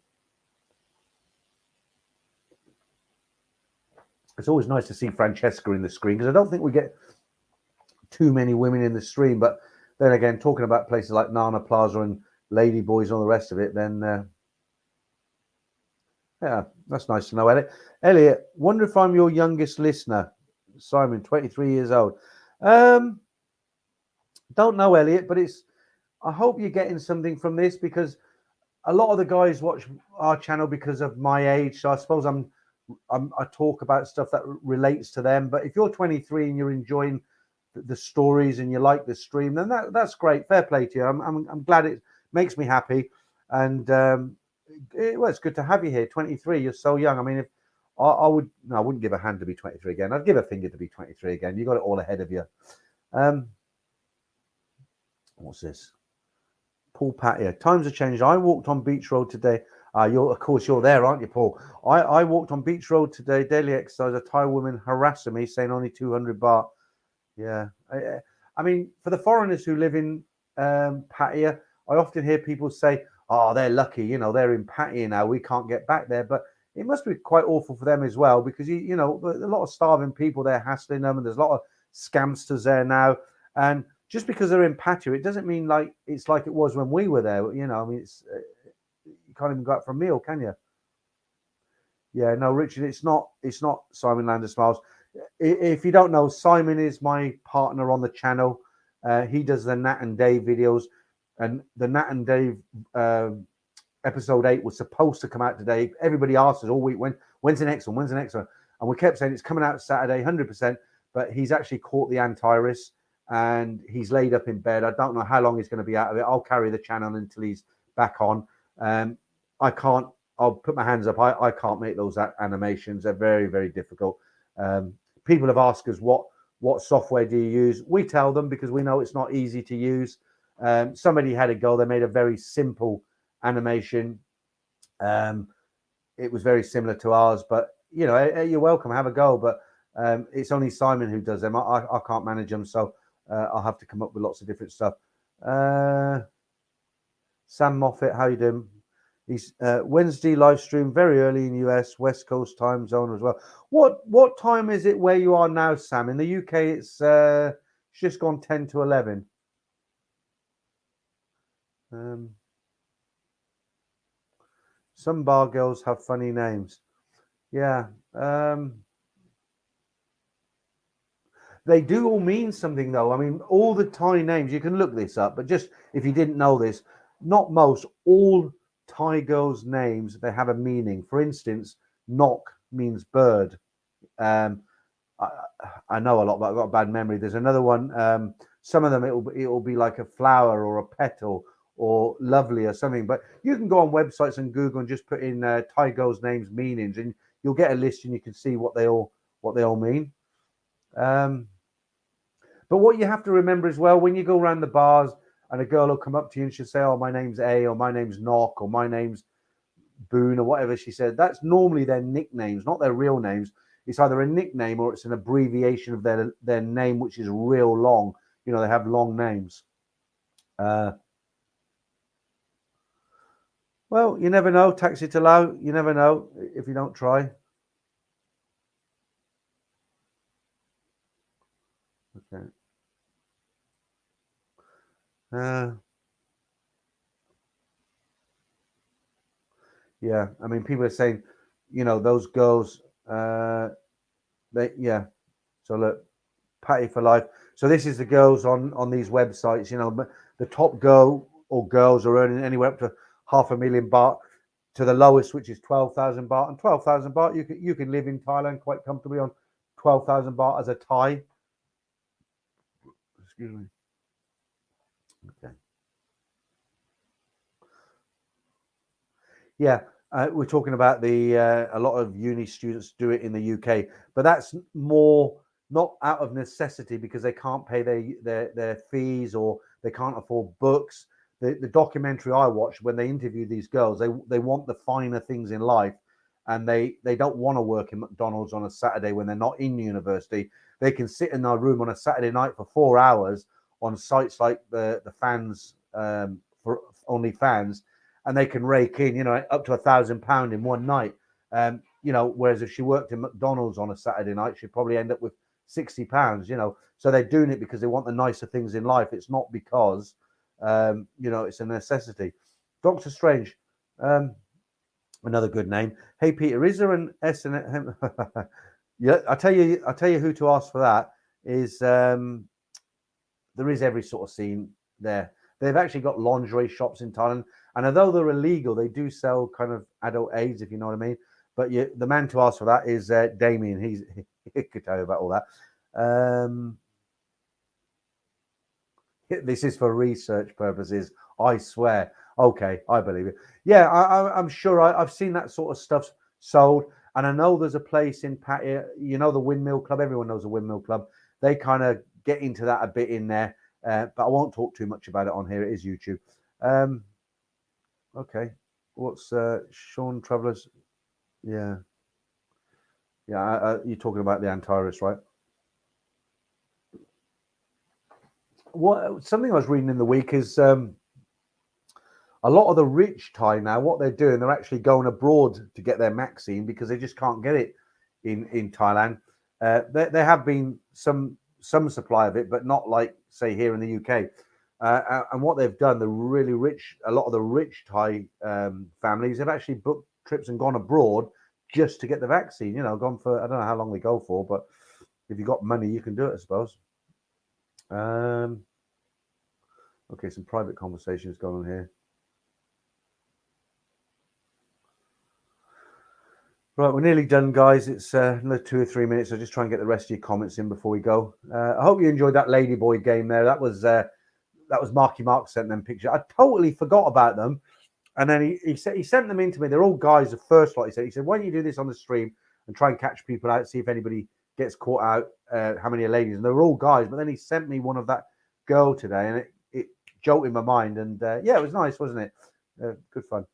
It's always nice to see Francesca in the screen, because I don't think we get too many women in the stream. But then again, talking about places like Nana Plaza and Ladyboys and all the rest of it, then Yeah, that's nice to know, Elliot. Elliot, wonder if I'm your youngest listener. Simon, 23 years old. Um, don't know, Elliot, but it's. I hope you're getting something from this because a lot of the guys watch our channel because of my age. So I suppose I talk about stuff that relates to them. But if you're 23 and you're enjoying the stories and you like the stream, then that's great. Fair play to you. I'm glad it makes me happy, and well, it's good to have you here. 23, you're so young. I mean, if I would, no, I wouldn't give a hand to be 23 again. I'd give a finger to be 23 again. You got it all ahead of you. Um, what's this? Paul Pattaya. Times have changed. I walked on Beach Road today. Of course, you're there, aren't you, Paul? I walked on Beach Road today, daily exercise. A Thai woman harassing me, saying only 200 baht. Yeah. I mean, for the foreigners who live in Pattaya, I often hear people say, oh, they're lucky, they're in Pattaya now. We can't get back there. But it must be quite awful for them as well because, a lot of starving people there hassling them and there's a lot of scamsters there now. And just because they're in Pattaya, it doesn't mean like it's like it was when we were there. I mean, you can't even go out for a meal, can you? Yeah, no, Richard, it's not Simon Lander Smiles. If you don't know, Simon is my partner on the channel. He does the Nat and Dave videos, and the Nat and Dave episode 8 was supposed to come out today. Everybody asked us all week, when's the next one? When's the next one? And we kept saying it's coming out Saturday, 100%. But he's actually caught the antivirus and he's laid up in bed. I don't know how long he's going to be out of it. I'll carry the channel until he's back on. I can't. I'll put my hands up. I can't make those animations. They're very, very difficult. People have asked us what software do you use? We tell them because we know it's not easy to use. Somebody had a go. They made a very simple animation. It was very similar to ours, but you're welcome. Have a go. But it's only Simon who does them. I can't manage them, so I'll have to come up with lots of different stuff. Sam Moffat, how you doing? He's Wednesday live stream very early in US West Coast time zone as well. What time is it where you are now, Sam? In the UK, it's just gone 10 to 11. Some bar girls have funny names. Yeah. They do all mean something, though. I mean, all the Thai names, you can look this up, but just if you didn't know this, not most, all Thai girls' names, they have a meaning. For instance, Nok means bird. I know a lot, but I've got a bad memory. There's another one. Some of them, it'll be like a flower or a petal or lovely or something. But you can go on websites and Google and just put in Thai girls' names meanings, and you'll get a list and you can see what they all mean. But what you have to remember as well, when you go around the bars and a girl will come up to you and she'll say, oh, my name's A, or my name's Knock, or my name's Boone, or whatever she said, that's normally their nicknames, not their real names. It's either a nickname or it's an abbreviation of their name, which is real long. They have long names. Well, you never know. Taxi to Lao, you never know if you don't try. Okay. Yeah, I mean, people are saying, those girls, So look, Patty for life. So this is the girls on these websites. The top girl or girls are earning anywhere up to 500,000 baht to the lowest, which is 12,000 baht. And 12,000 baht, you can live in Thailand quite comfortably on 12,000 baht as a Thai. Excuse me. Okay. Yeah, we're talking about a lot of uni students do it in the UK, but that's more not out of necessity because they can't pay their fees or they can't afford books. The documentary I watched, when they interview these girls, they want the finer things in life, and they don't want to work in McDonald's on a Saturday when they're not in university. They can sit in their room on a Saturday night for 4 hours on sites like the fans for OnlyFans, and they can rake in, up to £1,000 in one night. Whereas if she worked in McDonald's on a Saturday night, she'd probably end up with £60. So they're doing it because they want the nicer things in life. It's not because, it's a necessity. Doctor Strange, Another good name. Hey Peter, is there an S and M? Yeah, I tell you who to ask for that is there is every sort of scene there. They've actually got lingerie shops in Thailand, and although they're illegal, they do sell kind of adult aids, if you know what I mean. But the man to ask for that is Damien. He could tell you about all that. This is for research purposes. I swear. Okay, I believe it. Yeah, I'm sure I've seen that sort of stuff sold, and I know there's a place in Pattaya. You know the Windmill Club. Everyone knows the Windmill Club. They kind of get into that a bit in there, but I won't talk too much about it on here. It is YouTube. Okay, what's Sean Travellers? Yeah, yeah. You're talking about the Antares, right? What something I was reading in the week is a lot of the rich Thai now, what they're doing, they're actually going abroad to get their vaccine because they just can't get it in Thailand. There have been some supply of it, but not like say here in the UK. And what they've done, the really rich, a lot of the rich Thai families have actually booked trips and gone abroad just to get the vaccine. You know, gone for I don't know how long they go for, but if you've got money, you can do it, I suppose. Okay, some private conversations going on here. Right, we're nearly done, guys. It's another 2 or 3 minutes. I'll just try and get the rest of your comments in before we go. I hope you enjoyed that Ladyboy game there. That was Marky Mark sent them pictures. I totally forgot about them, and then he sent them in to me. They're all guys. The first lot he said, why don't you do this on the stream and try and catch people out, see if anybody gets caught out. How many are ladies? And they were all guys. But then he sent me one of that girl today, and it jolted my mind. And yeah, it was nice, wasn't it? Good fun.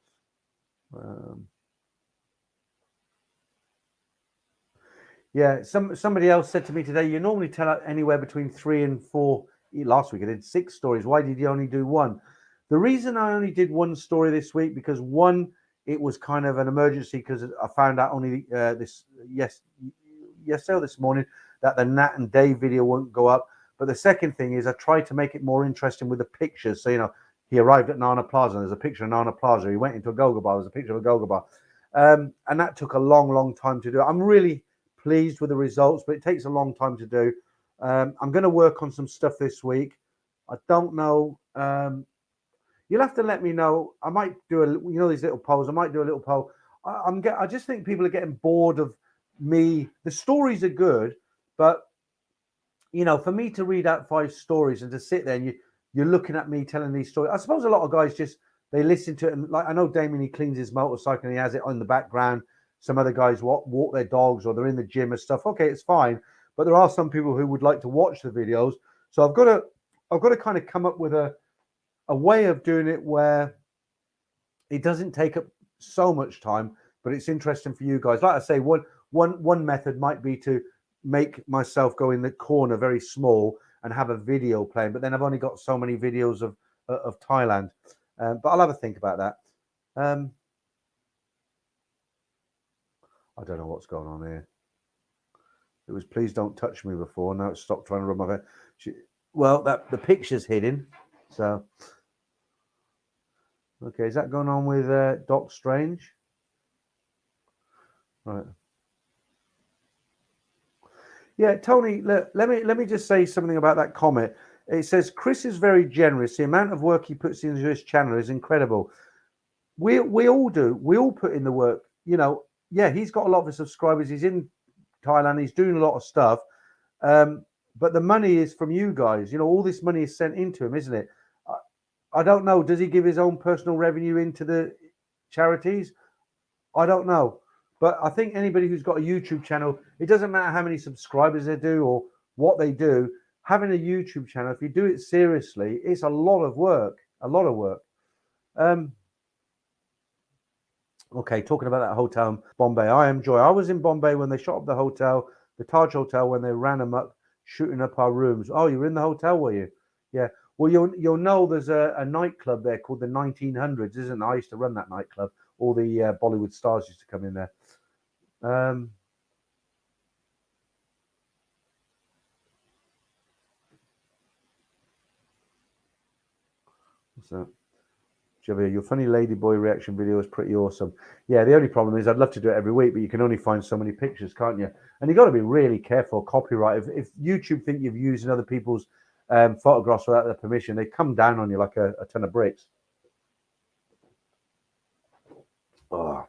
Yeah, somebody else said to me today, you normally tell anywhere between 3 and 4. Last week I did 6 stories. Why did you only do one? The reason I only did one story this week because one, it was kind of an emergency because I found out only yesterday or this morning that the Nat and Dave video won't go up. But the second thing is I tried to make it more interesting with the pictures. So, you know, he arrived at Nana Plaza and there's a picture of Nana Plaza. He went into a Goga bar. There's a picture of a Goga bar. And that took a long time to do. I'm really pleased with the results, but it takes a long time to do. I'm going to work on some stuff this week. I don't know. You'll have to let me know. I might do these little polls. I might do a little poll. I just think people are getting bored of me. The stories are good, but you know, for me to read out 5 stories and to sit there and you're looking at me telling these stories. I suppose a lot of guys just they listen to it and like I know Damien, he cleans his motorcycle and he has it on the background. Some other guys walk their dogs or they're in the gym and stuff. Okay, it's fine. But there are some people who would like to watch the videos. So I've got to kind of come up with a way of doing it where it doesn't take up so much time, but it's interesting for you guys. Like I say, one method might be to make myself go in the corner very small and have a video playing. But then I've only got so many videos of Thailand. But I'll have a think about that. I don't know what's going on here. It was please don't touch me before. Now it's stopped trying to rub my face. Well, the picture's hidden. So, okay, is that going on with Doc Strange? Right. Yeah, Tony, let me just say something about that comment. It says Chris is very generous. The amount of work he puts into his channel is incredible. We all do. We all put in the work. You know, yeah, he's got a lot of subscribers. He's in Thailand. He's doing a lot of stuff. But the money is from you guys. You know, all this money is sent into him, isn't it? I don't know. Does he give his own personal revenue into the charities? I don't know. But I think anybody who's got a YouTube channel, it doesn't matter how many subscribers they do or what they do. Having a YouTube channel, if you do it seriously, it's a lot of work. A lot of work. Okay, talking about that hotel in Bombay, I enjoy. I was in Bombay when they shot up the hotel, the Taj Hotel, when they ran amok, shooting up our rooms. Oh, you were in the hotel, were you? Yeah. Well, you'll know there's a nightclub there called the 1900s, isn't there? I used to run that nightclub. All the Bollywood stars used to come in there. What's that? Javier, your funny Ladyboy reaction video is pretty awesome. Yeah, the only problem is I'd love to do it every week, but you can only find so many pictures, can't you? And you've got to be really careful, copyright. If YouTube think you've used other people's photographs without their permission, they come down on you like a ton of bricks. Oh.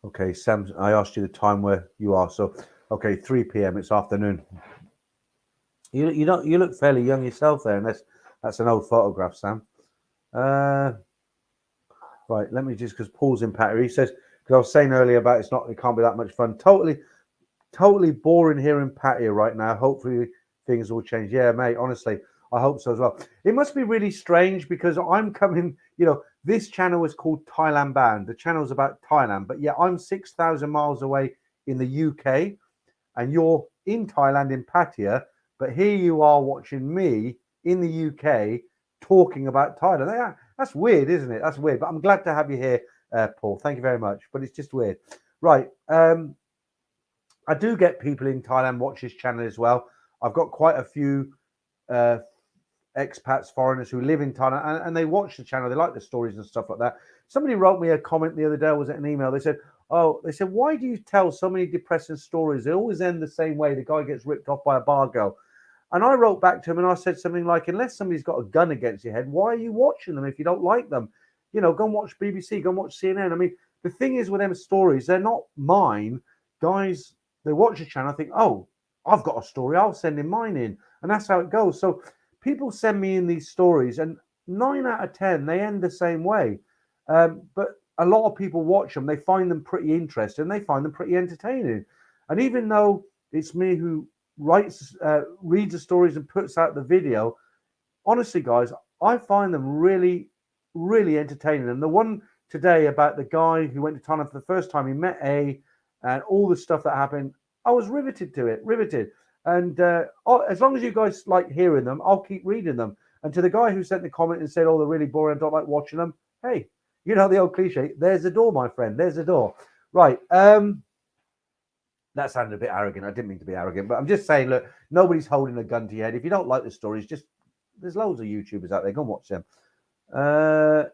Okay, Sam, I asked you the time where you are. So, okay, 3 p.m. It's afternoon. You look fairly young yourself there, and that's an old photograph, Sam. Right, let me just, because Paul's in Pattaya. He says, because I was saying earlier about it can't be that much fun. Totally boring here in Pattaya right now. Hopefully things will change. Yeah, mate, honestly, I hope so as well. It must be really strange because I'm coming, this channel is called Thailand Bound. The channel's about Thailand, but yeah, I'm 6,000 miles away in the UK and you're in Thailand in Pattaya, but here you are watching me in the UK talking about Thailand. That's weird, isn't it? That's weird, but I'm glad to have you here, Paul. Thank you very much, but it's just weird. Right. I do get people in Thailand watch this channel as well. I've got quite a few expats, foreigners who live in Thailand, and they watch the channel. They like the stories and stuff like that. Somebody wrote me a comment the other day. Was it an email? They said, why do you tell so many depressing stories? They always end the same way. The guy gets ripped off by a bar girl. And I wrote back to him and I said something like, unless somebody's got a gun against your head, why are you watching them if you don't like them? Go and watch BBC, go and watch CNN. I mean, the thing is with them stories, they're not mine. Guys, they watch the channel, I think, oh, I've got a story, I'll send in mine in. And that's how it goes. So people send me in these stories and 9 out of 10, they end the same way. But a lot of people watch them, they find them pretty interesting, they find them pretty entertaining. And even though it's me who reads the stories and puts out the video, honestly, guys, I find them really, really entertaining. And the one today about the guy who went to Thailand for the first time, he met and all the stuff that happened, I was riveted to it, riveted. And as long as you guys like hearing them, I'll keep reading them. And to the guy who sent the comment and said, oh, they're really boring, I don't like watching them. Hey, you know the old cliche, there's the door, my friend, there's the door. Right. That sounded a bit arrogant. I didn't mean to be arrogant, but I'm just saying, look, nobody's holding a gun to your head. If you don't like the stories, there's loads of YouTubers out there. Go and watch them.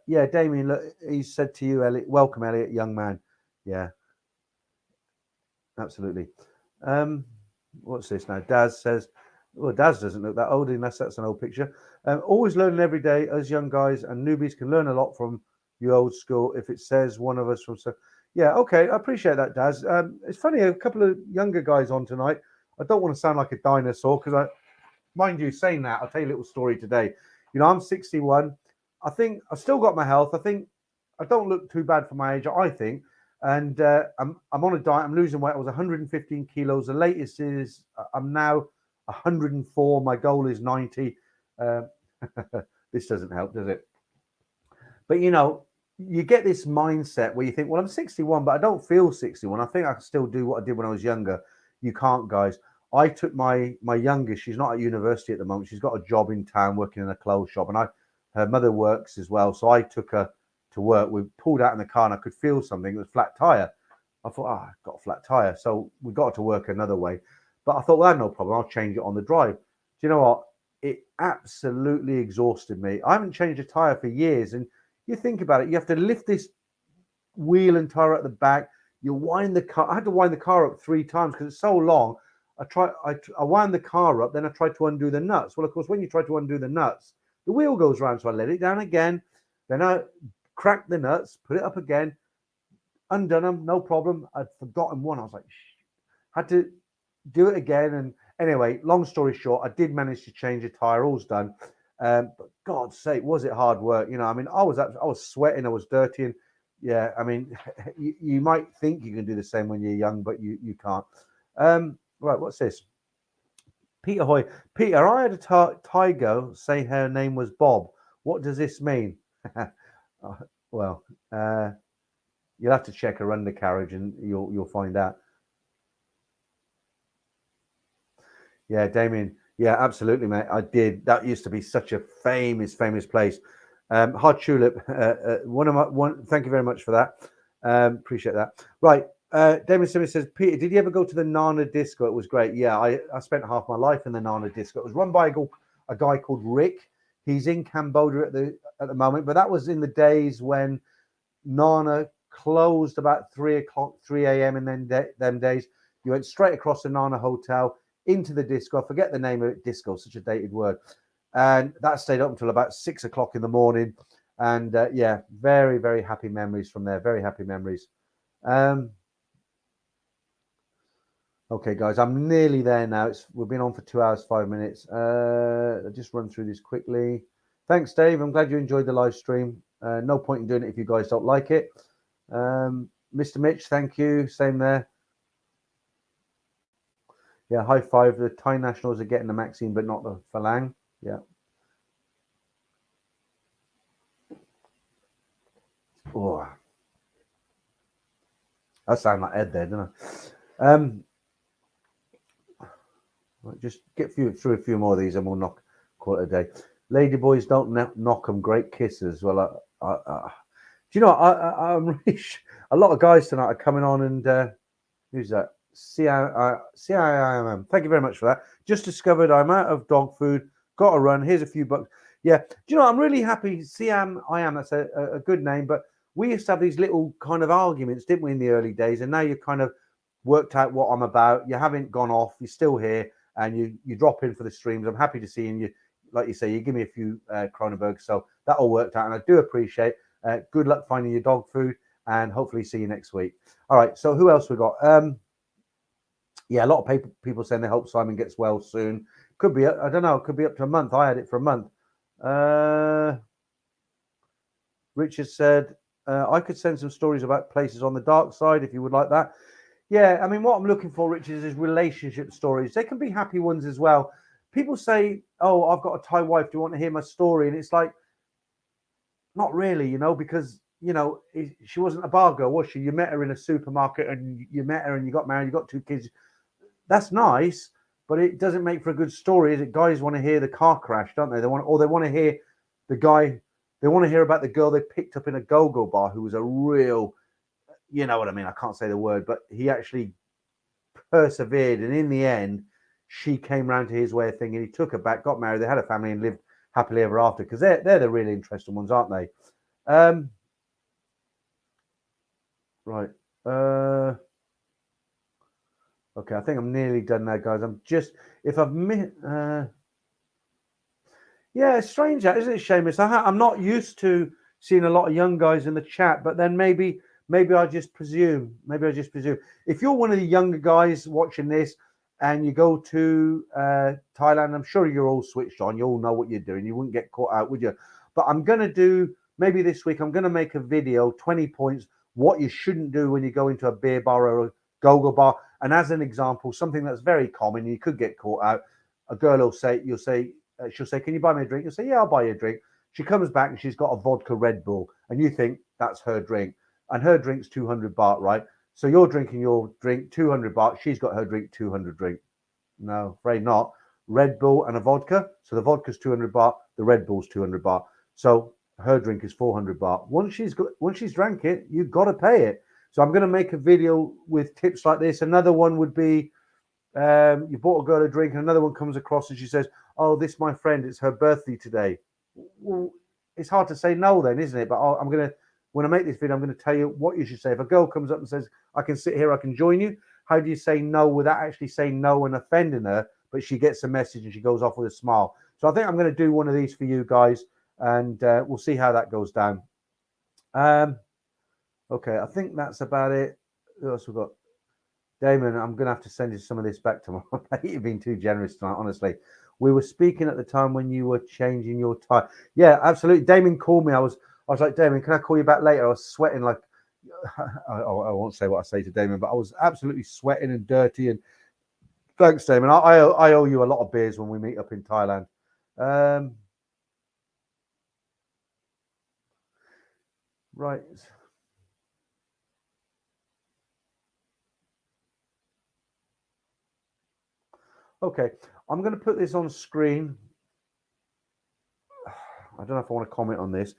Yeah, Damien, look, he said to you, Elliot, welcome, Elliot, young man. Yeah, absolutely. What's this now? Daz says, well, Daz doesn't look that old unless that's an old picture. Always learning every day as young guys and newbies can learn a lot from you old school. If it says one of us from... Yeah, okay, I appreciate that, Daz. It's funny, a couple of younger guys on tonight. I don't want to sound like a dinosaur because mind you, saying that, I'll tell you a little story today. I'm 61. I think I've still got my health. I think I don't look too bad for my age, I think. And I'm on a diet. I'm losing weight. I was 115 kilos. The latest is I'm now 104. My goal is 90. This doesn't help, does it? But, you get this mindset where you think, well, I'm 61, but I don't feel 61. I think I can still do what I did when I was younger. You can't, guys. I took my youngest. She's not at university at the moment. She's got a job in town working in a clothes shop. And her mother works as well. So I took her to work. We pulled out in the car and I could feel something. It was flat tire. I thought, I've got a flat tire. So we got to work another way. But I thought, well, no problem. I'll change it on the drive. Do you know what? It absolutely exhausted me. I haven't changed a tire for years. And you think about it, you have to lift this wheel and tire at the back. You wind the car. I had to wind the car up 3 times because it's so long. I wound the car up, then I tried to undo the nuts. Well, of course, when you try to undo the nuts, the wheel goes round. So I let it down again. Then I cracked the nuts, put it up again, undone them, no problem. I'd forgotten one. I was like, had to do it again. And anyway, long story short, I did manage to change a tire. All's done. But God's sake, was it hard work? I was sweating, I was dirty, and yeah, I mean, you might think you can do the same when you're young, but you can't. Right, what's this? Peter Hoy. Peter, I had a Thai girl say her name was Bob. What does this mean? Well, you'll have to check her undercarriage and you'll find out. Yeah, Damien. Yeah, absolutely, mate. I did. That used to be such a famous place. Hard Tulip. Thank you very much for that. Appreciate that. Right. Damien Simmons says, Peter, did you ever go to the Nana Disco? It was great. Yeah, I spent half my life in the Nana Disco. It was run by a guy called Rick. He's in Cambodia at the moment, but that was in the days when Nana closed about 3 o'clock, 3 a.m. in them days. You went straight across the Nana Hotel into the disco. I forget the name of it. Disco, such a dated word. And that stayed up until about 6 o'clock in the morning. And yeah, very, very happy memories from there. Very happy memories. Okay, guys, I'm nearly there now. We've been on for 2 hours, 5 minutes. I'll just run through this quickly. Thanks, Dave. I'm glad you enjoyed the live stream. No point in doing it if you guys don't like it. Mr. Mitch, thank you. Same there. Yeah, high five. The Thai nationals are getting the Maxine, but not the Falang. Yeah. Oh, I sound like Ed there, don't I? Just get through a few more of these, and we'll call it a day. Ladyboys don't knock them. Great kisses. Well, do you know? I'm really a lot of guys tonight are coming on, and who's that? CIMM. Thank you very much for that. Just discovered I'm out of dog food. Got to run. Here's a few bucks. Yeah. Do you know? I'm really happy. CIMM. That's a good name. But we used to have these little kind of arguments, didn't we, in the early days? And now you've kind of worked out what I'm about. You haven't gone off. You're still here, and you drop in for the streams. I'm happy to see you. Like you say, you give me a few Kronenbergs. So that all worked out, and I do appreciate. Good luck finding your dog food, and hopefully see you next week. All right. So who else we got? Yeah, a lot of people saying they hope Simon gets well soon. Could be, I don't know, it could be up to a month. I had it for a month. Richard said, I could send some stories about places on the dark side if you would like that. Yeah, I mean, what I'm looking for, Richard, is relationship stories. They can be happy ones as well. People say, oh, I've got a Thai wife. Do you want to hear my story? And it's like, not really, because she wasn't a bar girl, was she? You met her in a supermarket, and you met her and you got married, you got 2 kids. That's nice, but it doesn't make for a good story, is it? Guys want to hear the car crash, don't they? They want to hear the guy. They want to hear about the girl they picked up in a go-go bar who was a real, you know what I mean? I can't say the word, but he actually persevered, and in the end, she came round to his way of thinking. He took her back, got married, they had a family, and lived happily ever after. Because they're the really interesting ones, aren't they? Right. Okay, I think I'm nearly done now, guys. I'm just, if I've missed, yeah, it's strange, that, isn't it, Seamus? I'm not used to seeing a lot of young guys in the chat, but then maybe I just presume. If you're one of the younger guys watching this and you go to Thailand, I'm sure you're all switched on. You all know what you're doing. You wouldn't get caught out, would you? But I'm going to do, maybe this week, I'm going to make a video, 20 points, what you shouldn't do when you go into a beer bar or a go-go bar. And as an example, something that's very common, you could get caught out. A girl will say, she'll say, can you buy me a drink? You'll say, yeah, I'll buy you a drink. She comes back and she's got a vodka Red Bull, and you think that's her drink. And her drink's 200 baht, right? So you're drinking your drink, 200 baht. She's got her drink, 200 drink. No, afraid not. Red Bull and a vodka. So the vodka's 200 baht, the Red Bull's 200 baht. So her drink is 400 baht. Once she's drank it, you've got to pay it. So I'm going to make a video with tips like this. Another one would be, you bought a girl a drink, and another one comes across and she says, oh, this my friend, it's her birthday today. Well, it's hard to say no then, isn't it? But when I make this video, I'm going to tell you what you should say. If a girl comes up and says, I can sit here, I can join you, how do you say no without actually saying no and offending her, but she gets a message and she goes off with a smile? So I think I'm going to do one of these for you guys, and we'll see how that goes down. Okay, I think that's about it. Who else we got? Damon, I'm going to have to send you some of this back tomorrow. You've been too generous tonight, honestly. We were speaking at the time when you were changing your tie. Yeah, absolutely. Damon called me. I was like, Damon, can I call you back later? I was sweating like, I won't say what I say to Damon, but I was absolutely sweating and dirty. And thanks, Damon. I owe you a lot of beers when we meet up in Thailand. Right. Okay, I'm going to put this on screen. I don't know if I want to comment on this.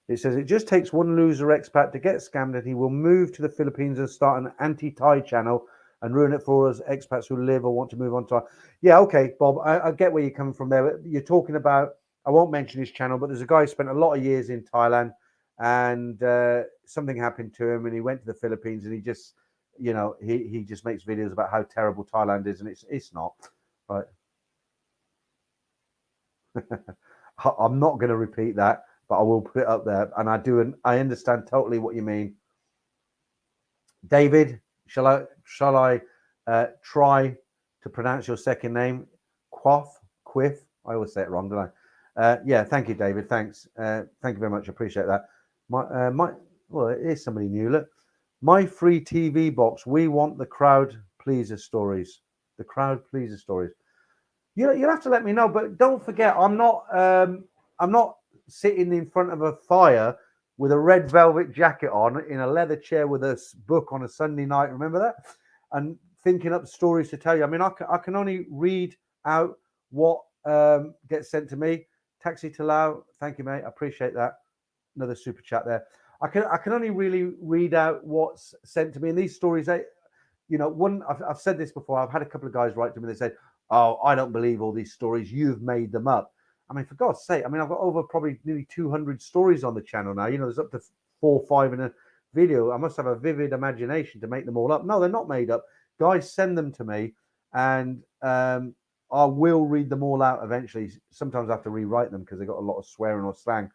It says it just takes one loser expat to get scammed, and he will move to the Philippines and start an anti-Thai channel and ruin it for us expats who live or want to move on to. Yeah, okay, Bob, I get where you're coming from there. You're talking about, I won't mention his channel, but there's a guy who spent a lot of years in Thailand, and something happened to him, and he went to the Philippines, and he just, he just makes videos about how terrible Thailand is, and it's not. Right. I'm not going to repeat that, but I will put it up there, and I understand totally what you mean. David, shall I try to pronounce your second name? Quiff. I always say it wrong, don't I? Yeah, thank you, David. Thanks. Thank you very much. I appreciate that. Well, it is somebody new. Look, my free TV box. We want the crowd pleaser stories. The crowd pleaser stories. You'll have to let me know, but don't forget, I'm not sitting in front of a fire with a red velvet jacket on in a leather chair with a book on a Sunday night. Remember that? And thinking up stories to tell you. I mean, I can only read out what gets sent to me. Taxi to Lao, thank you, mate. I appreciate that. Another super chat there. I can only really read out what's sent to me. And these stories, I've said this before. I've had a couple of guys write to me. They said, "Oh, I don't believe all these stories. You've made them up." I mean, for God's sake, I've got over probably nearly 200 stories on the channel now. There's up to 4 or 5 in a video. I must have a vivid imagination to make them all up. No, they're not made up. Guys, send them to me, and I will read them all out eventually. Sometimes I have to rewrite them because they got a lot of swearing or slang.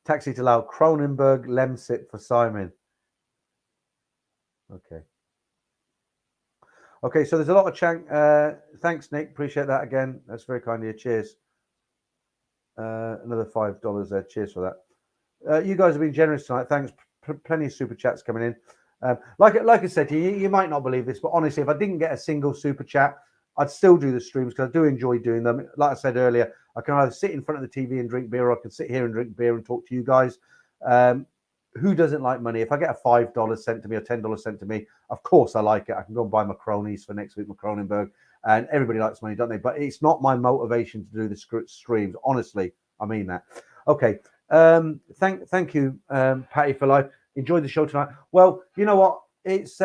Taxi to Lau, Cronenberg, Lemsip for Simon. Okay, so there's a lot of Chang. Thanks, Nick. Appreciate that again. That's very kind of you. Cheers. Another $5 there. Cheers for that. You guys have been generous tonight. Thanks. Plenty of super chats coming in. Like I said to you, you might not believe this, but honestly, if I didn't get a single super chat, I'd still do the streams because I do enjoy doing them. Like I said earlier, I can either sit in front of the TV and drink beer, or I can sit here and drink beer and talk to you guys. Who doesn't like money? If I get a $5 sent to me or $10 sent to me, of course I like it. I can go and buy macaronis for next week, Cronenberg, and everybody likes money, don't they? But it's not my motivation to do the streams. Honestly, I mean that. Okay. Thank you, Patty, for life. Enjoyed the show tonight. Well, you know what? It's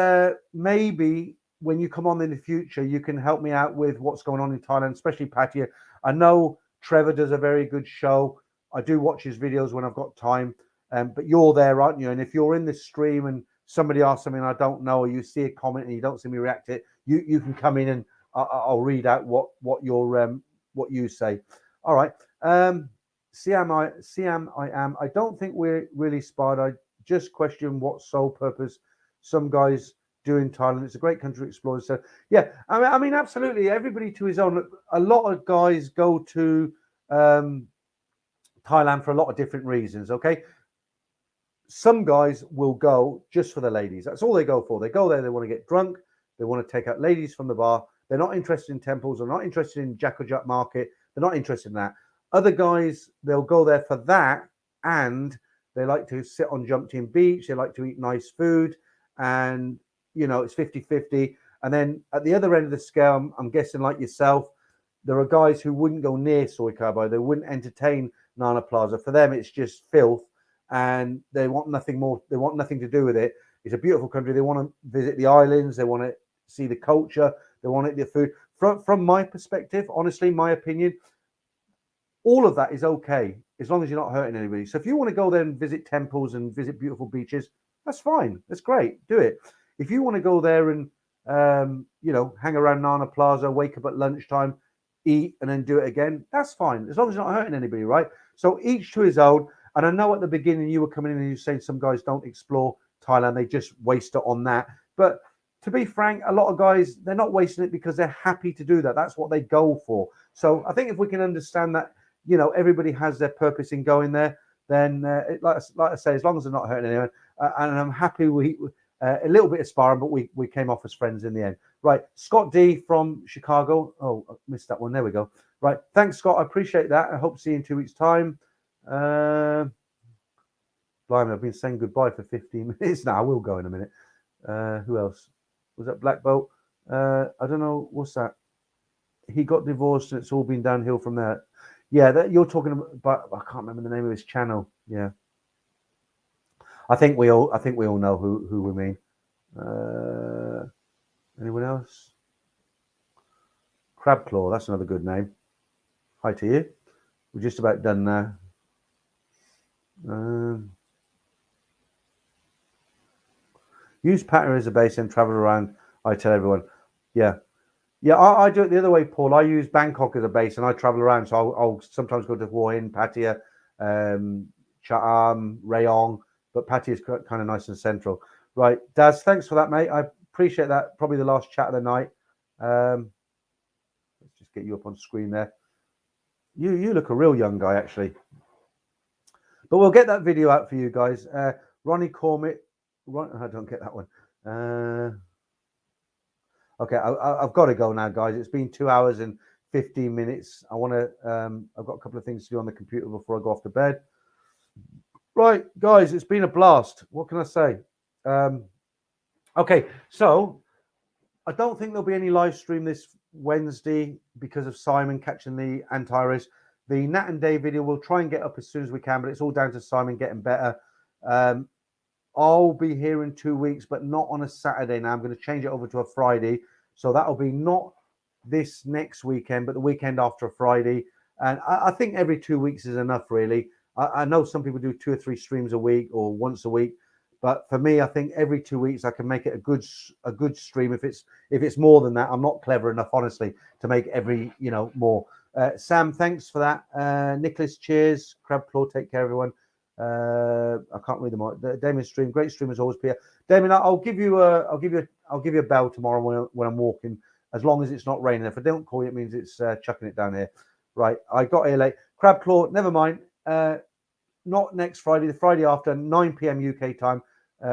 maybe when you come on in the future, you can help me out with what's going on in Thailand, especially Pattaya. I know Trevor does a very good show. I do watch his videos when I've got time. But you're there, aren't you? And if you're in this stream and somebody asks something I don't know, or you see a comment and you don't see me react to it, you can come in and I'll read out what you say. All right. Siam, I am. I don't think we're really spied. I just question what sole purpose some guys do in Thailand. It's a great country to explore. So yeah, I mean, absolutely. Everybody to his own. A lot of guys go to Thailand for a lot of different reasons. Okay. Some guys will go just for the ladies. That's all they go for. They go there, they want to get drunk, they want to take out ladies from the bar. They're not interested in temples, they're not interested in Jakojak market, they're not interested in that. Other guys, they'll go there for that, and they like to sit on Jumptin Beach, they like to eat nice food, and it's 50-50. And then at the other end of the scale, I'm guessing like yourself, there are guys who wouldn't go near Soi Carbo, they wouldn't entertain Nana Plaza. For them, it's just filth. And they want nothing more. They want nothing to do with it. It's a beautiful country. They want to visit the islands. They want to see the culture. They want to eat the food. From my perspective, honestly, my opinion, all of that is okay as long as you're not hurting anybody. So if you want to go there and visit temples and visit beautiful beaches, that's fine. That's great. Do it. If you want to go there and hang around Nana Plaza, wake up at lunchtime, eat, and then do it again, that's fine. As long as you're not hurting anybody, right? So each to his own. And I know at the beginning you were coming in and you were saying some guys don't explore Thailand. They just waste it on that. But to be frank, a lot of guys, they're not wasting it because they're happy to do that. That's what they go for. So I think if we can understand that, everybody has their purpose in going there, then like I say, as long as they're not hurting anyone, and I'm happy we a little bit of sparring, but we came off as friends in the end. Right. Scott D from Chicago. Oh, I missed that one. There we go. Right. Thanks, Scott. I appreciate that. I hope to see you in 2 weeks' time. Blimey, I've been saying goodbye for 15 minutes now. I will go in a minute. Who else? Was that Black Bolt? I don't know. What's that? He got divorced and it's all been downhill from there. Yeah, that you're talking about. I can't remember the name of his channel. Yeah, I think we all know who we mean. Anyone else? Crab Claw, that's another good name. Hi to you. We're just about done now. Use Pattaya as a base and travel around. I tell everyone. Yeah. Yeah, I do it the other way, Paul. I use Bangkok as a base and I travel around. So I'll sometimes go to Hua Hin, Pattaya, Chaam, Rayong, but Pattaya is kind of nice and central. Right, Daz, thanks for that, mate. I appreciate that. Probably the last chat of the night. Let's just get you up on screen there. You look a real young guy, actually. But we'll get that video out for you guys. Ronnie Cormitt. I don't get that one. Okay, I've got to go now, guys. It's been 2 hours and 15 minutes. I want to. I've got a couple of things to do on the computer before I go off to bed. Right, guys, it's been a blast. What can I say? Okay, so I don't think there'll be any live stream this Wednesday because of Simon catching the antivirus. The Nat and Day video we'll try and get up as soon as we can, but it's all down to Simon getting better. I'll be here in 2 weeks, but not on a Saturday now. I'm going to change it over to a Friday. So that'll be not this next weekend, but the weekend after a Friday. And I think every 2 weeks is enough, really. I know some people do 2 or 3 streams a week or once a week. But for me, I think every 2 weeks I can make it a good stream. If it's more than that, I'm not clever enough, honestly, to make every more. Sam, thanks for that. Nicholas, cheers. Crab Claw, take care, everyone. I can't read them all. Damien's stream, great stream as always, Pierre. Damien, I'll give you a bell tomorrow when I'm walking, as long as it's not raining. If I don't call you, it means it's chucking it down here. Right, I got here late. Crab Claw, never mind. Not next Friday, the Friday after, 9 p.m. UK time.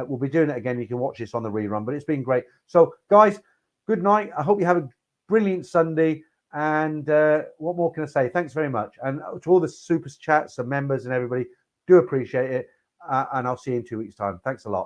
We'll be doing it again. You can watch this on the rerun, but it's been great. So, guys, good night. I hope you have a brilliant Sunday. And what more can I say? Thanks very much. And to all the super chats and members and everybody, do appreciate it. And I'll see you in 2 weeks' time. Thanks a lot.